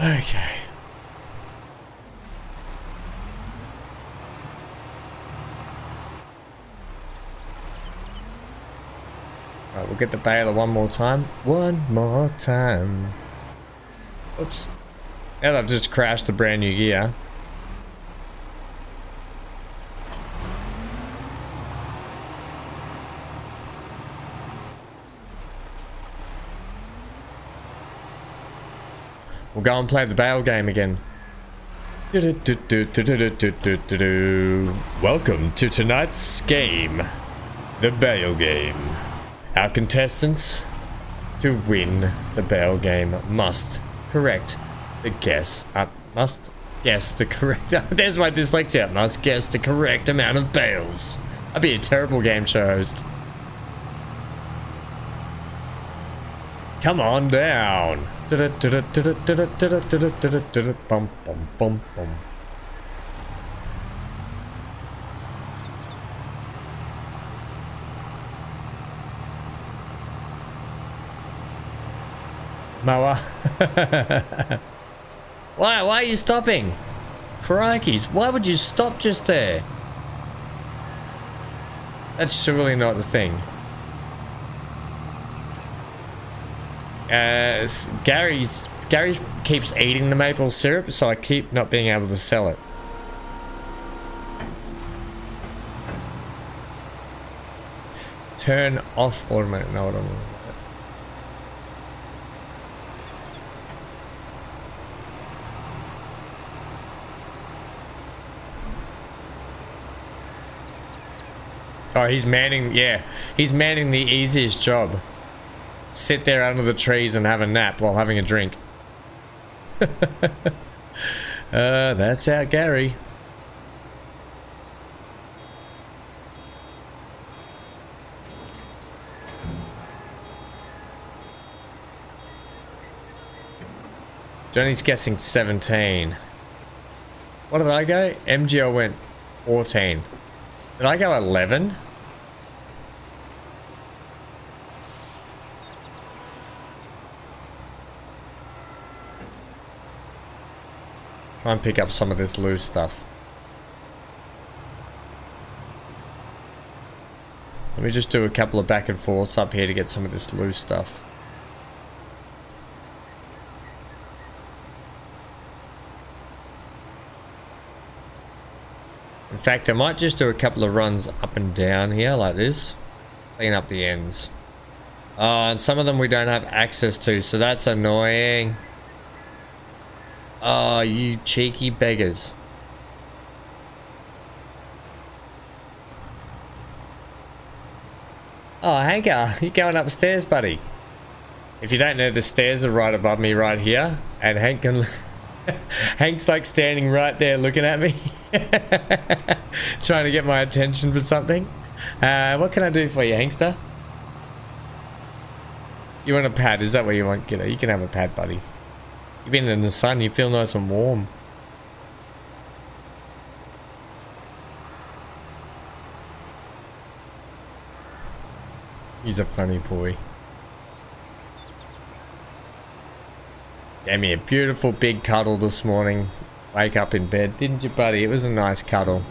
Okay. Alright, we'll get the baler one more time. One more time. Oops. Now I've just crashed the brand new gear. We'll go and play the bale game again. Welcome to tonight's game. The bale game. Our contestants, to win the bale game, must correct the guess. Must guess the correct. There's my dyslexia. Must guess the correct amount of bales. I'd be a terrible game show host. Come on down. Bum, bum, bum, bum. Mower. Why are you stopping? Crikeys, why would you stop just there? That's surely not the thing. Gary keeps eating the maple syrup, so I keep not being able to sell it. Turn off automatic. No, I don't want that. Oh, he's manning, yeah. He's manning the easiest job. Sit there under the trees and have a nap while having a drink. That's our Gary. Johnny's guessing 17. What did I go? MGL went 14. Did I go 11? Try and pick up some of this loose stuff. Let me just do a couple of back and forths up here to get some of this loose stuff. In fact, I might just do a couple of runs up and down here like this. Clean up the ends. Oh, and some of them we don't have access to, so that's annoying. Oh, you cheeky beggars. Oh, Hanker, you're going upstairs, buddy. If you don't know, the stairs are right above me right here. And Hank can... Hank's like standing right there looking at me. Trying to get my attention for something. What can I do for you, Hankster? You want a pad? Is that what you want? You can have a pad, buddy. You've been in the sun, you feel nice and warm. He's a funny boy. Gave me a beautiful big cuddle this morning. Wake up in bed, didn't you, buddy? It was a nice cuddle.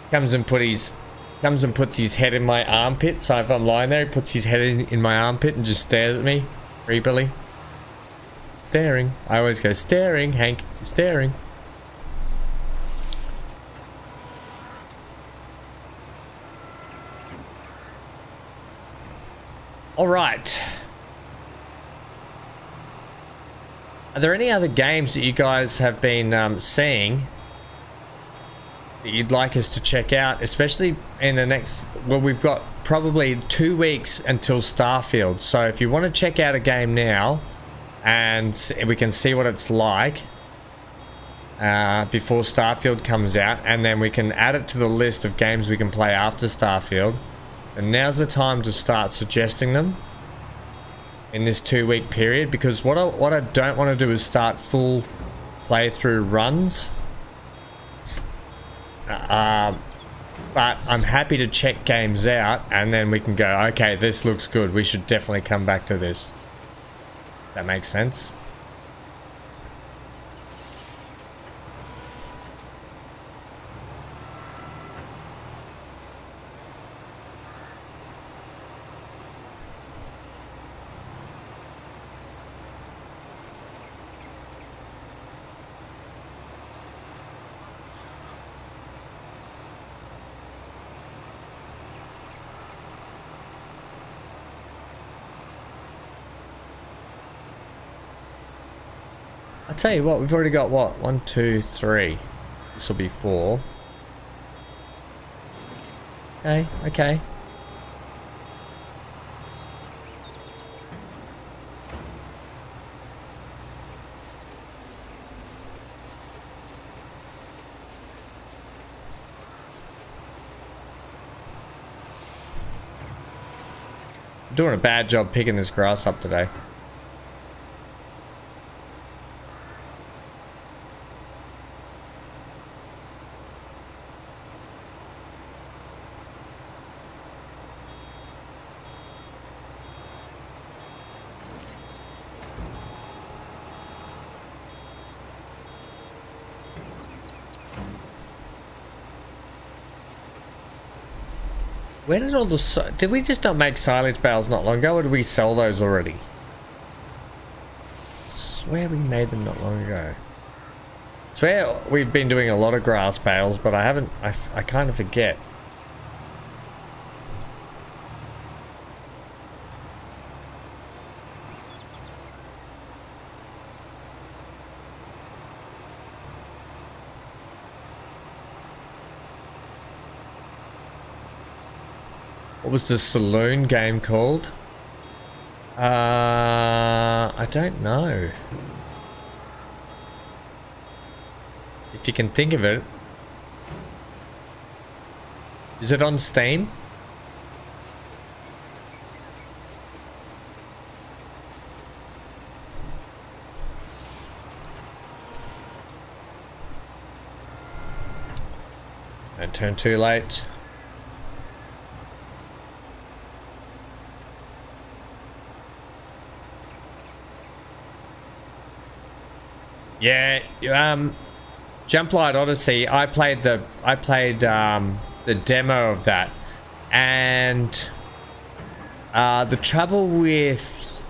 Comes and puts his head in my armpit, so if I'm lying there, he puts his head in my armpit and just stares at me creepily. Staring. I always go staring, Hank, staring. All right. Are there any other games that you guys have been seeing that you'd like us to check out, especially in the next... Well, we've got probably 2 weeks until Starfield. So if you want to check out a game now and we can see what it's like before Starfield comes out, and then we can add it to the list of games we can play after Starfield, and now's the time to start suggesting them in this 2-week period, because what I don't want to do is start full playthrough runs. But I'm happy to check games out, and then we can go, okay, this looks good, we should definitely come back to this. That makes sense. I tell you what, we've already got what? 1, 2, 3. This will be 4. Okay, okay. I'm doing a bad job picking this grass up today. Where did all the... Did we just not make silage bales not long ago, or did we sell those already? I swear we made them not long ago. I swear we've been doing a lot of grass bales, but I haven't... I kind of forget. What was the saloon game called? I don't know. If you can think of it. Is it on Steam? Don't turn too late. Yeah, Jumplight Odyssey. I played the demo of that, and the trouble with,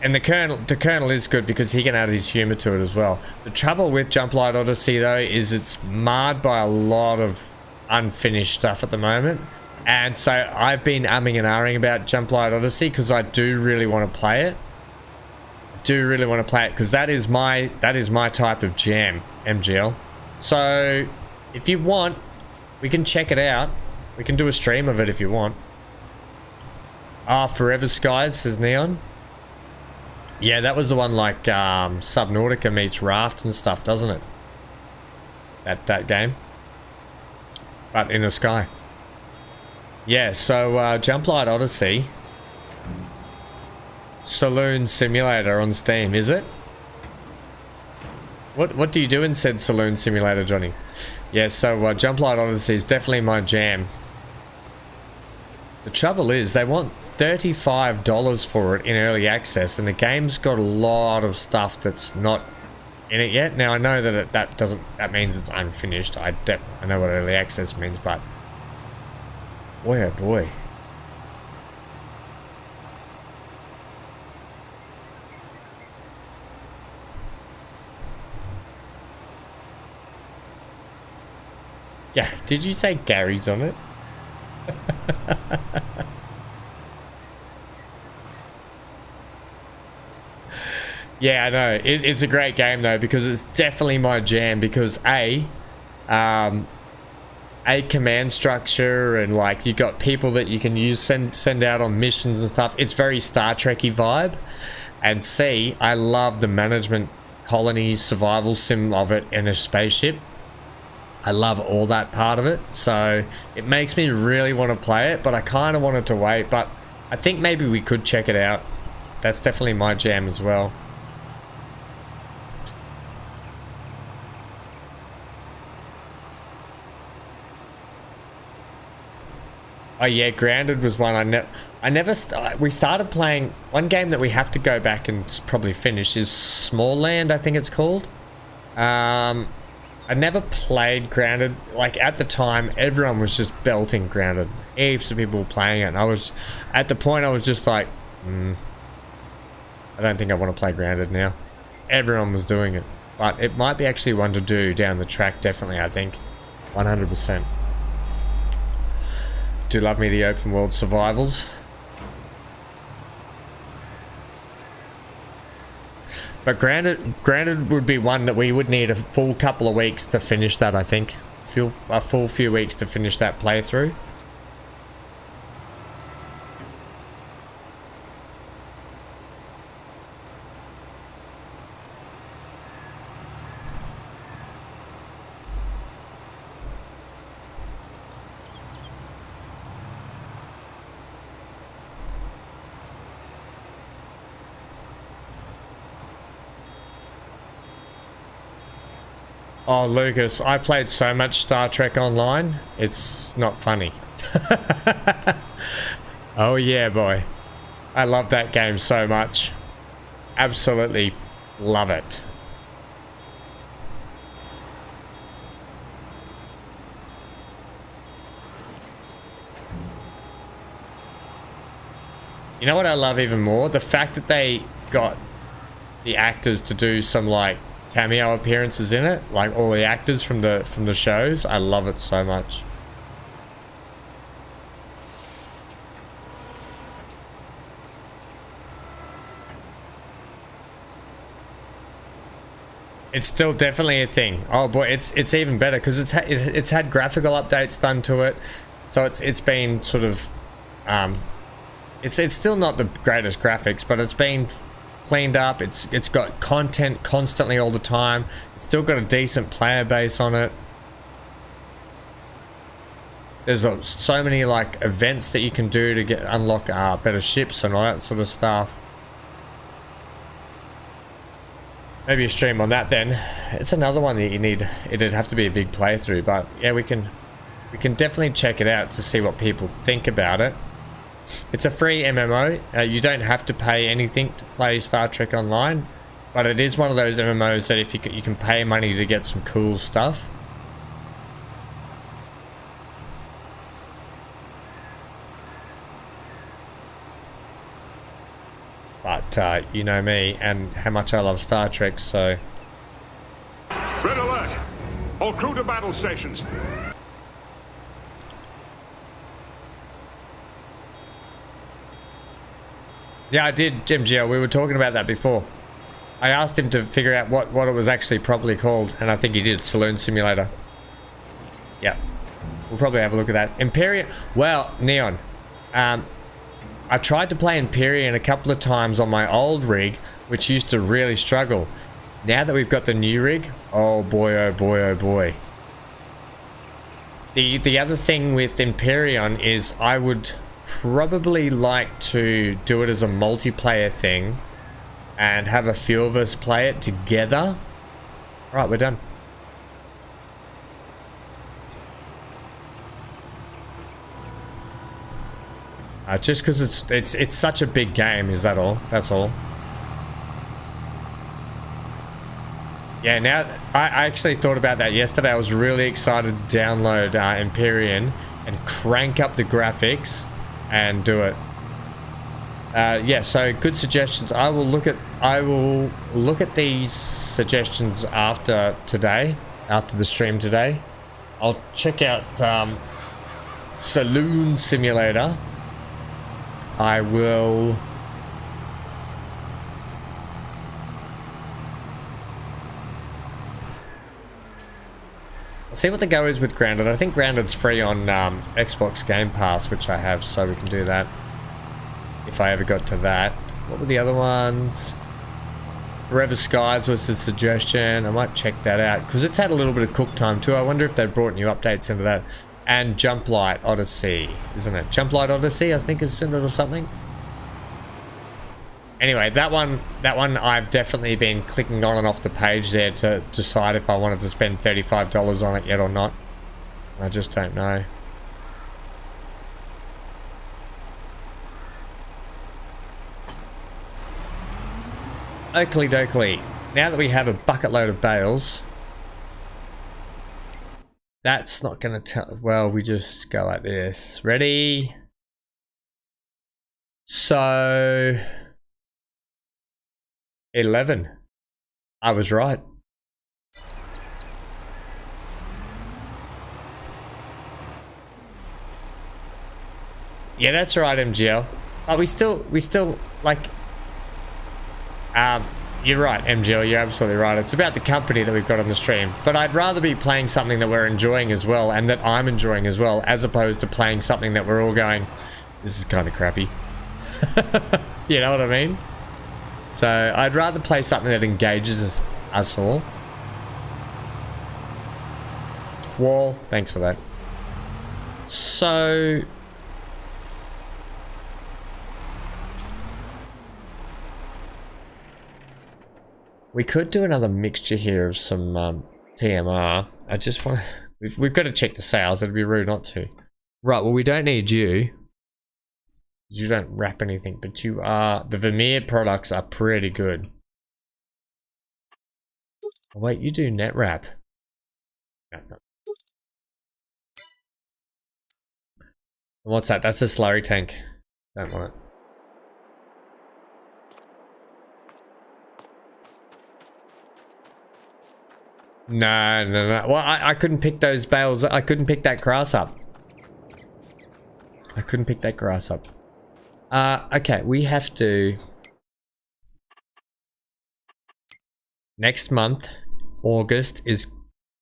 and the kernel is good because he can add his humor to it as well. The trouble with Jumplight Odyssey though is it's marred by a lot of unfinished stuff at the moment, and so I've been umming and ahhing about Jumplight Odyssey because I do really want to play it. Because that is my type of jam, MGL. So if you want, we can check it out. We can do a stream of it if you want. Forever Skies, says Neon. Yeah, that was the one like Subnautica meets Raft and stuff, doesn't it? That game. But in the sky. Yeah, so Jumplight Odyssey. Saloon Simulator on Steam, is it? What do you do in said Saloon Simulator, Johnny? Yeah, so Jumplight Odyssey is definitely my jam. The trouble is they want $35 for it in early access, and the game's got a lot of stuff that's not in it yet. Now I know that that means it's unfinished. I know what early access means, but boy oh boy. Yeah, did you say Gary's on it? Yeah, I know. It's a great game though, because it's definitely my jam, because a command structure, and like you got people that you can use, send out on missions and stuff. It's very Star Trek-y vibe. And C, I love the management colonies survival sim of it in a spaceship. I love all that part of it, so it makes me really want to play it, but I kind of wanted to wait. But I think maybe we could check it out. That's definitely my jam as well. Oh yeah, Grounded was one we started playing. One game that we have to go back and probably finish is Small Land, I think it's called. I never played Grounded. Like at the time, everyone was just belting Grounded. Heaps of people were playing it, and I was at the point I was just like, I don't think I want to play Grounded now. Everyone was doing it, but it might be actually one to do down the track. Definitely, I think, 100%. Do love me the open world survivals. But Grounded would be one that we would need a full couple of weeks to finish that, I think. A full few weeks to finish that playthrough. Oh, Lucas, I played so much Star Trek Online, it's not funny. Oh yeah, boy. I love that game so much. Absolutely love it. You know what I love even more? The fact that they got the actors to do some like cameo appearances in it, like all the actors from the shows. I love it so much. It's still definitely a thing. Oh boy, it's even better because it's had graphical updates done to it, so it's been sort of it's still not the greatest graphics, but it's been cleaned up. It's got content constantly all the time. It's still got a decent player base on it. There's so many like events that you can do to unlock better ships and all that sort of stuff. Maybe a stream on that then. It's another one that you need. It'd have to be a big playthrough, but yeah, we can definitely check it out to see what people think about it. It's a free MMO. You don't have to pay anything to play Star Trek Online, but it is one of those MMOs that if you can pay money to get some cool stuff. But you know me and how much I love Star Trek, so. Red alert! All crew to battle stations. Yeah, I did, MGL. We were talking about that before. I asked him to figure out what it was actually properly called, and I think he did. Saloon Simulator. Yeah. We'll probably have a look at that. Empyrean. Well, Neon. I tried to play Empyrean a couple of times on my old rig, which used to really struggle. Now that we've got the new rig, oh boy, oh boy, oh boy. The other thing with Empyrean is I would probably like to do it as a multiplayer thing and have a few of us play it together. Right, we're done. Just because it's such a big game, is that all? That's all. Yeah, now I actually thought about that yesterday. I was really excited to download Empyrean and crank up the graphics and do it. Yeah, so good suggestions. I will look at these suggestions after the stream today. I'll check out Saloon Simulator. I will I'll see what the go is with Grounded. I think Grounded's free on Xbox Game Pass, which I have, so we can do that. If I ever got to that. What were the other ones? Forever Skies was the suggestion. I might check that out because it's had a little bit of cook time too. I wonder if they've brought new updates into that. And Jump Light Odyssey, isn't it? Jump Light Odyssey, I think is in it or something. Anyway, that one I've definitely been clicking on and off the page there to decide if I wanted to spend $35 on it yet or not. I just don't know. Oakley dokley. Now that we have a bucket load of bales, that's not going to tell. Well, we just go like this. Ready? So 11. I was right. Yeah, that's right, MGL. But we still like. You're right, MGL, you're absolutely right. It's about the company that we've got on the stream. But I'd rather be playing something that we're enjoying as well, and that I'm enjoying as well, as opposed to playing something that we're all going, this is kind of crappy. You know what I mean? So I'd rather play something that engages us all. Wall, thanks for that. So... we could do another mixture here of some TMR. I just want to... We've got to check the sales. It'd be rude not to. Right, well, we don't need you. You don't wrap anything, but you are... The Vermeer products are pretty good. Oh, wait, you do net wrap. No. What's that? That's a slurry tank. Don't want it. No. Well, I couldn't pick those bales. I couldn't pick that grass up. Okay, we have to... Next month, August, is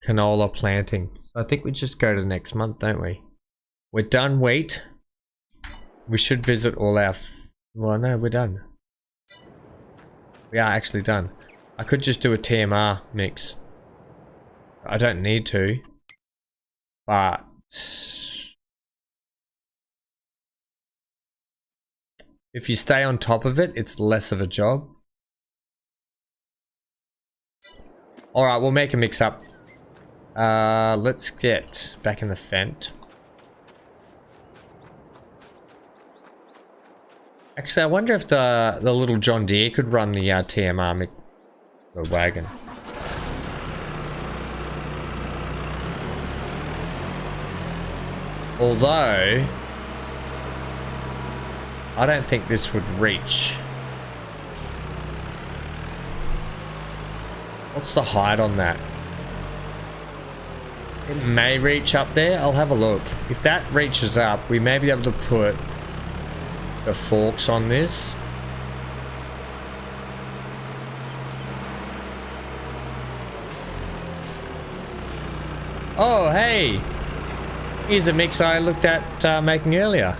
canola planting. So I think we just go to next month, don't we? We're done wheat. We should visit all our... Well, no, we're done. We are actually done. I could just do a TMR mix. I don't need to, but if you stay on top of it, it's less of a job. All right, we'll make a mix up. Let's get back in the Fent. Actually, I wonder if the little John Deere could run the TMR the wagon. Although, I don't think this would reach. What's the height on that? It may reach up there. I'll have a look. If that reaches up, we may be able to put the forks on this. Oh, hey! Here's a mix I looked at making earlier.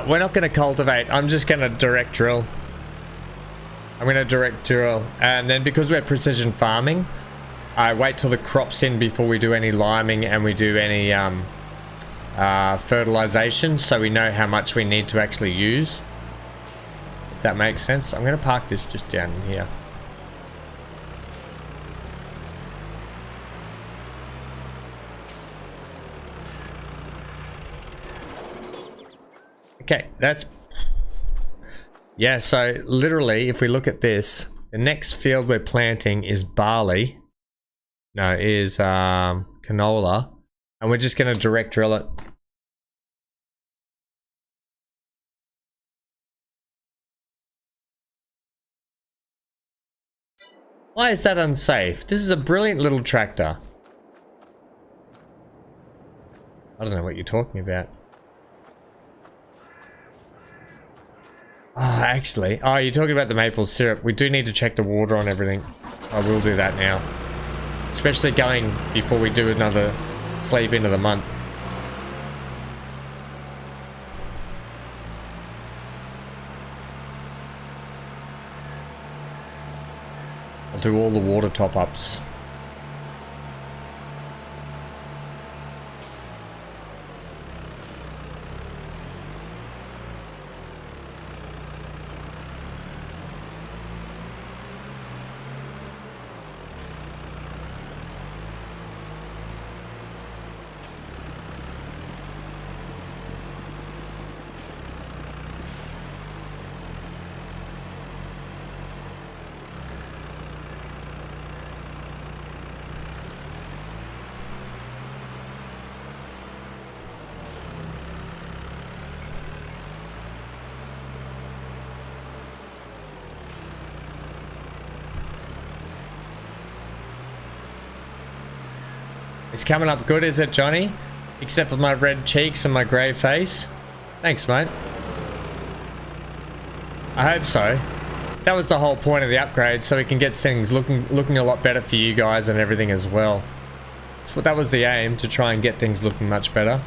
We're not going to cultivate. I'm just going to direct drill. And then because we're precision farming, I wait till the crop's in before we do any liming and we do any fertilization, so we know how much we need to actually use. If that makes sense. I'm going to park this just down here. Okay, that's Yeah, so literally, if we look at this, the next field we're planting is barley. No, is canola. And we're just going to direct drill it. Why is that unsafe? This is a brilliant little tractor. I don't know what you're talking about. Oh, actually. Oh, you're talking about the maple syrup. We do need to check the water on everything. I will do that now. Especially going before we do another sleep into the month. I'll do all the water top-ups. It's coming up good, is it, Johnny? Except for my red cheeks and my grey face. Thanks, mate. I hope so. That was the whole point of the upgrade, so we can get things looking a lot better for you guys and everything as well. That was the aim, to try and get things looking much better.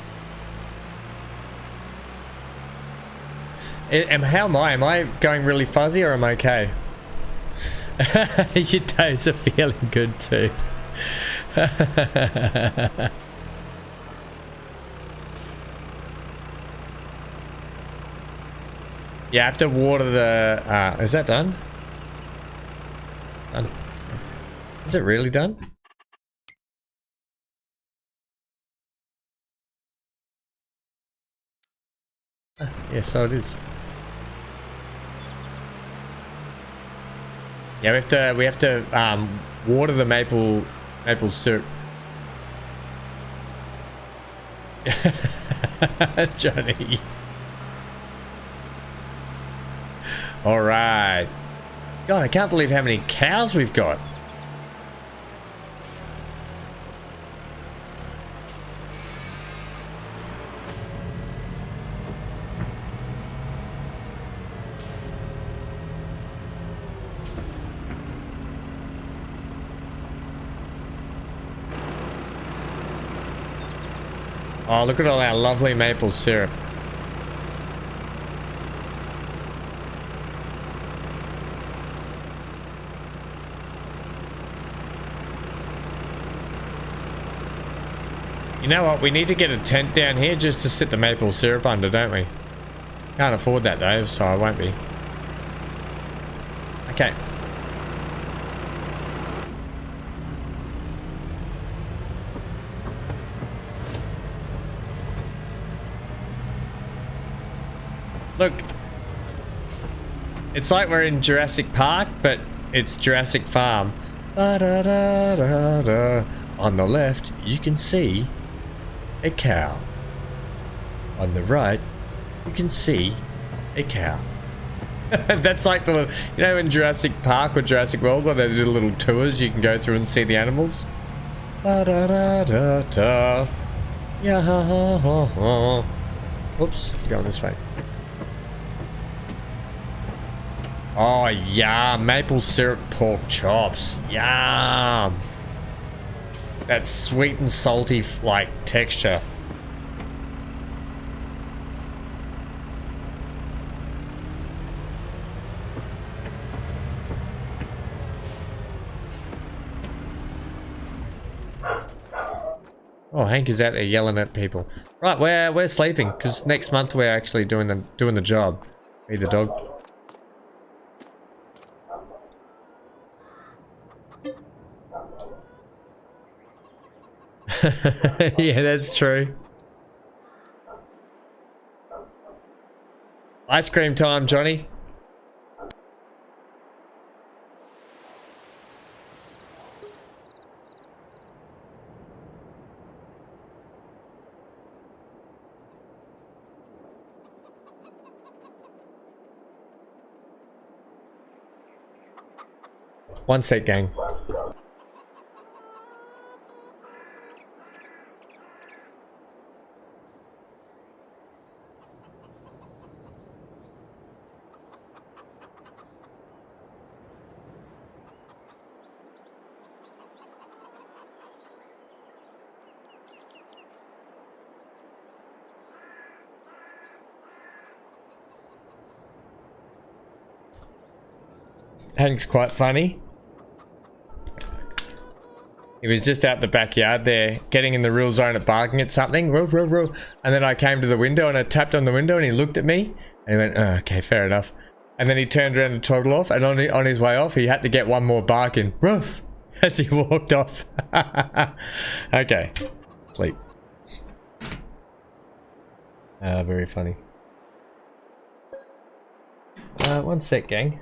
How am I? Am I going really fuzzy or am I okay? Your toes are feeling good too. You have to water the... is that done? Done. Is it really done? Yes, so it is. Yeah, we have to water the maple syrup. Johnny. All right. God, I can't believe how many cows we've got. Oh, look at all our lovely maple syrup. You know what? We need to get a tent down here just to sit the maple syrup under, don't we? Can't afford that though, so I won't be. Okay. Look, it's like we're in Jurassic Park, but it's Jurassic Farm. Ba-da-da-da-da. On the left, you can see a cow. On the right, you can see a cow. That's like the, you know, in Jurassic Park or Jurassic World where they do little tours you can go through and see the animals. Ba-da-da-da-da. Yeah. Oops, going this way. Oh, yeah, maple syrup pork chops. Yum. That sweet and salty, like, texture. Oh, Hank is out there yelling at people. Right, we're sleeping because next month we're actually doing the job. Feed the dog. Yeah, that's true. Ice cream time, Johnny. One sec, gang. Hank's quite funny. He was just out the backyard there, getting in the real zone at barking at something. Roo, roo, roo. And then I came to the window and I tapped on the window and he looked at me. And he went, oh, okay, fair enough. And then he turned around and toggled off. And on his way off, he had to get one more bark in. Roof! As he walked off. Okay. Sleep. Very funny. One sec, gang.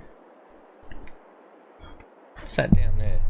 Sat down there.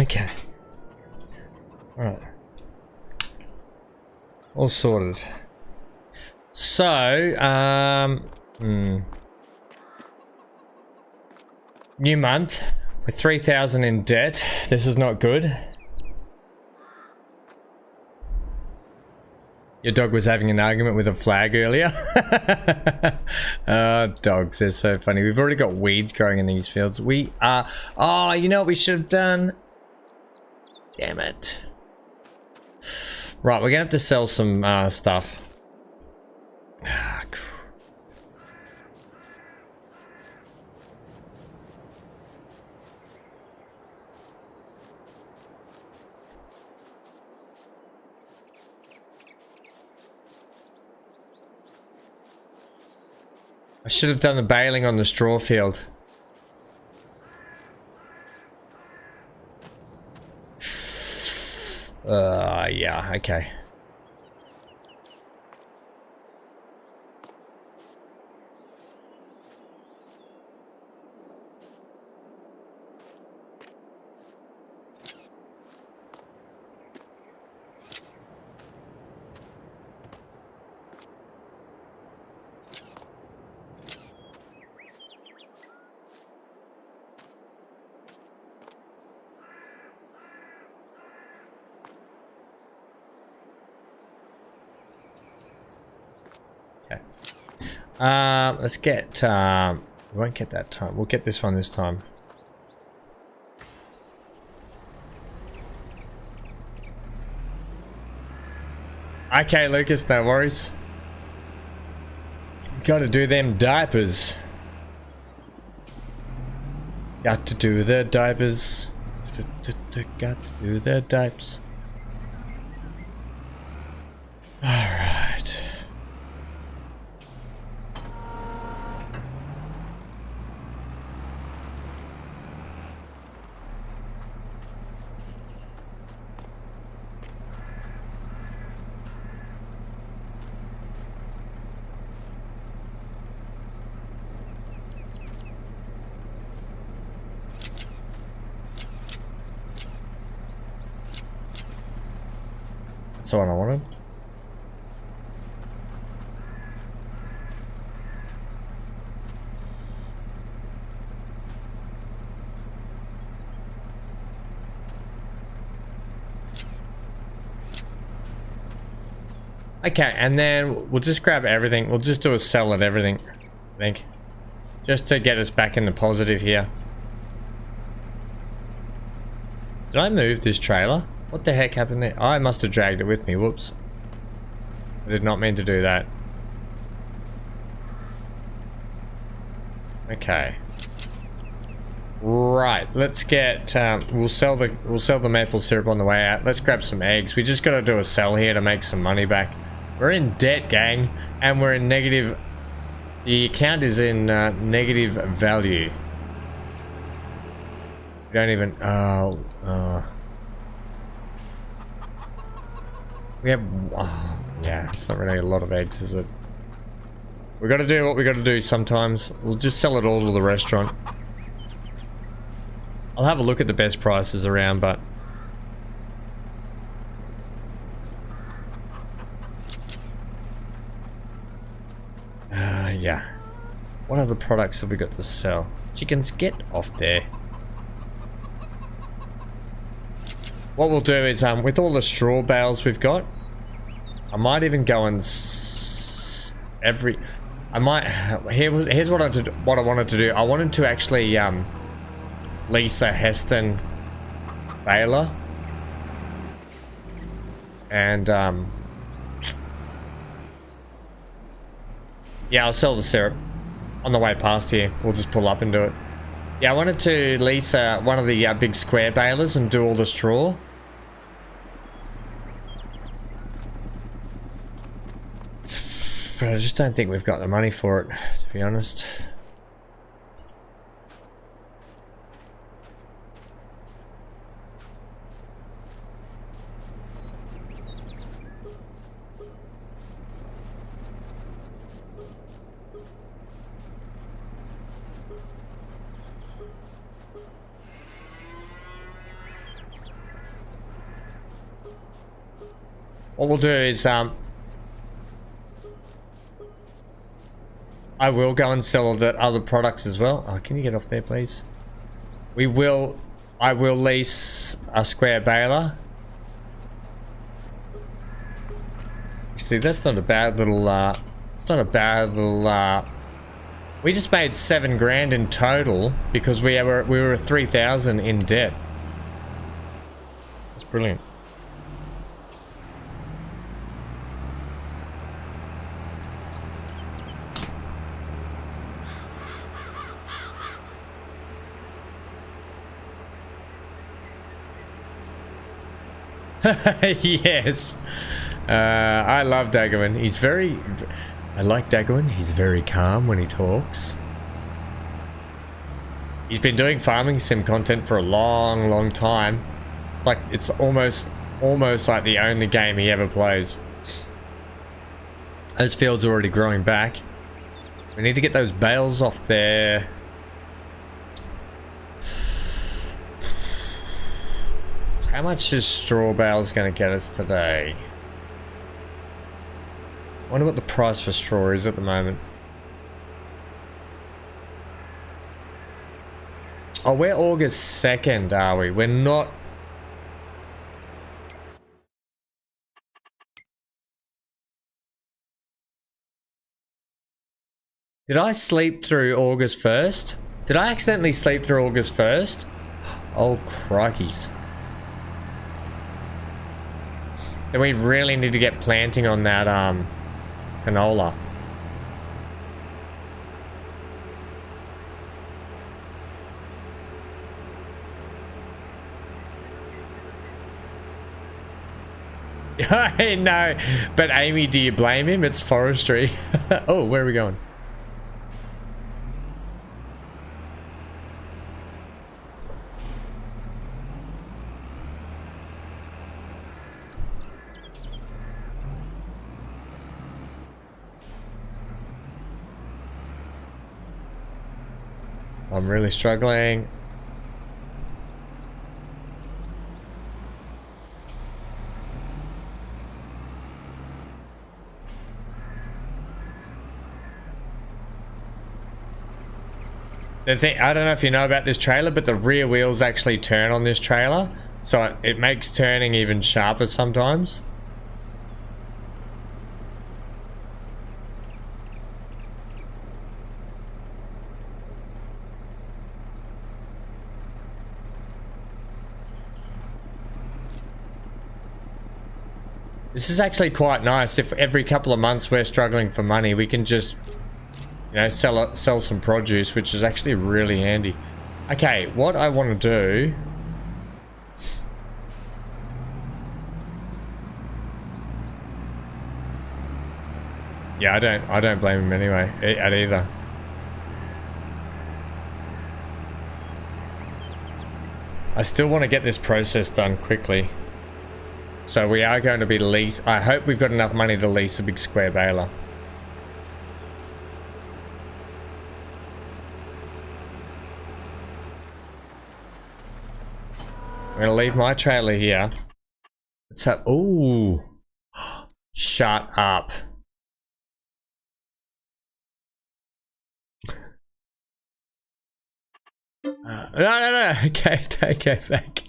Okay. Alright. All sorted. So, new month with 3,000 in debt. This is not good. Your dog was having an argument with a flag earlier. Dogs, they're so funny. We've already got weeds growing in these fields. We are... Oh, you know what we should have done? Damn it. Right, we're gonna have to sell some stuff. I should have done the baling on the straw field. Yeah, okay. Let's get, we won't get that time. We'll get this one this time. Okay, Lucas, no worries. Gotta do them diapers. Got to do the diapers. Got to do the diapers. Alright. That's the one I wanted. Okay, and then we'll just grab everything. We'll just do a sell at everything, I think. Just to get us back in the positive here. Did I move this trailer? What the heck happened there? Oh, I must have dragged it with me. Whoops. I did not mean to do that. Okay. Right, let's get. We'll sell the maple syrup on the way out. Let's grab some eggs. We just got to do a sell here to make some money back. We're in debt, gang, and we're in negative. The account is in negative value. We don't even. We have. Oh, yeah, it's not really a lot of eggs, is it? We got to do what we got to do sometimes. We'll just sell it all to the restaurant. I'll have a look at the best prices around, but yeah. What other products have we got to sell? Chickens, get off there. What we'll do is, with all the straw bales we've got, I might even go and here's what I wanted to do. I wanted to actually lease a Heston baler, and yeah, I'll sell the syrup on the way past here. We'll just pull up and do it. Yeah, I wanted to lease one of the big square balers and do all the straw. But I just don't think we've got the money for it, to be honest. What we'll do is, I will go and sell the other products as well. Oh, can you get off there, please? I will lease a square baler. See, that's not a bad little, it's not a bad little, we just made 7 grand in total because we were 3,000 in debt. That's brilliant. Yes. I love Daggerman. I like Daggerman. He's very calm when he talks. He's been doing farming sim content for a long time. It's almost like the only game he ever plays. Those fields are already growing back. We need to get those bales off there. How much is straw bales going to get us today? I wonder what the price for straw is at the moment. Oh, we're August 2nd, are we? We're not... Did I sleep through August 1st? Did I accidentally sleep through August 1st? Oh, crikeys. Then we really need to get planting on that canola. I know, but Amy, do you blame him? It's forestry. Oh, where are we going? I'm really struggling. The thing, I don't know if you know about this trailer, but the rear wheels actually turn on this trailer, so it makes turning even sharper sometimes. This is actually quite nice. If every couple of months we're struggling for money, we can just, you know, sell some produce, which is actually really handy. Okay, what I want to do... Yeah, I don't blame him anyway, at either. I still want to get this process done quickly. So we are going to be I hope we've got enough money to lease a big square baler. I'm gonna leave my trailer here. What's up? Ooh. Shut up. No. Okay, take it back.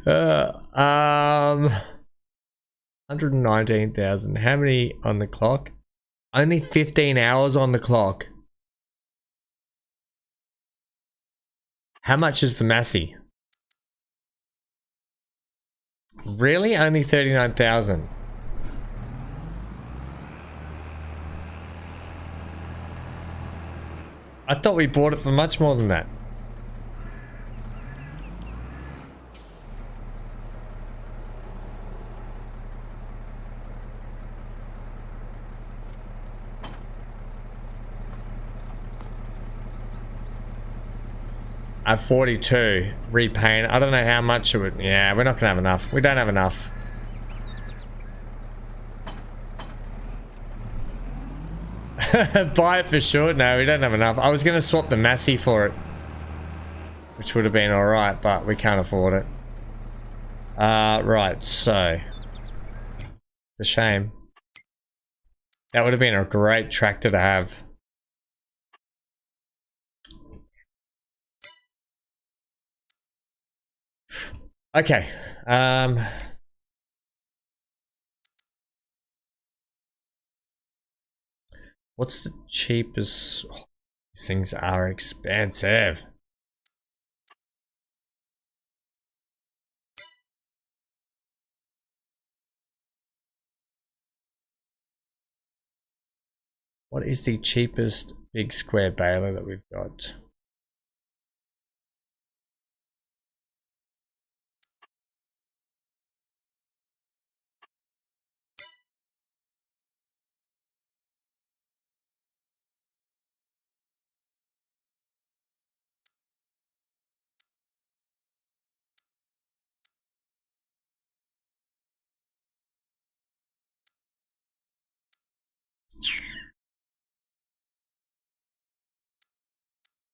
119,000. How many on the clock? Only 15 hours on the clock. How much is the Massey? Really? Only 39,000. I thought we bought it for much more than that. At 42, repaint. I don't know how much it would. Yeah, we're not gonna have enough. We don't have enough. Buy it for sure. No, we don't have enough. I was gonna swap the Massey for it, which would have been all right, but we can't afford it. Right. So it's a shame. That would have been a great tractor to have. Okay, what's the cheapest? Oh, these things are expensive. What is the cheapest big square baler that we've got?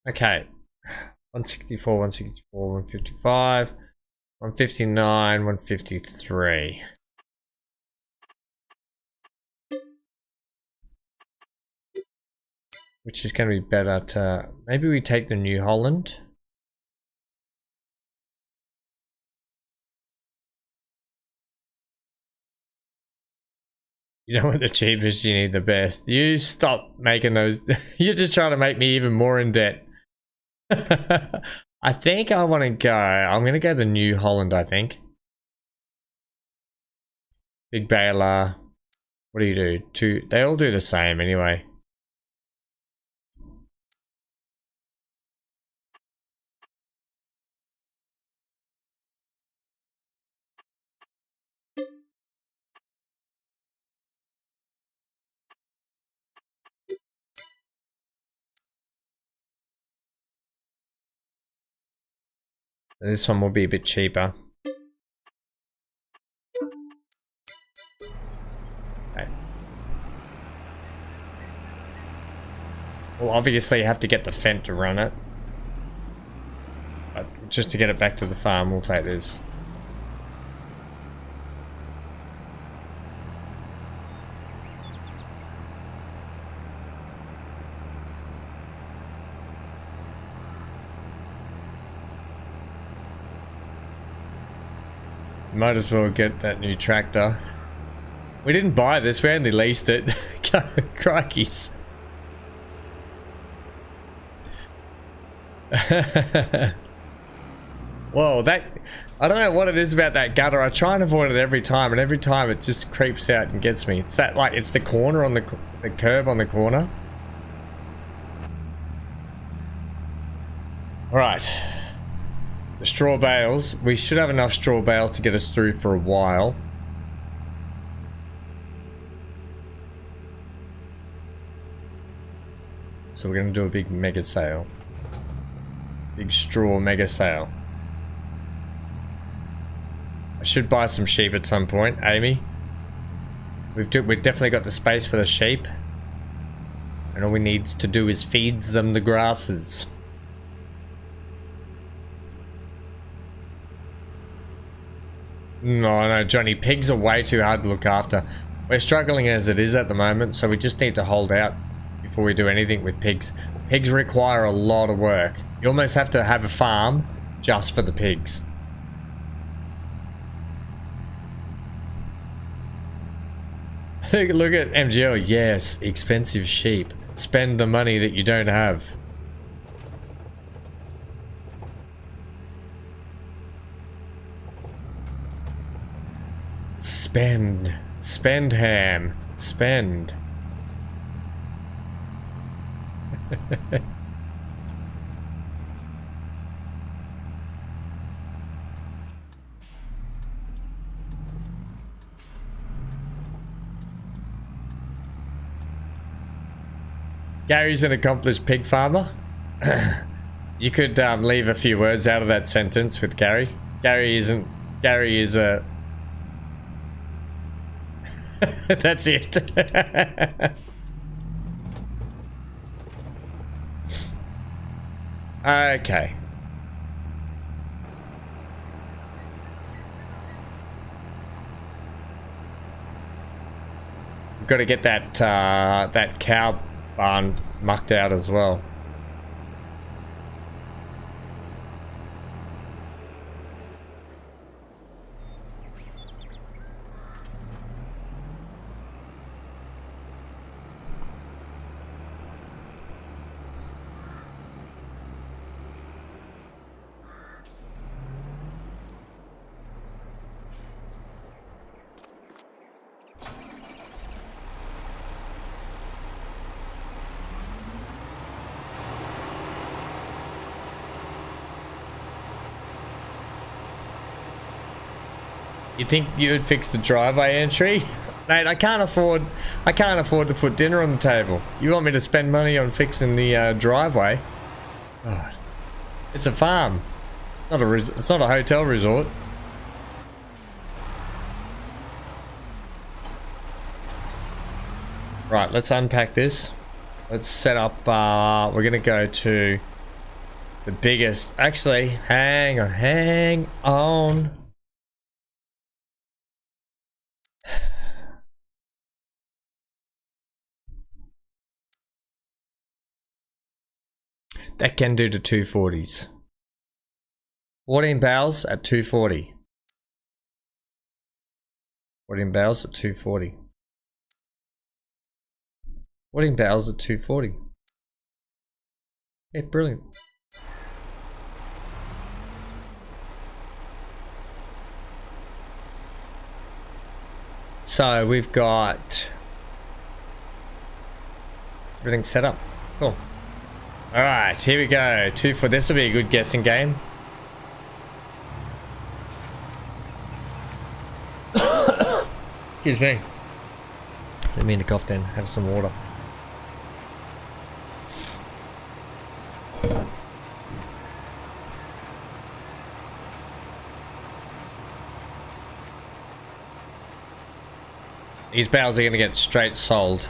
Okay, 164, 164, 155, 159, 153. Which is going to be better to... Maybe we take the New Holland. You don't want the cheapest, you need the best. You stop making those... You're just trying to make me even more in debt. I think I want to go... I'm going to go the New Holland, I think. Big baler. What do you do? Two... They all do the same anyway. This one will be a bit cheaper. Okay. We'll obviously have to get the Fent to run it. But just to get it back to the farm, we'll take this. Might as well get that new tractor. We didn't buy this, we only leased it. Crikeys. Whoa, that... I don't know what it is about that gutter. I try and avoid it every time, and every time it just creeps out and gets me. It's that, like, it's the corner on the curb on the corner. Right. The straw bales. We should have enough straw bales to get us through for a while. So we're going to do a big mega sale. Big straw mega sale. I should buy some sheep at some point, Amy. We've definitely got the space for the sheep. And all we need to do is feed them the grasses. No, Johnny, pigs are way too hard to look after. We're struggling as it is at the moment, so we just need to hold out before we do anything with pigs. Pigs require a lot of work. You almost have to have a farm just for the pigs. Look at MGL. Yes, expensive sheep. Spend the money that you don't have. Spend. Spend, ham. Spend. Gary's an accomplished pig farmer. You could leave a few words out of that sentence with Gary. Gary is a... That's it. Okay. We've got to get that that cow barn mucked out as well. You think you would fix the driveway entry? Mate, I can't afford to put dinner on the table. You want me to spend money on fixing the driveway? God. It's a farm. It's not a hotel resort. Right, let's unpack this. Let's set up, we're gonna go to the biggest, actually, hang on. That can do to 240s. 14 bales at 240. 14 bales at 240. 14 bales at 240. Yeah, brilliant. So we've got everything set up. Cool. Alright, here we go. 2 for this will be a good guessing game. Excuse me. Let me in the cough then, have some water. These bales are gonna get straight sold.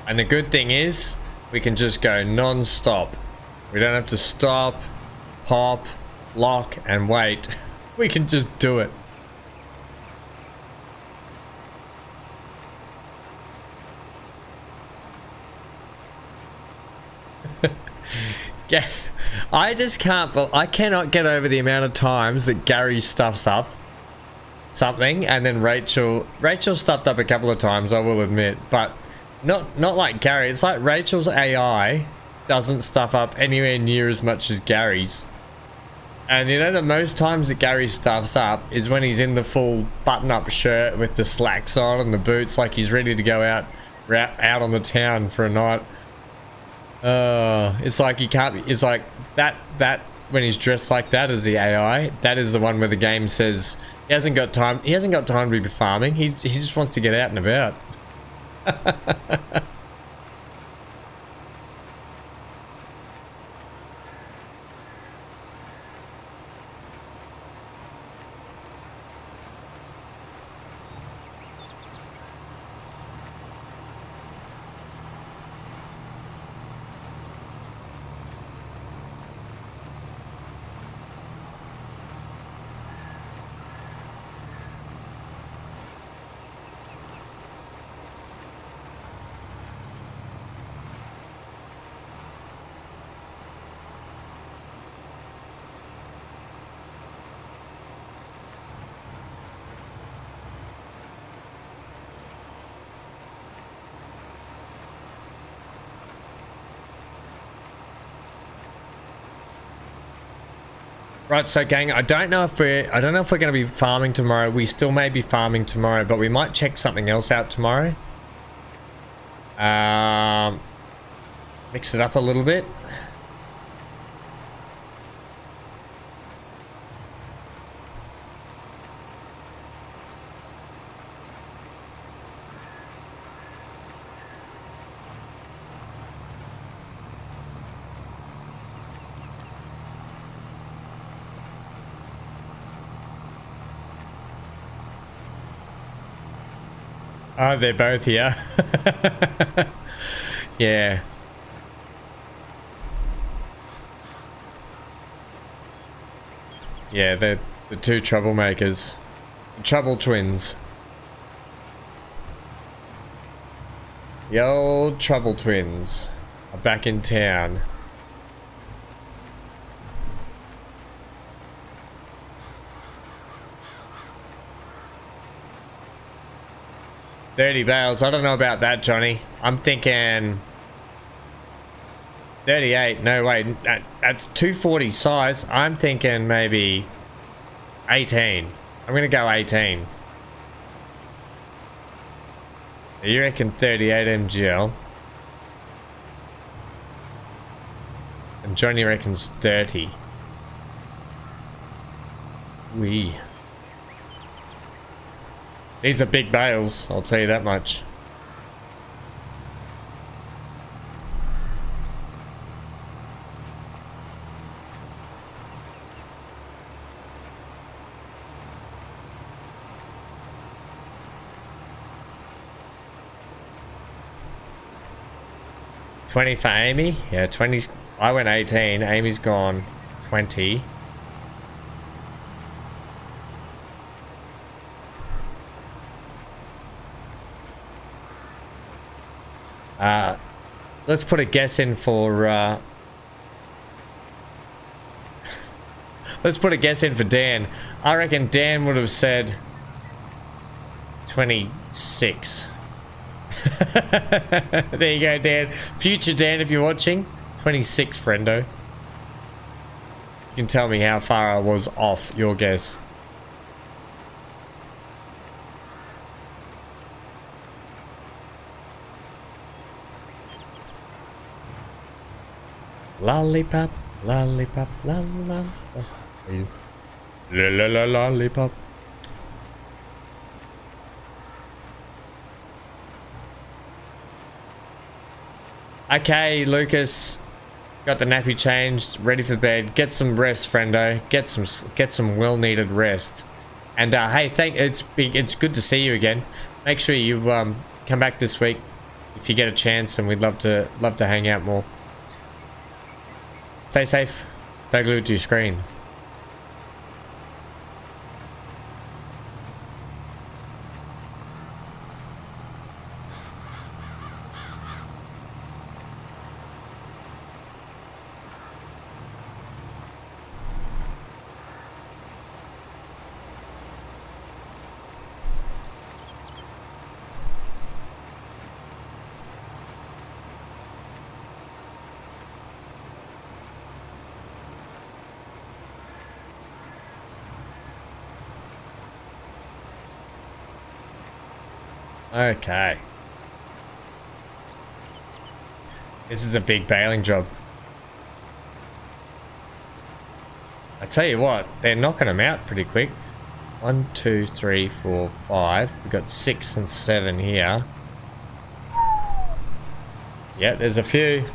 And the good thing is, we can just go non-stop. We don't have to stop, hop, lock, and wait. We can just do it. I cannot get over the amount of times that Gary stuffs up something, and then Rachel stuffed up a couple of times, I will admit, but not like Gary. It's like Rachel's AI doesn't stuff up anywhere near as much as Gary's. And you know, the most times that Gary stuffs up is when he's in the full button-up shirt with the slacks on and the boots, like he's ready to go out on the town for a night. It's like he can't. It's like that when he's dressed like that as the AI. That is the one where the game says he hasn't got time. He hasn't got time to be farming. He just wants to get out and about. Right, so gang, I don't know if we're going to be farming tomorrow. We still may be farming tomorrow, but we might check something else out tomorrow. Mix it up a little bit. Oh, they're both here. Yeah. Yeah, they're the two troublemakers. The trouble twins. The old trouble twins are back in town. $30 bales. I don't know about that, Johnny. I'm thinking 38. No, wait. That's 240 size. I'm thinking maybe 18. I'm going to go 18. You reckon 38 MGL? And Johnny reckons 30. Wee. These are big bales, I'll tell you that much. $20 for Amy? Yeah, 20. I went 18. Amy's gone 20. Let's put a guess in for let's put a guess in for Dan. I reckon Dan would have said 26. There you go, Dan. Future Dan, if you're watching, 26, friendo. You can tell me how far I was off your guess. Lollipop, lollipop, la la la la la lollipop. Okay, Lucas, got the nappy changed, ready for bed. Get some rest, friendo. Get some well-needed rest. And hey, it's good to see you again. Make sure you come back this week if you get a chance, and we'd love to hang out more. Stay safe. Stay glued to your screen. Okay. This is a big baling job. I tell you what, they're knocking them out pretty quick. 1, 2, 3, 4, 5. We've got 6 and 7 here. Yeah, there's a few.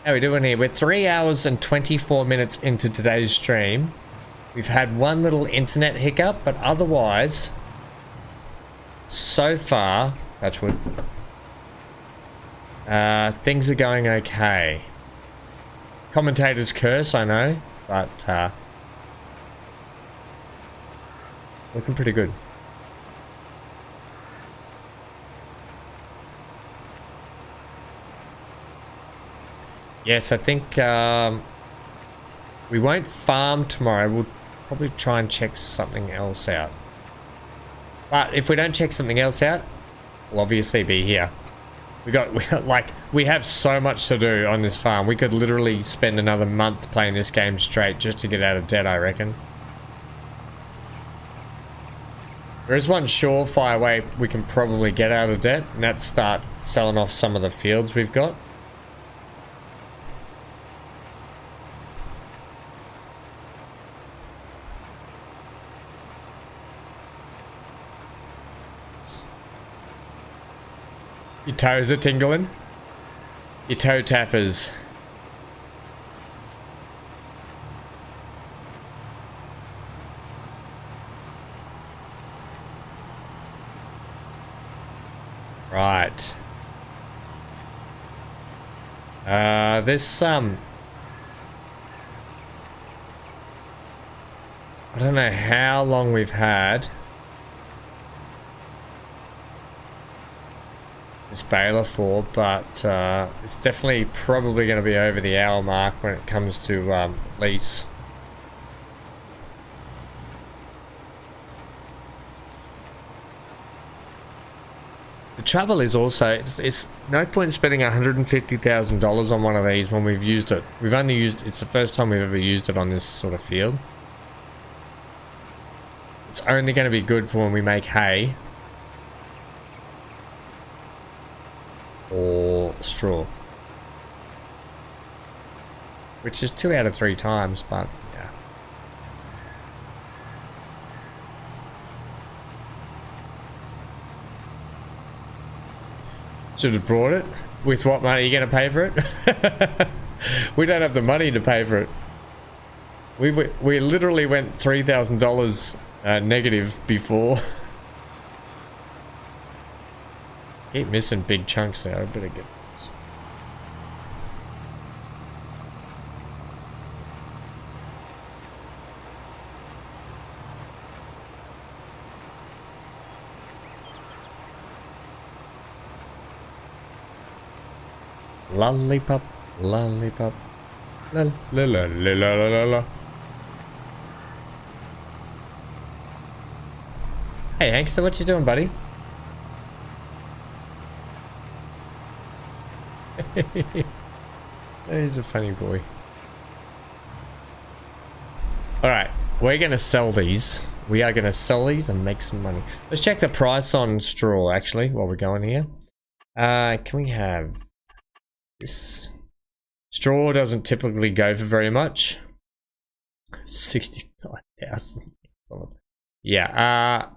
How are we doing here? We're 3 hours and 24 minutes into today's stream. We've had one little internet hiccup, but otherwise, so far, touch wood, things are going okay. Commentator's curse, I know, but looking pretty good. Yes, I think we won't farm tomorrow. We'll probably try and check something else out. But if we don't check something else out, we'll obviously be here. We have so much to do on this farm. We could literally spend another month playing this game straight just to get out of debt, I reckon. There is one surefire way we can probably get out of debt, and that's start selling off some of the fields we've got. Your toes are tingling. Your toe tappers. Right. There's some. I don't know how long we've had this baler for, but it's definitely probably going to be over the hour mark when it comes to lease. The trouble is also, it's no point spending $150,000 on one of these when we've used it. We've only used, it's the first time we've ever used it on this sort of field. It's only going to be good for when we make hay. Or straw. Which is 2 out of 3 times, but yeah. Should have brought it. With what money are you going to pay for it? We don't have the money to pay for it. We literally went $3,000 negative before. Keep missing big chunks there. I better get this. Lollipop, lollipop, la la la la la la la. Hey, Hankster, what you doing, buddy? He's a funny boy. Alright, we're gonna sell these. We are gonna sell these and make some money. Let's check the price on straw actually while we're going here. Can we have this? Straw doesn't typically go for very much. 69,000. Yeah,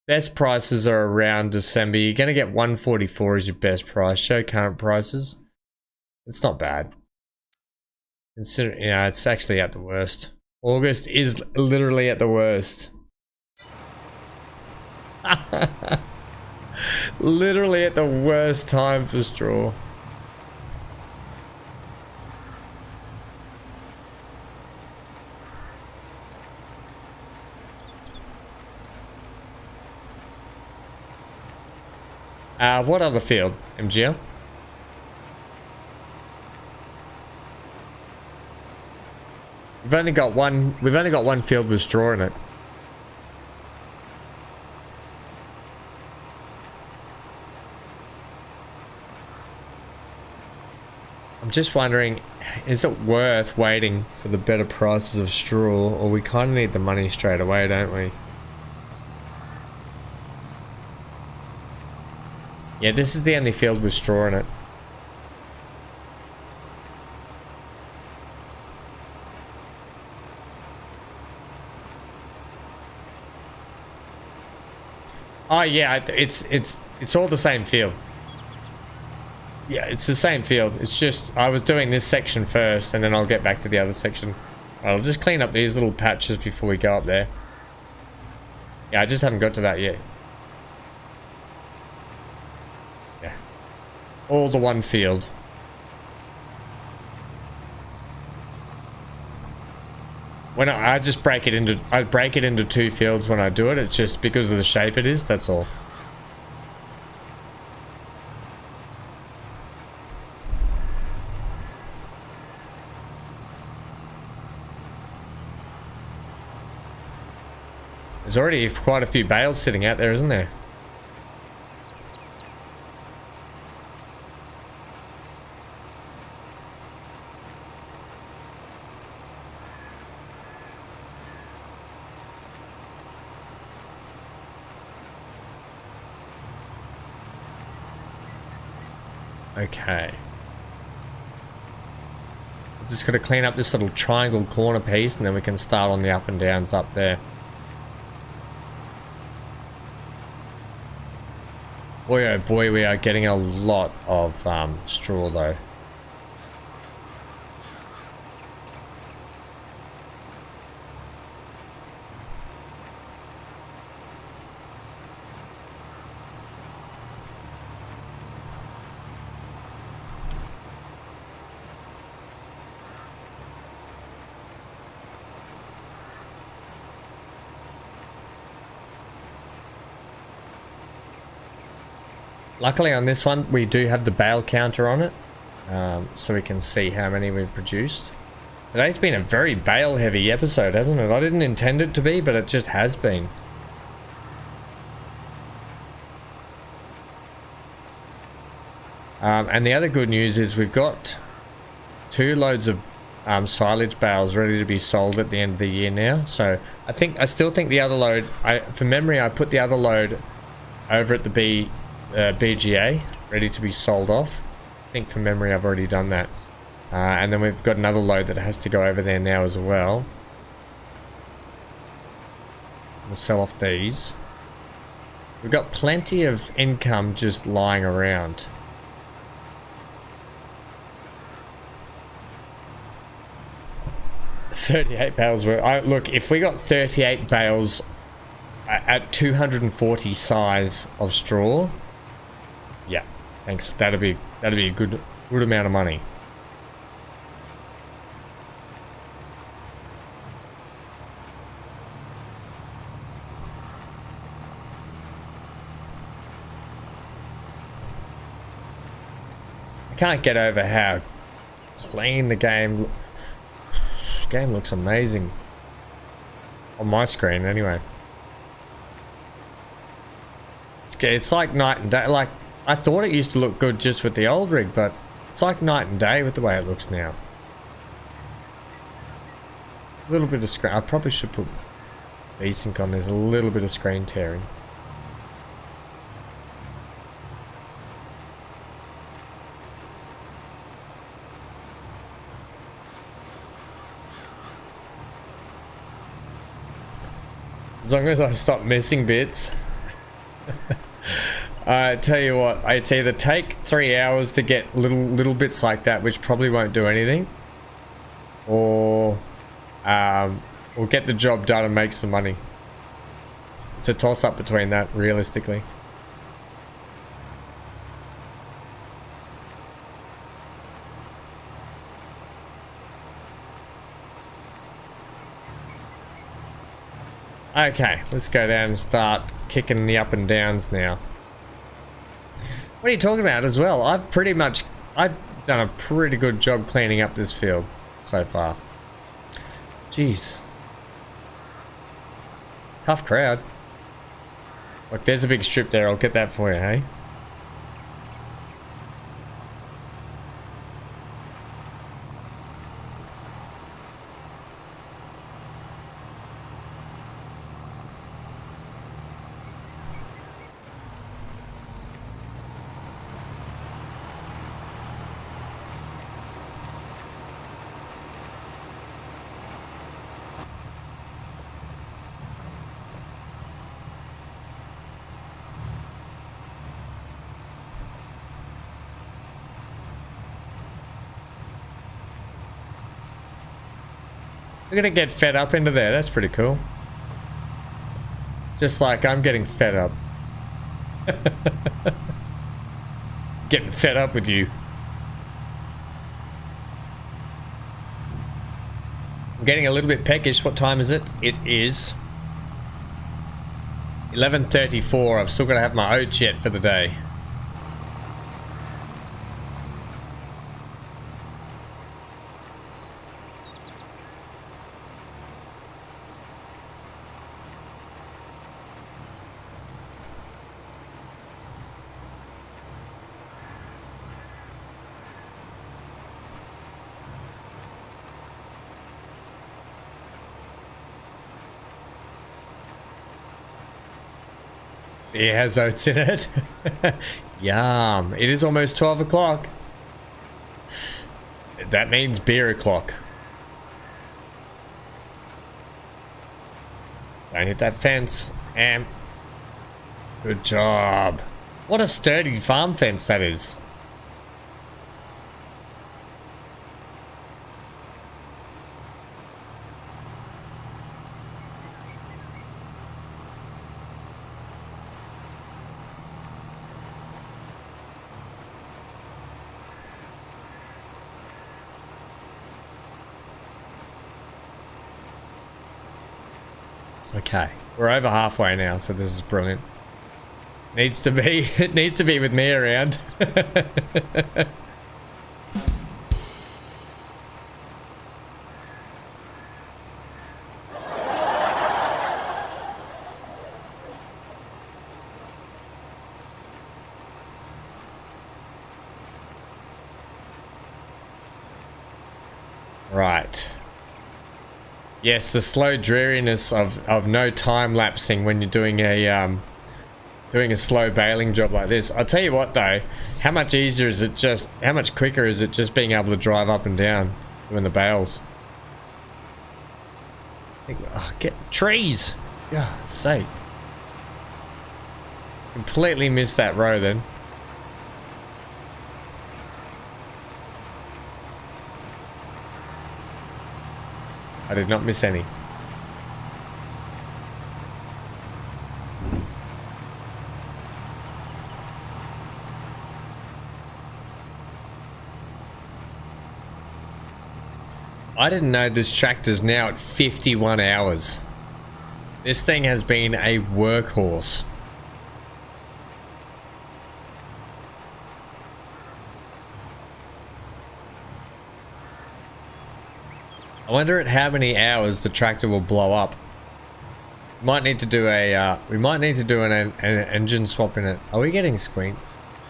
best prices are around December. You're gonna get 144 as your best price. Show current prices. It's not bad. Consider, you know, it's actually at the worst. August is literally at the worst. Literally at the worst time for straw. What other field, MGL? We've only got one field with straw in it. I'm just wondering, is it worth waiting for the better prices of straw, or we kind of need the money straight away, don't we? Yeah, this is the only field with straw in it. Oh yeah, it's all the same field. Yeah, it's the same field. It's just I was doing this section first, and then I'll get back to the other section. I'll just clean up these little patches before we go up there. Yeah, I just haven't got to that yet. Yeah, all the one field. When I just break it into two fields when I do it. It's just because of the shape it is. That's all. There's already quite a few bales sitting out there, isn't there? Okay. I'm just going to clean up this little triangle corner piece, and then we can start on the up and downs up there. Boy, oh boy, we are getting a lot of straw though. Luckily on this one, we do have the bale counter on it, so we can see how many we've produced. Today's been a very bale heavy episode, hasn't it? I didn't intend it to be, but it just has been. And the other good news is we've got 2 loads of silage bales ready to be sold at the end of the year now. So I still think the other load, from memory, I put the other load over at the BGA, ready to be sold off. I think from memory I've already done that. And then we've got another load that has to go over there now as well. We'll sell off these. We've got plenty of income just lying around. $38 bales worth. Look, if we got 38 bales at 240 size of straw, yeah, thanks. That'd be a good amount of money. I can't get over how clean the game looks amazing on my screen anyway. It's like night and day. Like, I thought it used to look good just with the old rig, but it's like night and day with the way it looks now. A little bit of screen. I probably should put VSync on. There's a little bit of screen tearing. As long as I stop missing bits. I tell you what, it's either take 3 hours to get little bits like that, which probably won't do anything, or we'll get the job done and make some money. It's a toss-up between that, realistically. Okay, let's go down and start kicking the up and downs now. What are you talking about as well? I've done a pretty good job cleaning up this field so far. Jeez. Tough crowd. Look, there's a big strip there. I'll get that for you, hey? We're gonna get fed up into there. That's pretty cool. Just like I'm getting fed up. Getting fed up with you. I'm getting a little bit peckish. What time is it? It is 11:34. I've still got to have my oats yet for the day. It has oats in it. Yum. It is almost 12 o'clock. That means beer o'clock. Don't hit that fence. And good job. What a sturdy farm fence that is. Okay, we're over halfway now, so this is brilliant. Needs to be, it needs to be with me around. Right. Yes, the slow dreariness of no time lapsing when you're doing a slow baling job like this. I'll tell you what though, how much easier is it just, how much quicker is it just being able to drive up and down doing the bales? Oh, get trees! Yeah, sake. Completely missed that row then. I did not miss any. I didn't know this tractor's now at 51 hours. This thing has been a workhorse. I wonder at how many hours the tractor will blow up. Might need to do a, we might need to do an engine swap in it. Are we getting screen?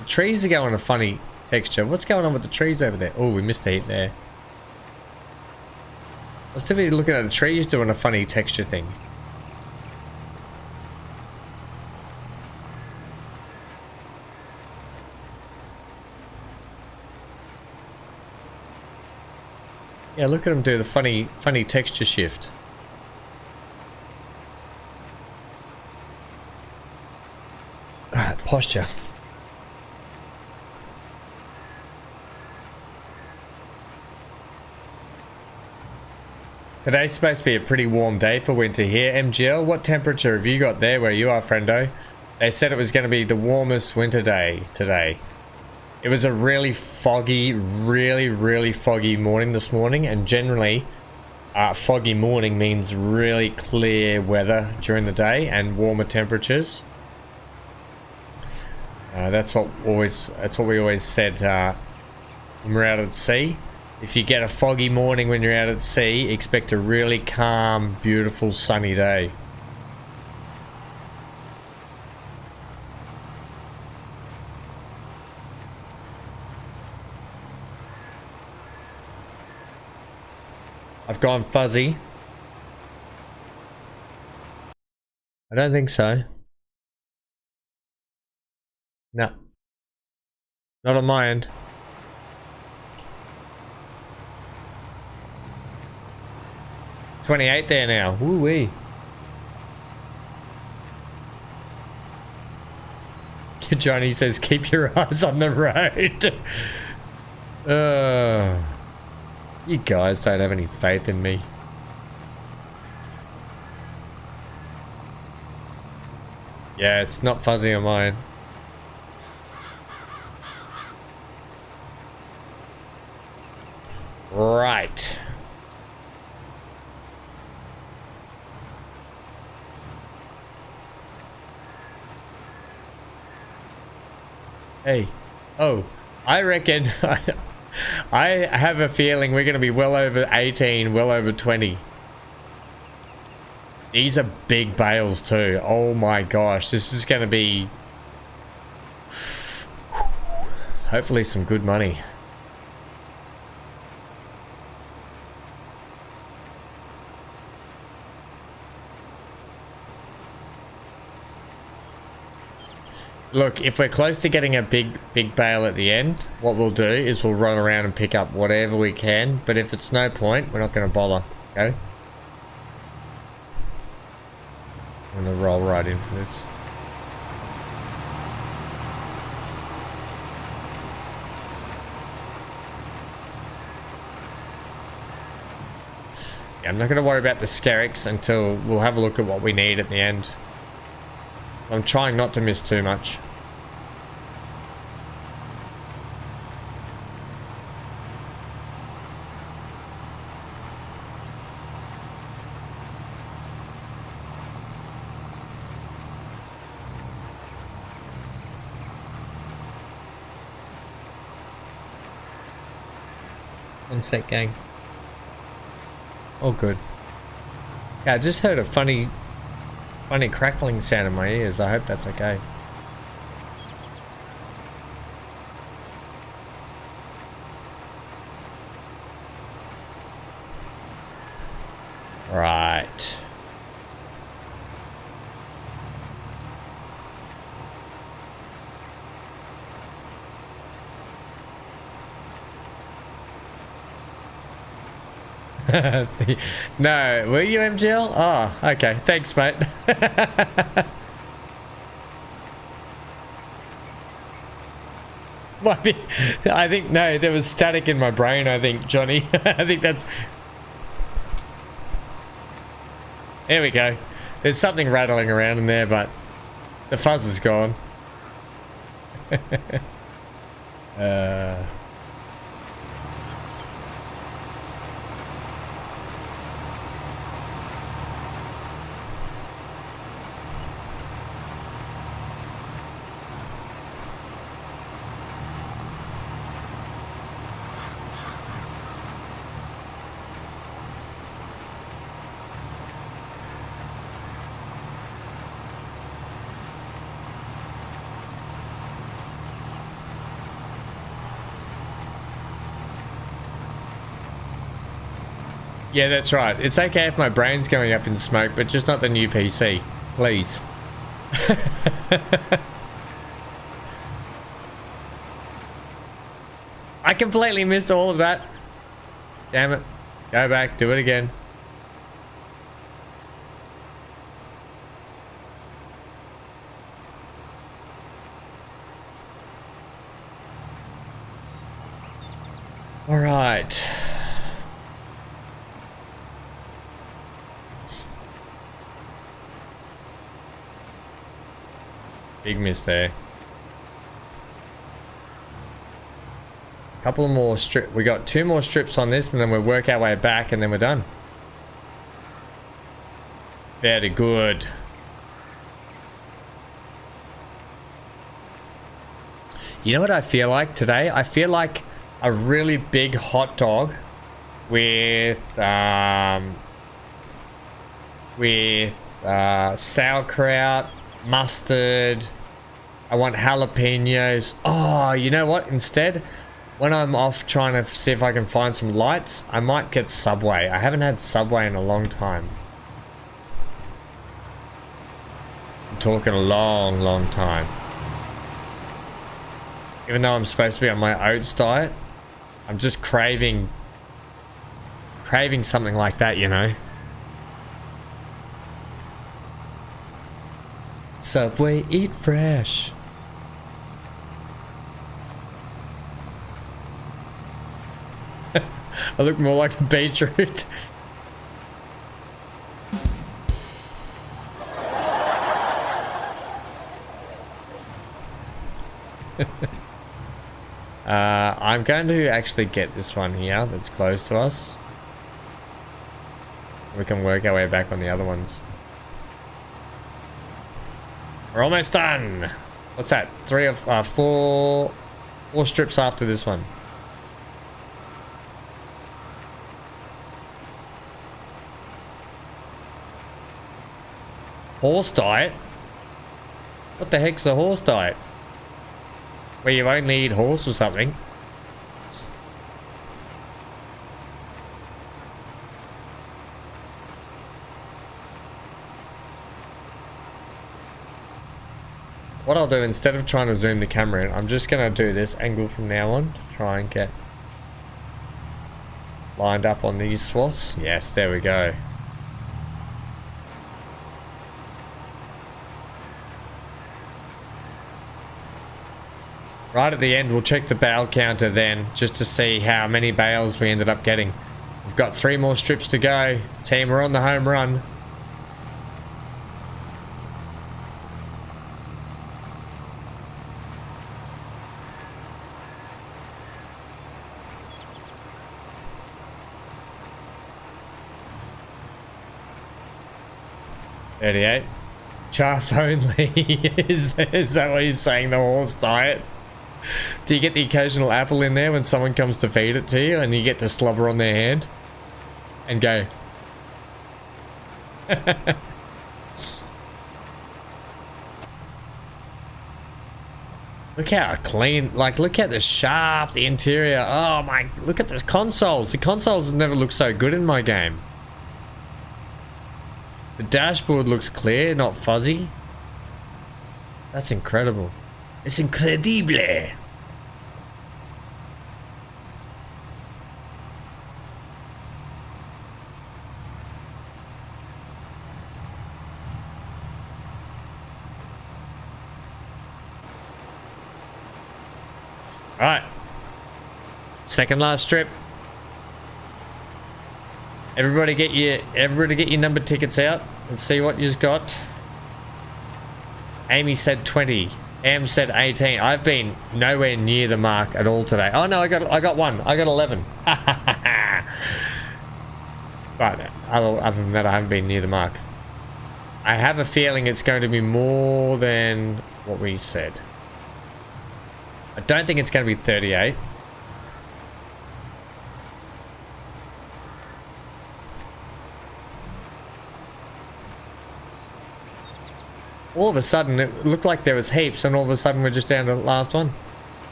The trees are going a funny texture. What's going on with the trees over there? Oh, we missed a heat there. I was typically looking at the trees doing a funny texture thing. Yeah, look at them do the funny texture shift. Ah, posture. Today's supposed to be a pretty warm day for winter here. MGL, what temperature have you got there where you are, friendo? They said it was going to be the warmest winter day today. It was a really foggy, really foggy morning this morning, and generally foggy morning means really clear weather during the day and warmer temperatures. That's what we always said when we're out at sea. If you get a foggy morning when you're out at sea, expect a really calm, beautiful, sunny day. I've gone fuzzy. I don't think so. No. Not on my end. $28 there now. Woo-wee. Johnny says, keep your eyes on the road. You guys don't have any faith in me. Yeah, it's not fuzzy on mine. Right. Hey. Oh, I reckon I have a feeling we're going to be well over 18, well over 20. These are big bales too. Oh my gosh, this is going to be hopefully some good money. Look, if we're close to getting a big bale at the end, what we'll do is we'll run around and pick up whatever we can. But if it's no point, we're not going to bother. Okay? I'm going to roll right in for this. Yeah, I'm not going to worry about the skerricks until we'll have a look at what we need at the end. I'm trying not to miss too much. One sec, gang. All good. Yeah, I just heard a funny crackling sound in my ears. I hope that's okay. Right. No, were you MGL? Oh, okay. Thanks, mate. Might be. I think, no, there was static in my brain, I think, Johnny. I think that's... There we go. There's something rattling around in there, but the fuzz is gone. Yeah, that's right. It's okay if my brain's going up in smoke, but just not the new PC. Please. I completely missed all of that. Damn it. Go back, do it again. All right. Big miss there. Couple more strip. We got 2 more strips on this, and then we'll work our way back, and then we're done. Very good. You know what I feel like today? I feel like a really big hot dog with sauerkraut, mustard. I want jalapenos. Oh, you know what? Instead, when I'm off trying to see if I can find some lights, I might get Subway. I haven't had Subway in a long time. I'm talking a long time. Even though I'm supposed to be on my oats diet, I'm just craving something like that, you know. Subway, eat fresh. I look more like a beetroot. I'm going to actually get this one here that's close to us. We can work our way back on the other ones. We're almost done. What's that? 4 strips after this one. Horse diet? What the heck's a horse diet? Where you only eat horse or something? What I'll do, instead of trying to zoom the camera in, I'm just going to do this angle from now on to try and get lined up on these swaths. Yes, there we go. Right at the end, we'll check the bale counter then, just to see how many bales we ended up getting. We've got 3 more strips to go. Team, we're on the home run. $38. Chaff only. Is that what he's saying, the horse diet? Do you get the occasional apple in there when someone comes to feed it to you and you get to slobber on their hand? And go. Look how clean, like look at the sharp, the interior. Oh my, look at the consoles. The consoles have never looked so good in my game. The dashboard looks clear, not fuzzy. That's incredible. It's incredible. Alright. Second last strip. Everybody get your number tickets out. Let's see what you've got. Amy said 20. Am said 18. I've been nowhere near the mark at all today. Oh no, I got 1. I got 11. But other than that, I haven't been near the mark. I have a feeling it's going to be more than what we said. I don't think it's going to be 38. All of a sudden, it looked like there was heaps, and all of a sudden we're just down to the last one.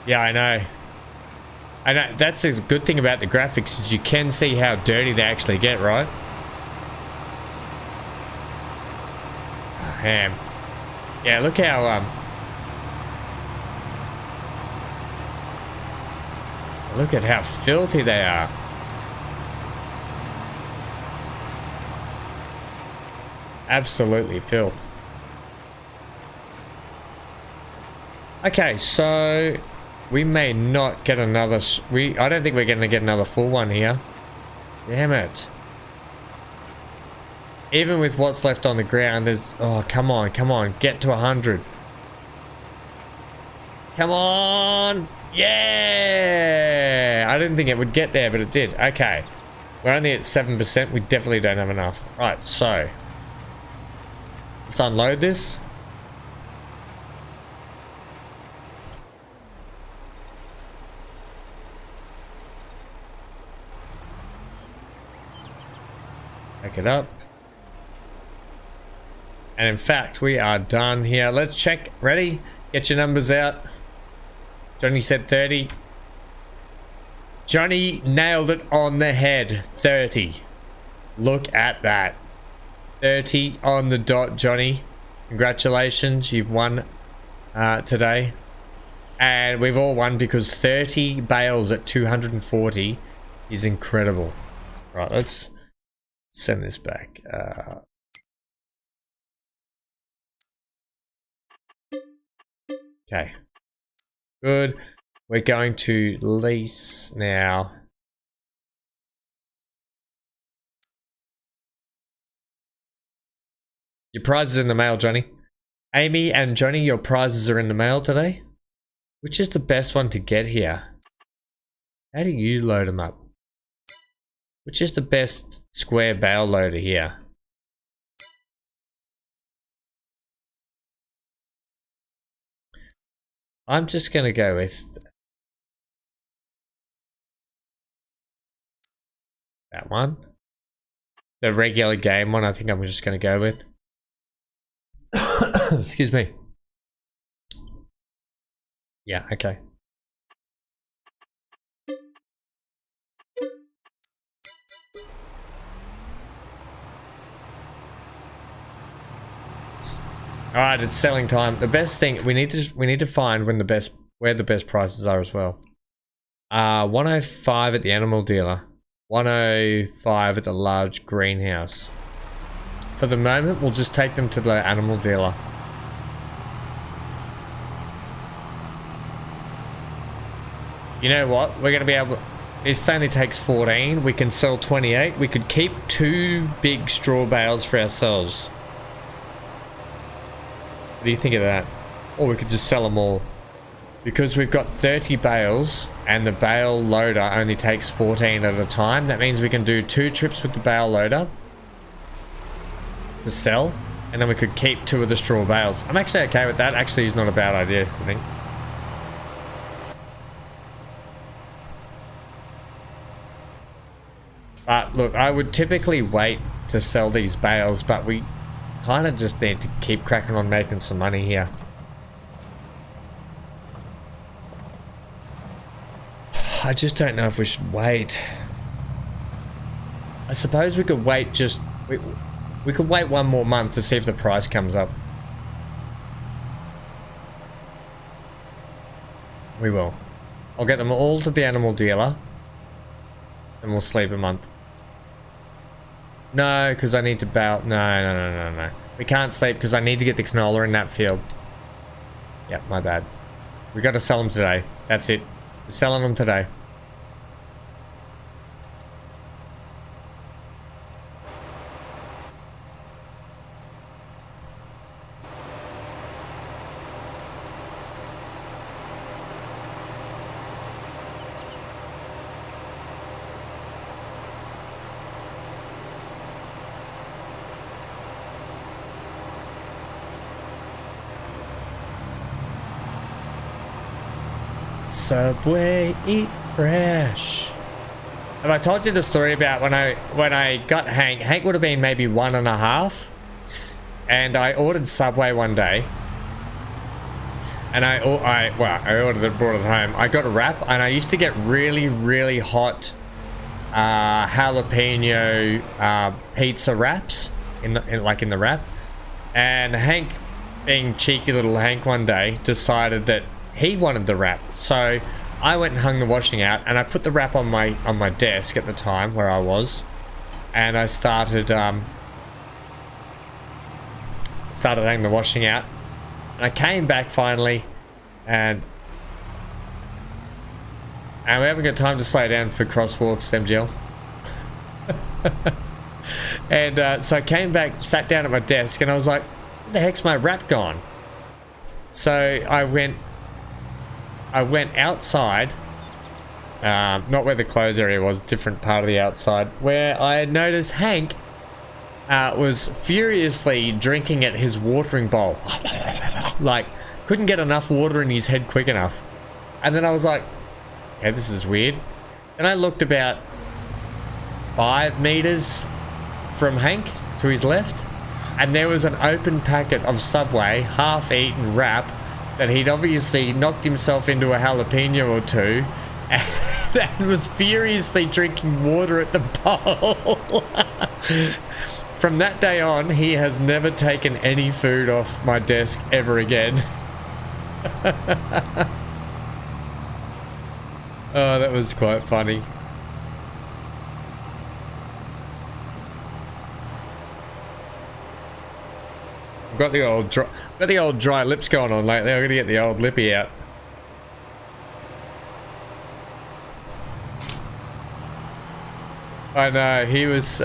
Yeah, I know. I know, that's the good thing about the graphics, is you can see how dirty they actually get, right? Oh, ham. Yeah, look how, look at how filthy they are. Absolutely filth. Okay, so we may not get another. I don't think we're going to get another full one here. Damn it! Even with what's left on the ground, there's. Oh, come on, get to 100. Come on! Yeah! I didn't think it would get there, but it did. Okay, we're only at 7%. We definitely don't have enough. Right, so. Let's unload this. Pick it up. And in fact, we are done here. Let's check. Ready? Get your numbers out. Johnny said 30. Johnny nailed it on the head. 30. Look at that. 30 on the dot, Johnny. Congratulations, you've won today. And we've all won because 30 bales at 240 is incredible. Right, let's send this back. Okay. Good. We're going to lease now. Your prize is in the mail, Johnny. Amy and Johnny, your prizes are in the mail today. Which is the best one to get here? How do you load them up? Which is the best square bale loader here? I'm just going to go with that one. The regular game one, I think I'm just going to go with. Excuse me. Yeah, okay. Alright, it's selling time. The best thing we need to find where the best prices are as well. 105 at the animal dealer. 105 at the large greenhouse. For the moment, we'll just take them to the animal dealer. You know what? We're gonna be able. This only takes 14. We can sell 28. We could keep 2 big straw bales for ourselves. What do you think of that? Or we could just sell them all. Because we've got 30 bales and the bale loader only takes 14 at a time. That means we can do 2 trips with the bale loader to sell. And then we could keep 2 of the straw bales. I'm actually okay with that. Actually, it's not a bad idea, I think. But look, I would typically wait to sell these bales, but we kind of just need to keep cracking on making some money here. I just don't know if we should wait. I suppose we could wait we could wait 1 more month to see if the price comes up. We will. I'll get them all to the animal dealer. And we'll sleep a month. No, because I need to bow. No. We can't sleep because I need to get the canola in that field. Yep, my bad. We got to sell them today. That's it. We're selling them today. Subway, eat fresh. Have I told you the story about when I got Hank? Hank would have been maybe 1.5, and I ordered Subway one day, and I ordered it, brought it home. I got a wrap, and I used to get really hot jalapeno pizza wraps in the wrap, and Hank, being cheeky little Hank, one day decided that he wanted the wrap, so I went and hung the washing out, and I put the wrap on my desk at the time where I was, and I started hanging the washing out, and I came back finally, and we haven't got time to slow down for crosswalks, MGL. And so I came back, sat down at my desk, and I was like, "Where the heck's my wrap gone?" So I went outside, not where the clothes area was, different part of the outside, where I noticed Hank was furiously drinking at his watering bowl. Like, couldn't get enough water in his head quick enough. And then I was like, okay, this is weird. And I looked about 5 meters from Hank to his left, and there was an open packet of Subway, half-eaten wrap, that he'd obviously knocked himself into a jalapeno or 2 and was furiously drinking water at the bowl. From that day on, he has never taken any food off my desk ever again. Oh, that was quite funny. Got the old dry lips going on lately. I'm gonna get the old lippy out. I know, he was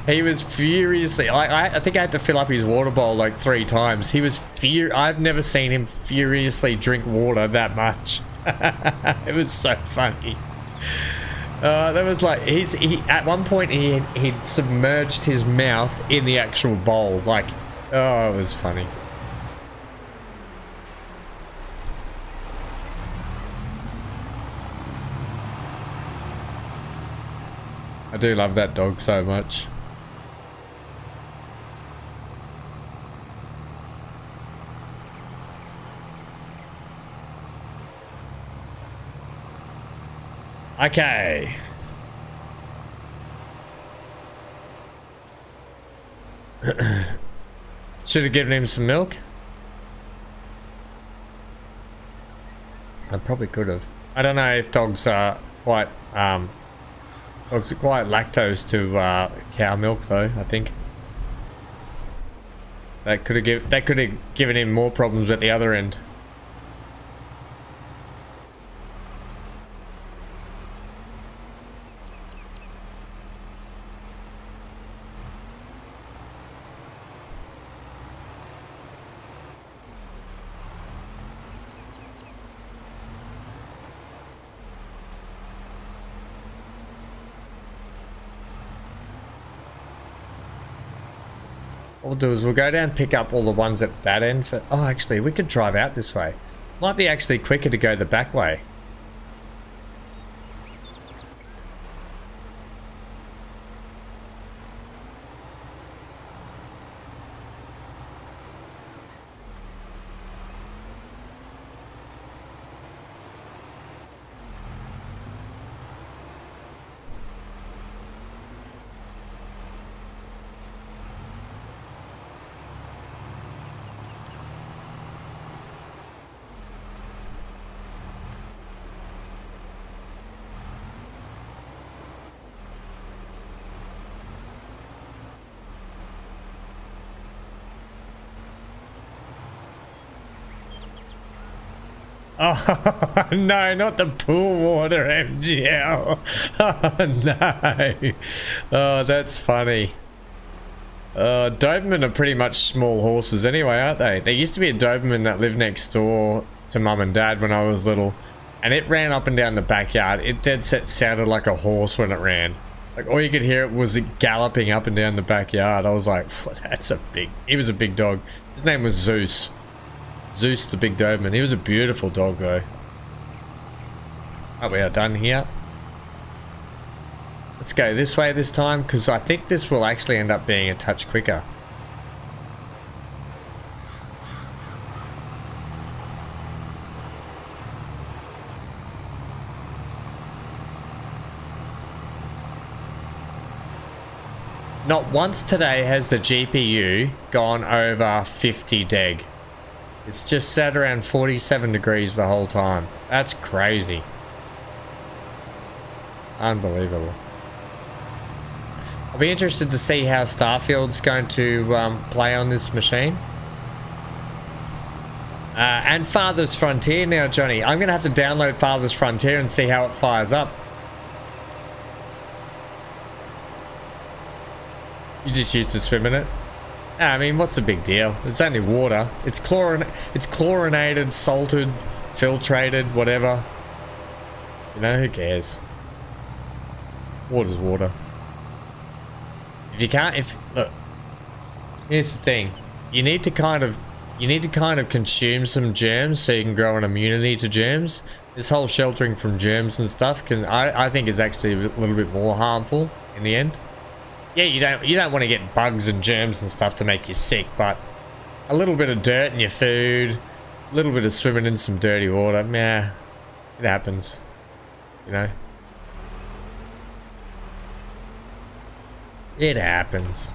He was furiously. I think I had to fill up his water bowl like 3 times. He was I've never seen him furiously drink water that much. It was so funny. That was like he at one point he'd submerged his mouth in the actual bowl. Like, oh, it was funny. I do love that dog so much. Okay. Should have given him some milk. I probably could have. I don't know if dogs are quite lactose to cow milk though. I think that could have given him more problems at the other end. What we'll do is we'll go down and pick up all the ones at that end for... Oh, actually, we could drive out this way. Might be actually quicker to go the back way. Oh, no, not the pool water, MGL. Oh, no. Oh, that's funny. Doberman are pretty much small horses anyway, aren't they? There used to be a Doberman that lived next door to Mum and Dad when I was little, and it ran up and down the backyard. It dead set sounded like a horse when it ran. Like, all you could hear it was it galloping up and down the backyard. I was like, he was a big dog. His name was Zeus. Zeus the big Doberman. He was a beautiful dog though. Oh, we are done here. Let's go this way this time, because I think this will actually end up being a touch quicker. Not once today has the GPU gone over 50 deg. It's just sat around 47 degrees the whole time. That's crazy. Unbelievable. I'll be interested to see how Starfield's going to play on this machine. And Father's Frontier now, Johnny. I'm going to have to download Father's Frontier and see how it fires up. You just used to swim in it? I mean, what's the big deal? It's only water. It's chlorinated, salted, filtrated, whatever. You know, who cares? Water's water. Look, here's the thing. You need to kind of consume some germs so you can grow an immunity to germs. This whole sheltering from germs and stuff I think is actually a little bit more harmful in the end. Yeah, you don't want to get bugs and germs and stuff to make you sick, but a little bit of dirt in your food, a little bit of swimming in some dirty water, meh, it happens, you know. It happens.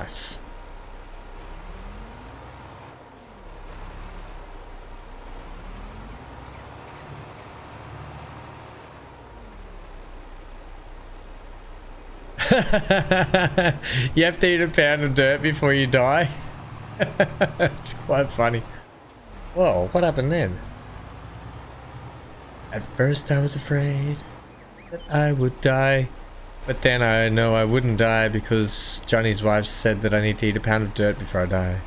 Nice. You have to eat a pound of dirt before you die. It's quite funny. Whoa, what happened then? At first I was afraid that I would die, but then I know I wouldn't die because Johnny's wife said that I need to eat a pound of dirt before I die.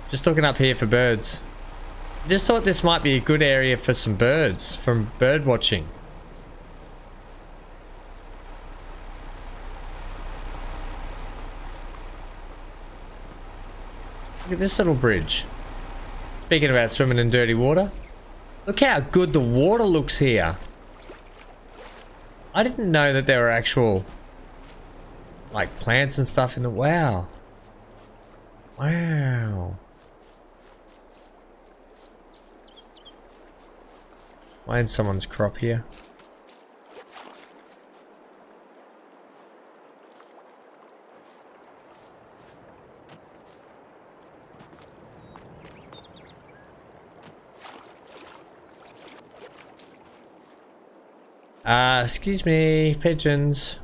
Just looking up here for birds. Just thought this might be a good area for some birds, from bird watching. Look at this little bridge. Speaking about swimming in dirty water, look how good the water looks here. I didn't know that there were actual, like, plants and stuff in the... Wow. Wow. Mine's someone's crop here. Excuse me, pigeons.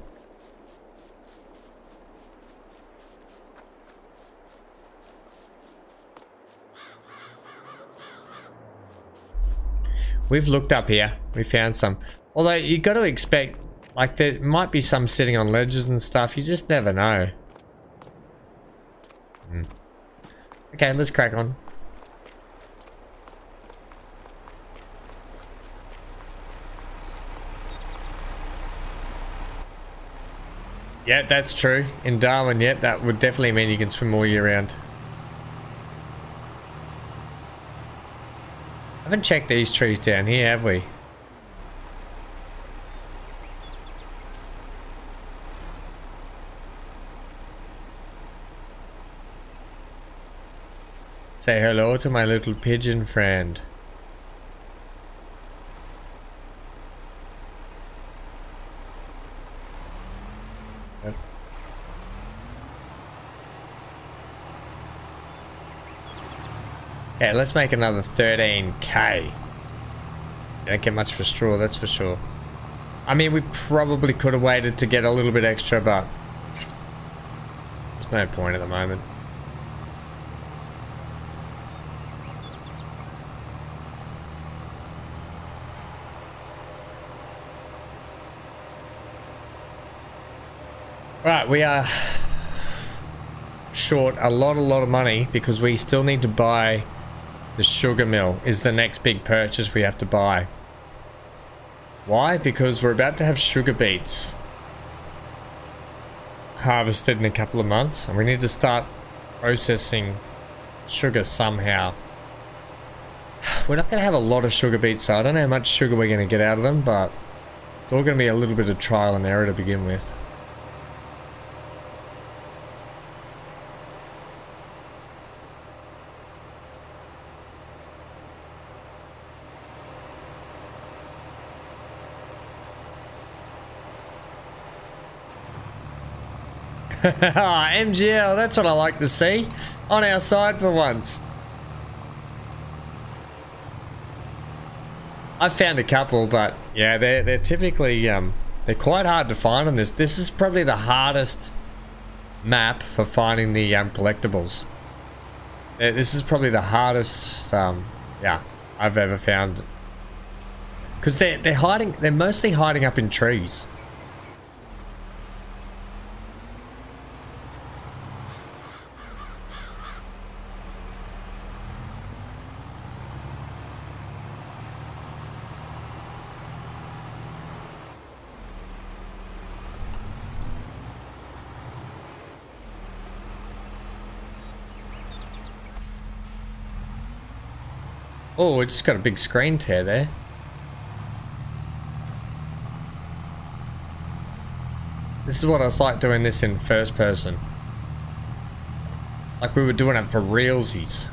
We've looked up here. We found some. Although you got to expect, like, there might be some sitting on ledges and stuff. You just never know. Okay, let's crack on. Yeah, that's true. In Darwin, yeah, that would definitely mean you can swim all year round. I haven't checked these trees down here, have we? Say hello to my little pigeon friend. Okay, let's make another 13k. Don't get much for straw, that's for sure. I mean, we probably could have waited to get a little bit extra, but there's no point at the moment. Right, we are short a lot of money because we still need to buy the sugar mill. Is the next big purchase we have to buy. Why? Because we're about to have sugar beets harvested in a couple of months and we need to start processing sugar somehow. We're not going to have a lot of sugar beets, so I don't know how much sugar we're going to get out of them, but it's all going to be a little bit of trial and error to begin with. MGL, that's what I like to see. On our side for once. I've found a couple, but yeah, they're typically they're quite hard to find on this. This is probably the hardest map for finding the collectibles. This is probably the hardest yeah, I've ever found. Because they're mostly hiding up in trees. Oh, it just got a big screen tear there. This is what I was like doing this in first person. Like we were doing it for realsies.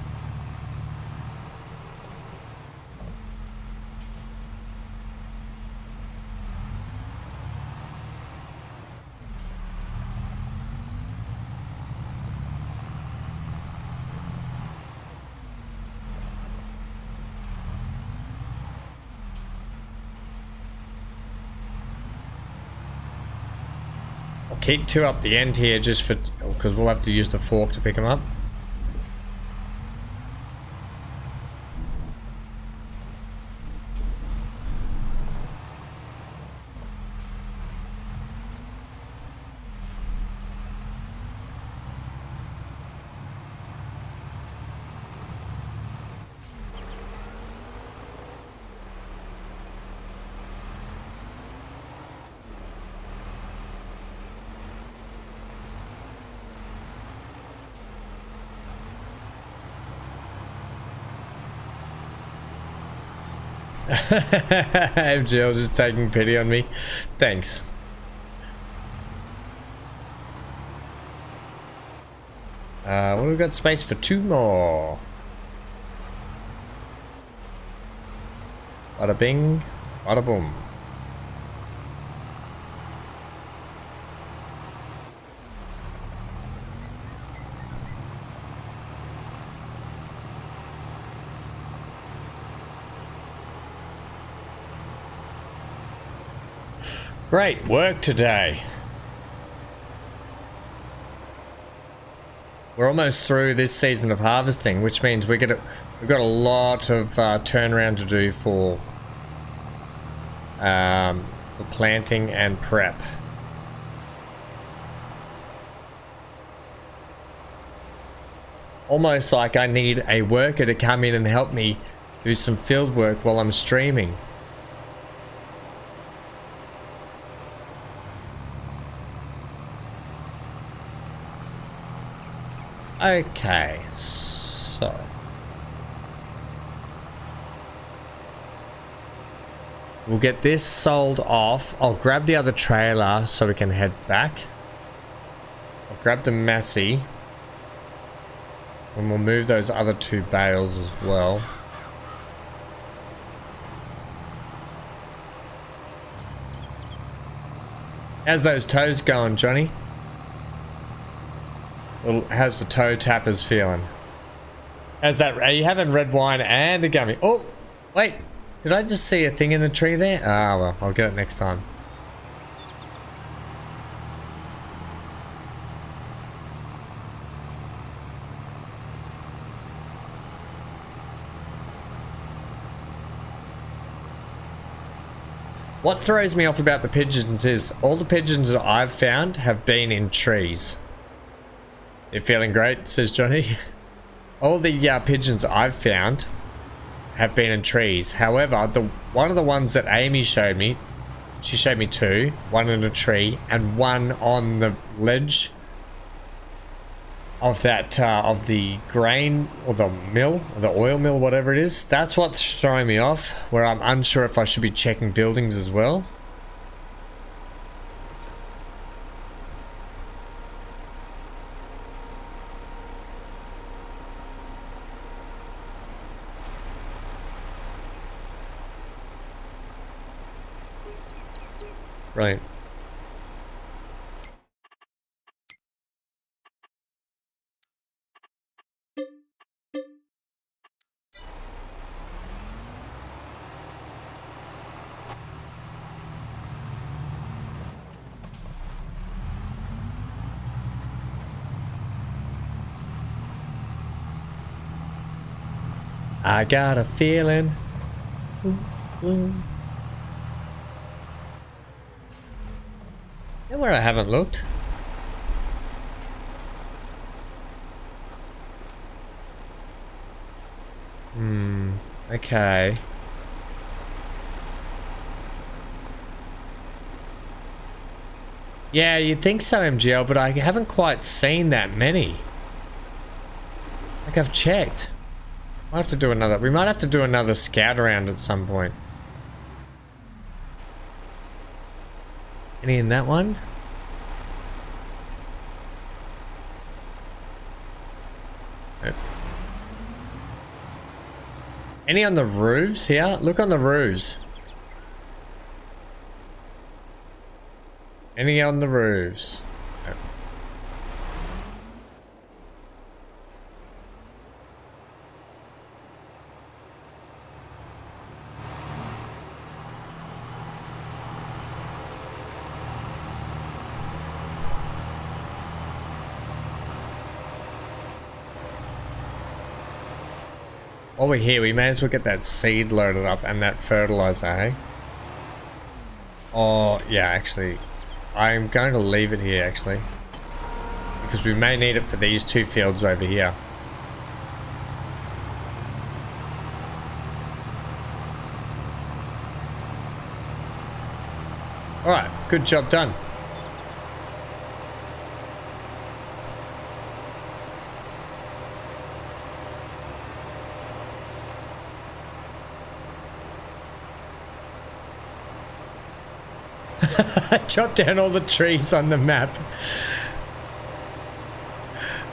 keep 2 up the end here just for, because we'll have to use the fork to pick them up. MGL just taking pity on me. Thanks. Well, we've got space for 2 more. Bada bing, bada boom. Great work today. We're almost through this season of harvesting, which means we've got a lot of turnaround to do for planting and prep. Almost like I need a worker to come in and help me do some field work while I'm streaming. Okay, so we'll get this sold off. I'll grab the other trailer so we can head back. I'll grab the Massey and we'll move those other 2 bales as well. How's those toes going, Johnny? Well, how's the toe tappers feeling? How's that? Are you having red wine and a gummy? Oh, wait. Did I just see a thing in the tree there? Ah, well, I'll get it next time. What throws me off about the pigeons is all the pigeons that I've found have been in trees. You're feeling great, says Johnny. All the pigeons I've found have been in trees. However, one of the ones that Amy showed me, she showed me 2, one in a tree and one on the ledge of that of the grain or the mill or the oil mill, whatever it is. That's what's throwing me off, where I'm unsure if I should be checking buildings as well. Right. I got a feeling. Where I haven't looked. Okay. Yeah, you'd think so, MGL, but I haven't quite seen that many. Like, I've checked. Might have to do another. We might have to do another scout around at some point. Any in that one? Nope. Any on the roofs here? Look on the roofs. Any on the roofs? Nope. While we're here, we may as well get that seed loaded up and that fertilizer, hey? Oh, yeah, actually, I'm going to leave it here, actually. Because we may need it for these 2 fields over here. Alright, good job done. Chop down all the trees on the map.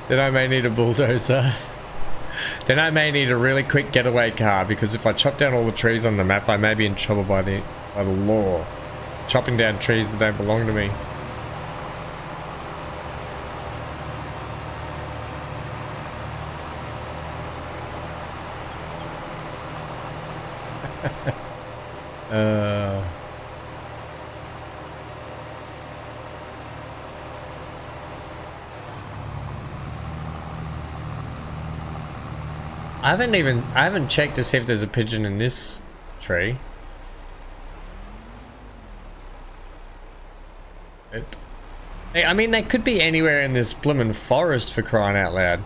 Then I may need a bulldozer. Then I may need a really quick getaway car, because if I chop down all the trees on the map, I may be in trouble by the law. Chopping down trees that don't belong to me. I haven't checked to see if there's a pigeon in this tree. Nope. Hey, I mean, they could be anywhere in this bloomin' forest, for crying out loud.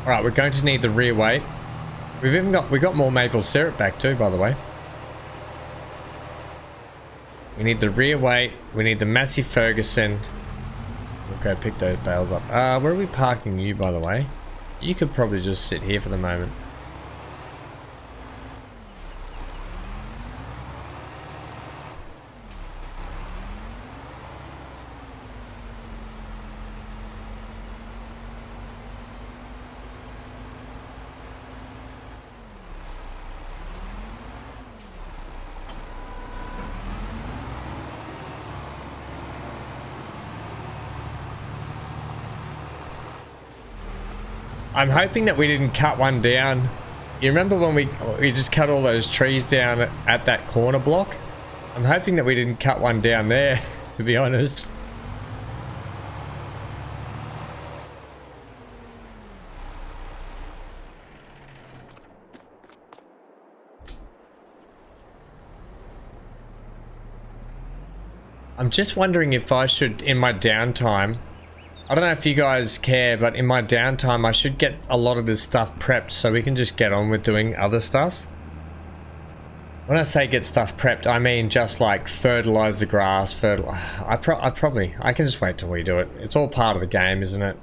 Alright, we're going to need the rear weight. We got more maple syrup back too, by the way. We need the rear weight. We need the Massey Ferguson. We'll go pick those bales up. Where are we parking you, by the way? You could probably just sit here for the moment. I'm hoping that we didn't cut one down. You remember when we just cut all those trees down at that corner block? I'm hoping that we didn't cut one down there, to be honest. I'm just wondering if I should, in my downtime, I don't know if you guys care, but in my downtime I should get a lot of this stuff prepped so we can just get on with doing other stuff. When I say get stuff prepped, I mean just like fertilize the grass, I can just wait till we do it. It's all part of the game, isn't it?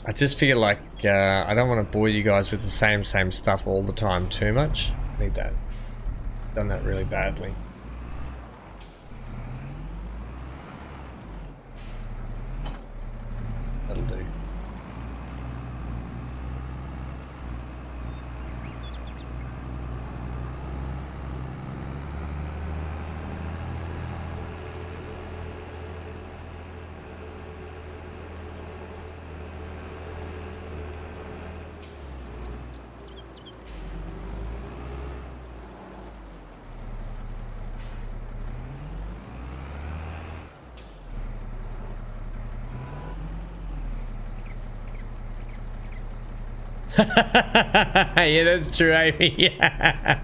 I just feel like I don't want to bore you guys with the same stuff all the time too much. I need that. Done that really badly. That'll do. Yeah, that's true, Amy. Yeah.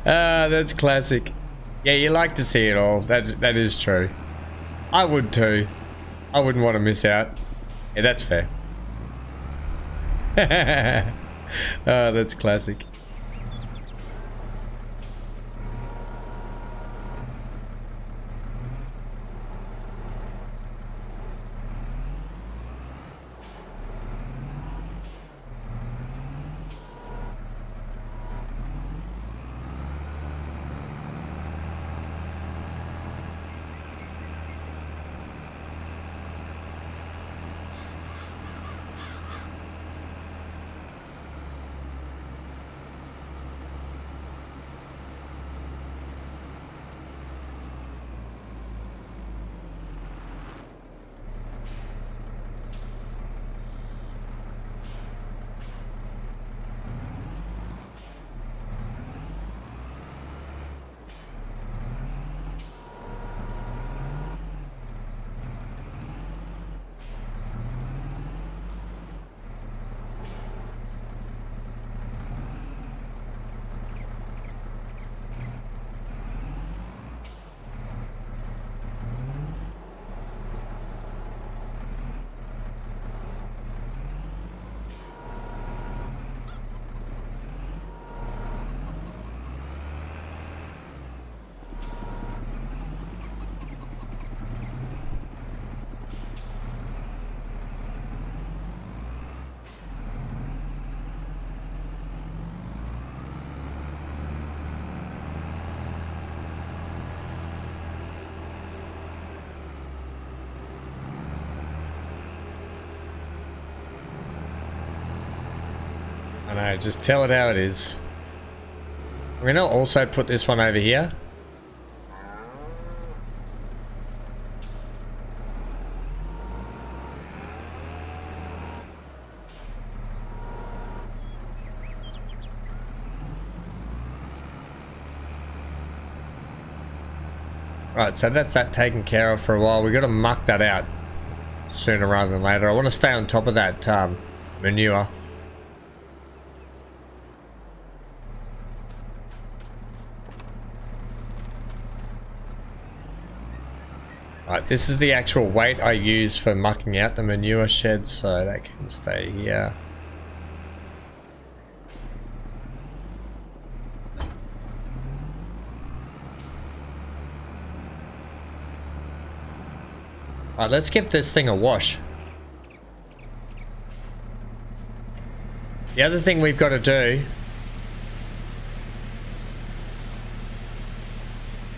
That's classic. Yeah, you like to see it all. That is true. I would too. I wouldn't want to miss out. Yeah, that's fair. Oh, that's classic. I know, just tell it how it is. I'm gonna also put this one over here. Right, so that's that taken care of for a while. We've got to muck that out sooner rather than later. I want to stay on top of that manure. Right, this is the actual weight I use for mucking out the manure shed, so that can stay here. Alright, let's give this thing a wash. The other thing we've got to do...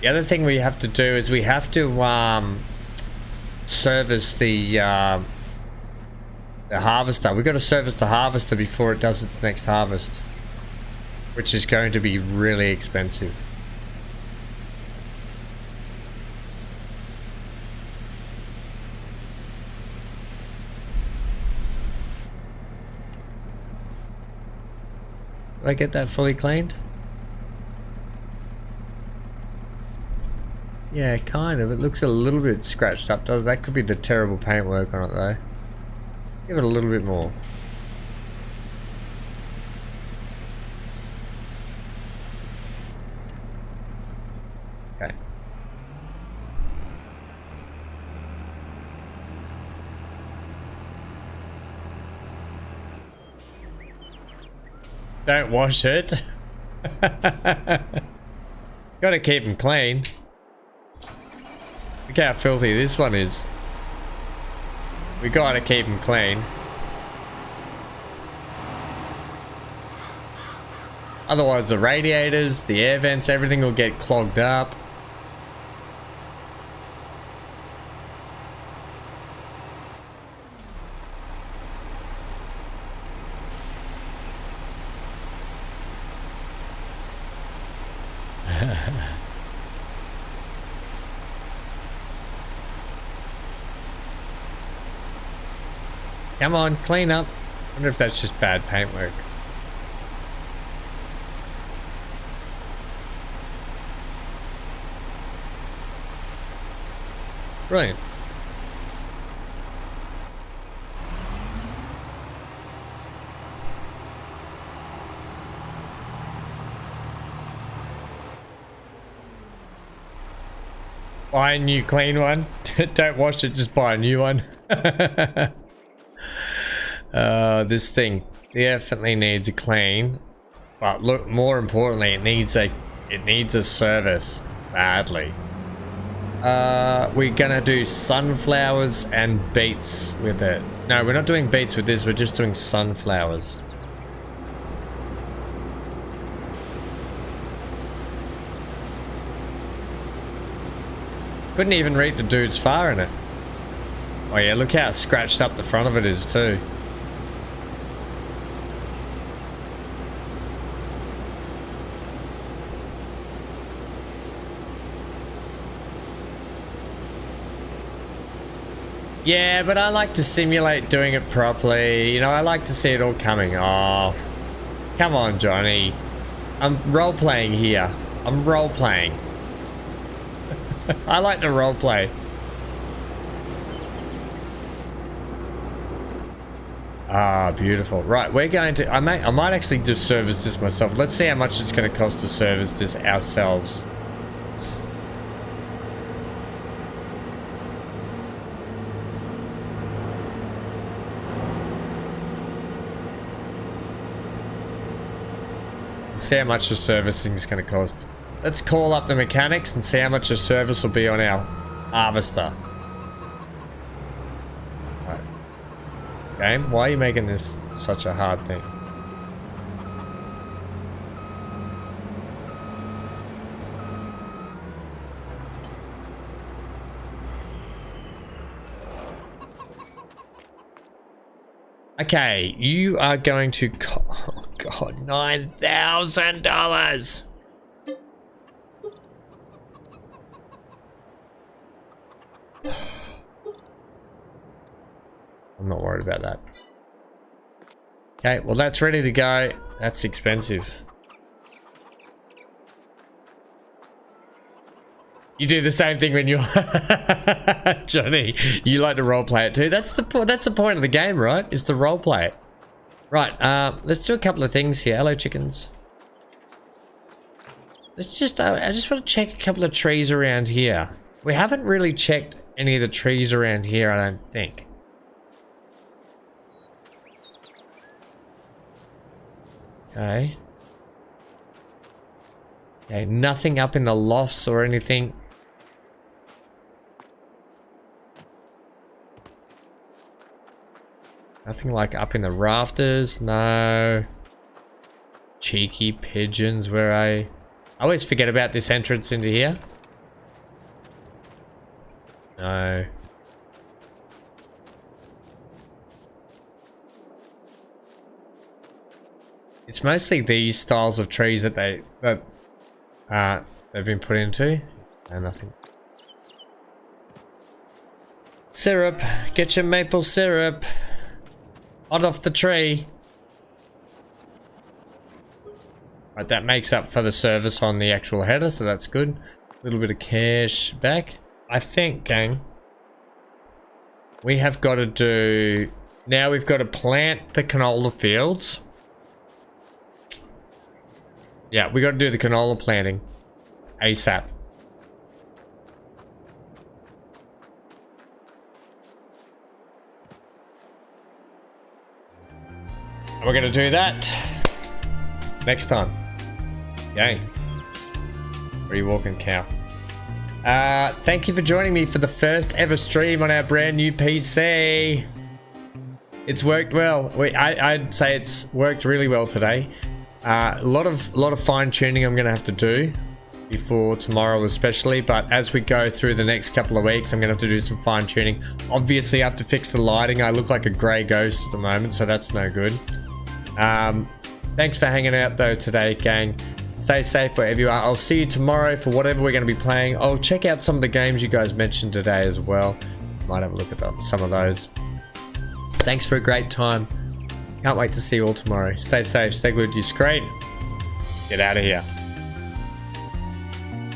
The other thing we have to do is we have to service the harvester. We've got to service the harvester before it does its next harvest, which is going to be really expensive. Did I get that fully cleaned? Yeah, kind of. It looks a little bit scratched up, does it? That could be the terrible paintwork on it, though. Give it a little bit more. Okay. Don't wash it. Gotta keep them clean. Look how filthy this one is. We gotta keep them clean. Otherwise the radiators, the air vents, everything will get clogged up. Come on, clean up. I wonder if that's just bad paintwork. Brilliant. Buy a new clean one. Don't wash it, just buy a new one. This thing definitely needs a clean, but look, more importantly, it needs a service badly. We're gonna do sunflowers and beets with it. No, we're not doing beets with this, we're just doing sunflowers. Couldn't even read the dude's far in it. Oh yeah, look how scratched up the front of it is too. Yeah, but I like to simulate doing it properly. You know, I like to see it all coming off. Come on, Johnny. I'm role-playing here. I'm role-playing. I like to role-play. Ah, beautiful. Right, we're going to... I might actually just service this myself. Let's see how much it's going to cost to service this ourselves. See how much the servicing is going to cost. Let's call up the mechanics and see how much the service will be on our harvester. Right. Game, why are you making this such a hard thing? Okay, you are going to... Oh god, $9,000! I'm not worried about that. Okay, well that's ready to go. That's expensive. You do the same thing when you're Johnny. You like to roleplay it too. That's the point of the game, right? Is to roleplay it. Right. Let's do a couple of things here. Hello, chickens. Let's just. I just want to check a couple of trees around here. We haven't really checked any of the trees around here, I don't think. Okay. Okay. Nothing up in the lofts or anything. Nothing like up in the rafters, no. Cheeky pigeons, where I always forget about this entrance into here. No. It's mostly these styles of trees that they've been put into. No, nothing. Syrup, get your maple syrup. Hot off the tree. Right, that makes up for the service on the actual header, so that's good. A little bit of cash back. I think, gang, we have got to do... Now we've got to plant the canola fields. Yeah, we got to do the canola planting. ASAP. And we're going to do that next time. Gang. Where are you walking, cow? Thank you for joining me for the first ever stream on our brand new PC. It's worked well. I'd say it's worked really well today. A lot of fine tuning I'm going to have to do before tomorrow especially, but as we go through the next couple of weeks I'm going to have to do some fine tuning. Obviously I have to fix the lighting. I look like a grey ghost at the moment, so that's no good. Thanks for hanging out though today, gang. Stay safe wherever you are. I'll see you tomorrow for whatever we're going to be playing. I'll check out some of the games you guys mentioned today as well. Might have a look at some of those. Thanks for a great time. Can't wait to see you all tomorrow. Stay safe, stay glued to your screen. Get out of here.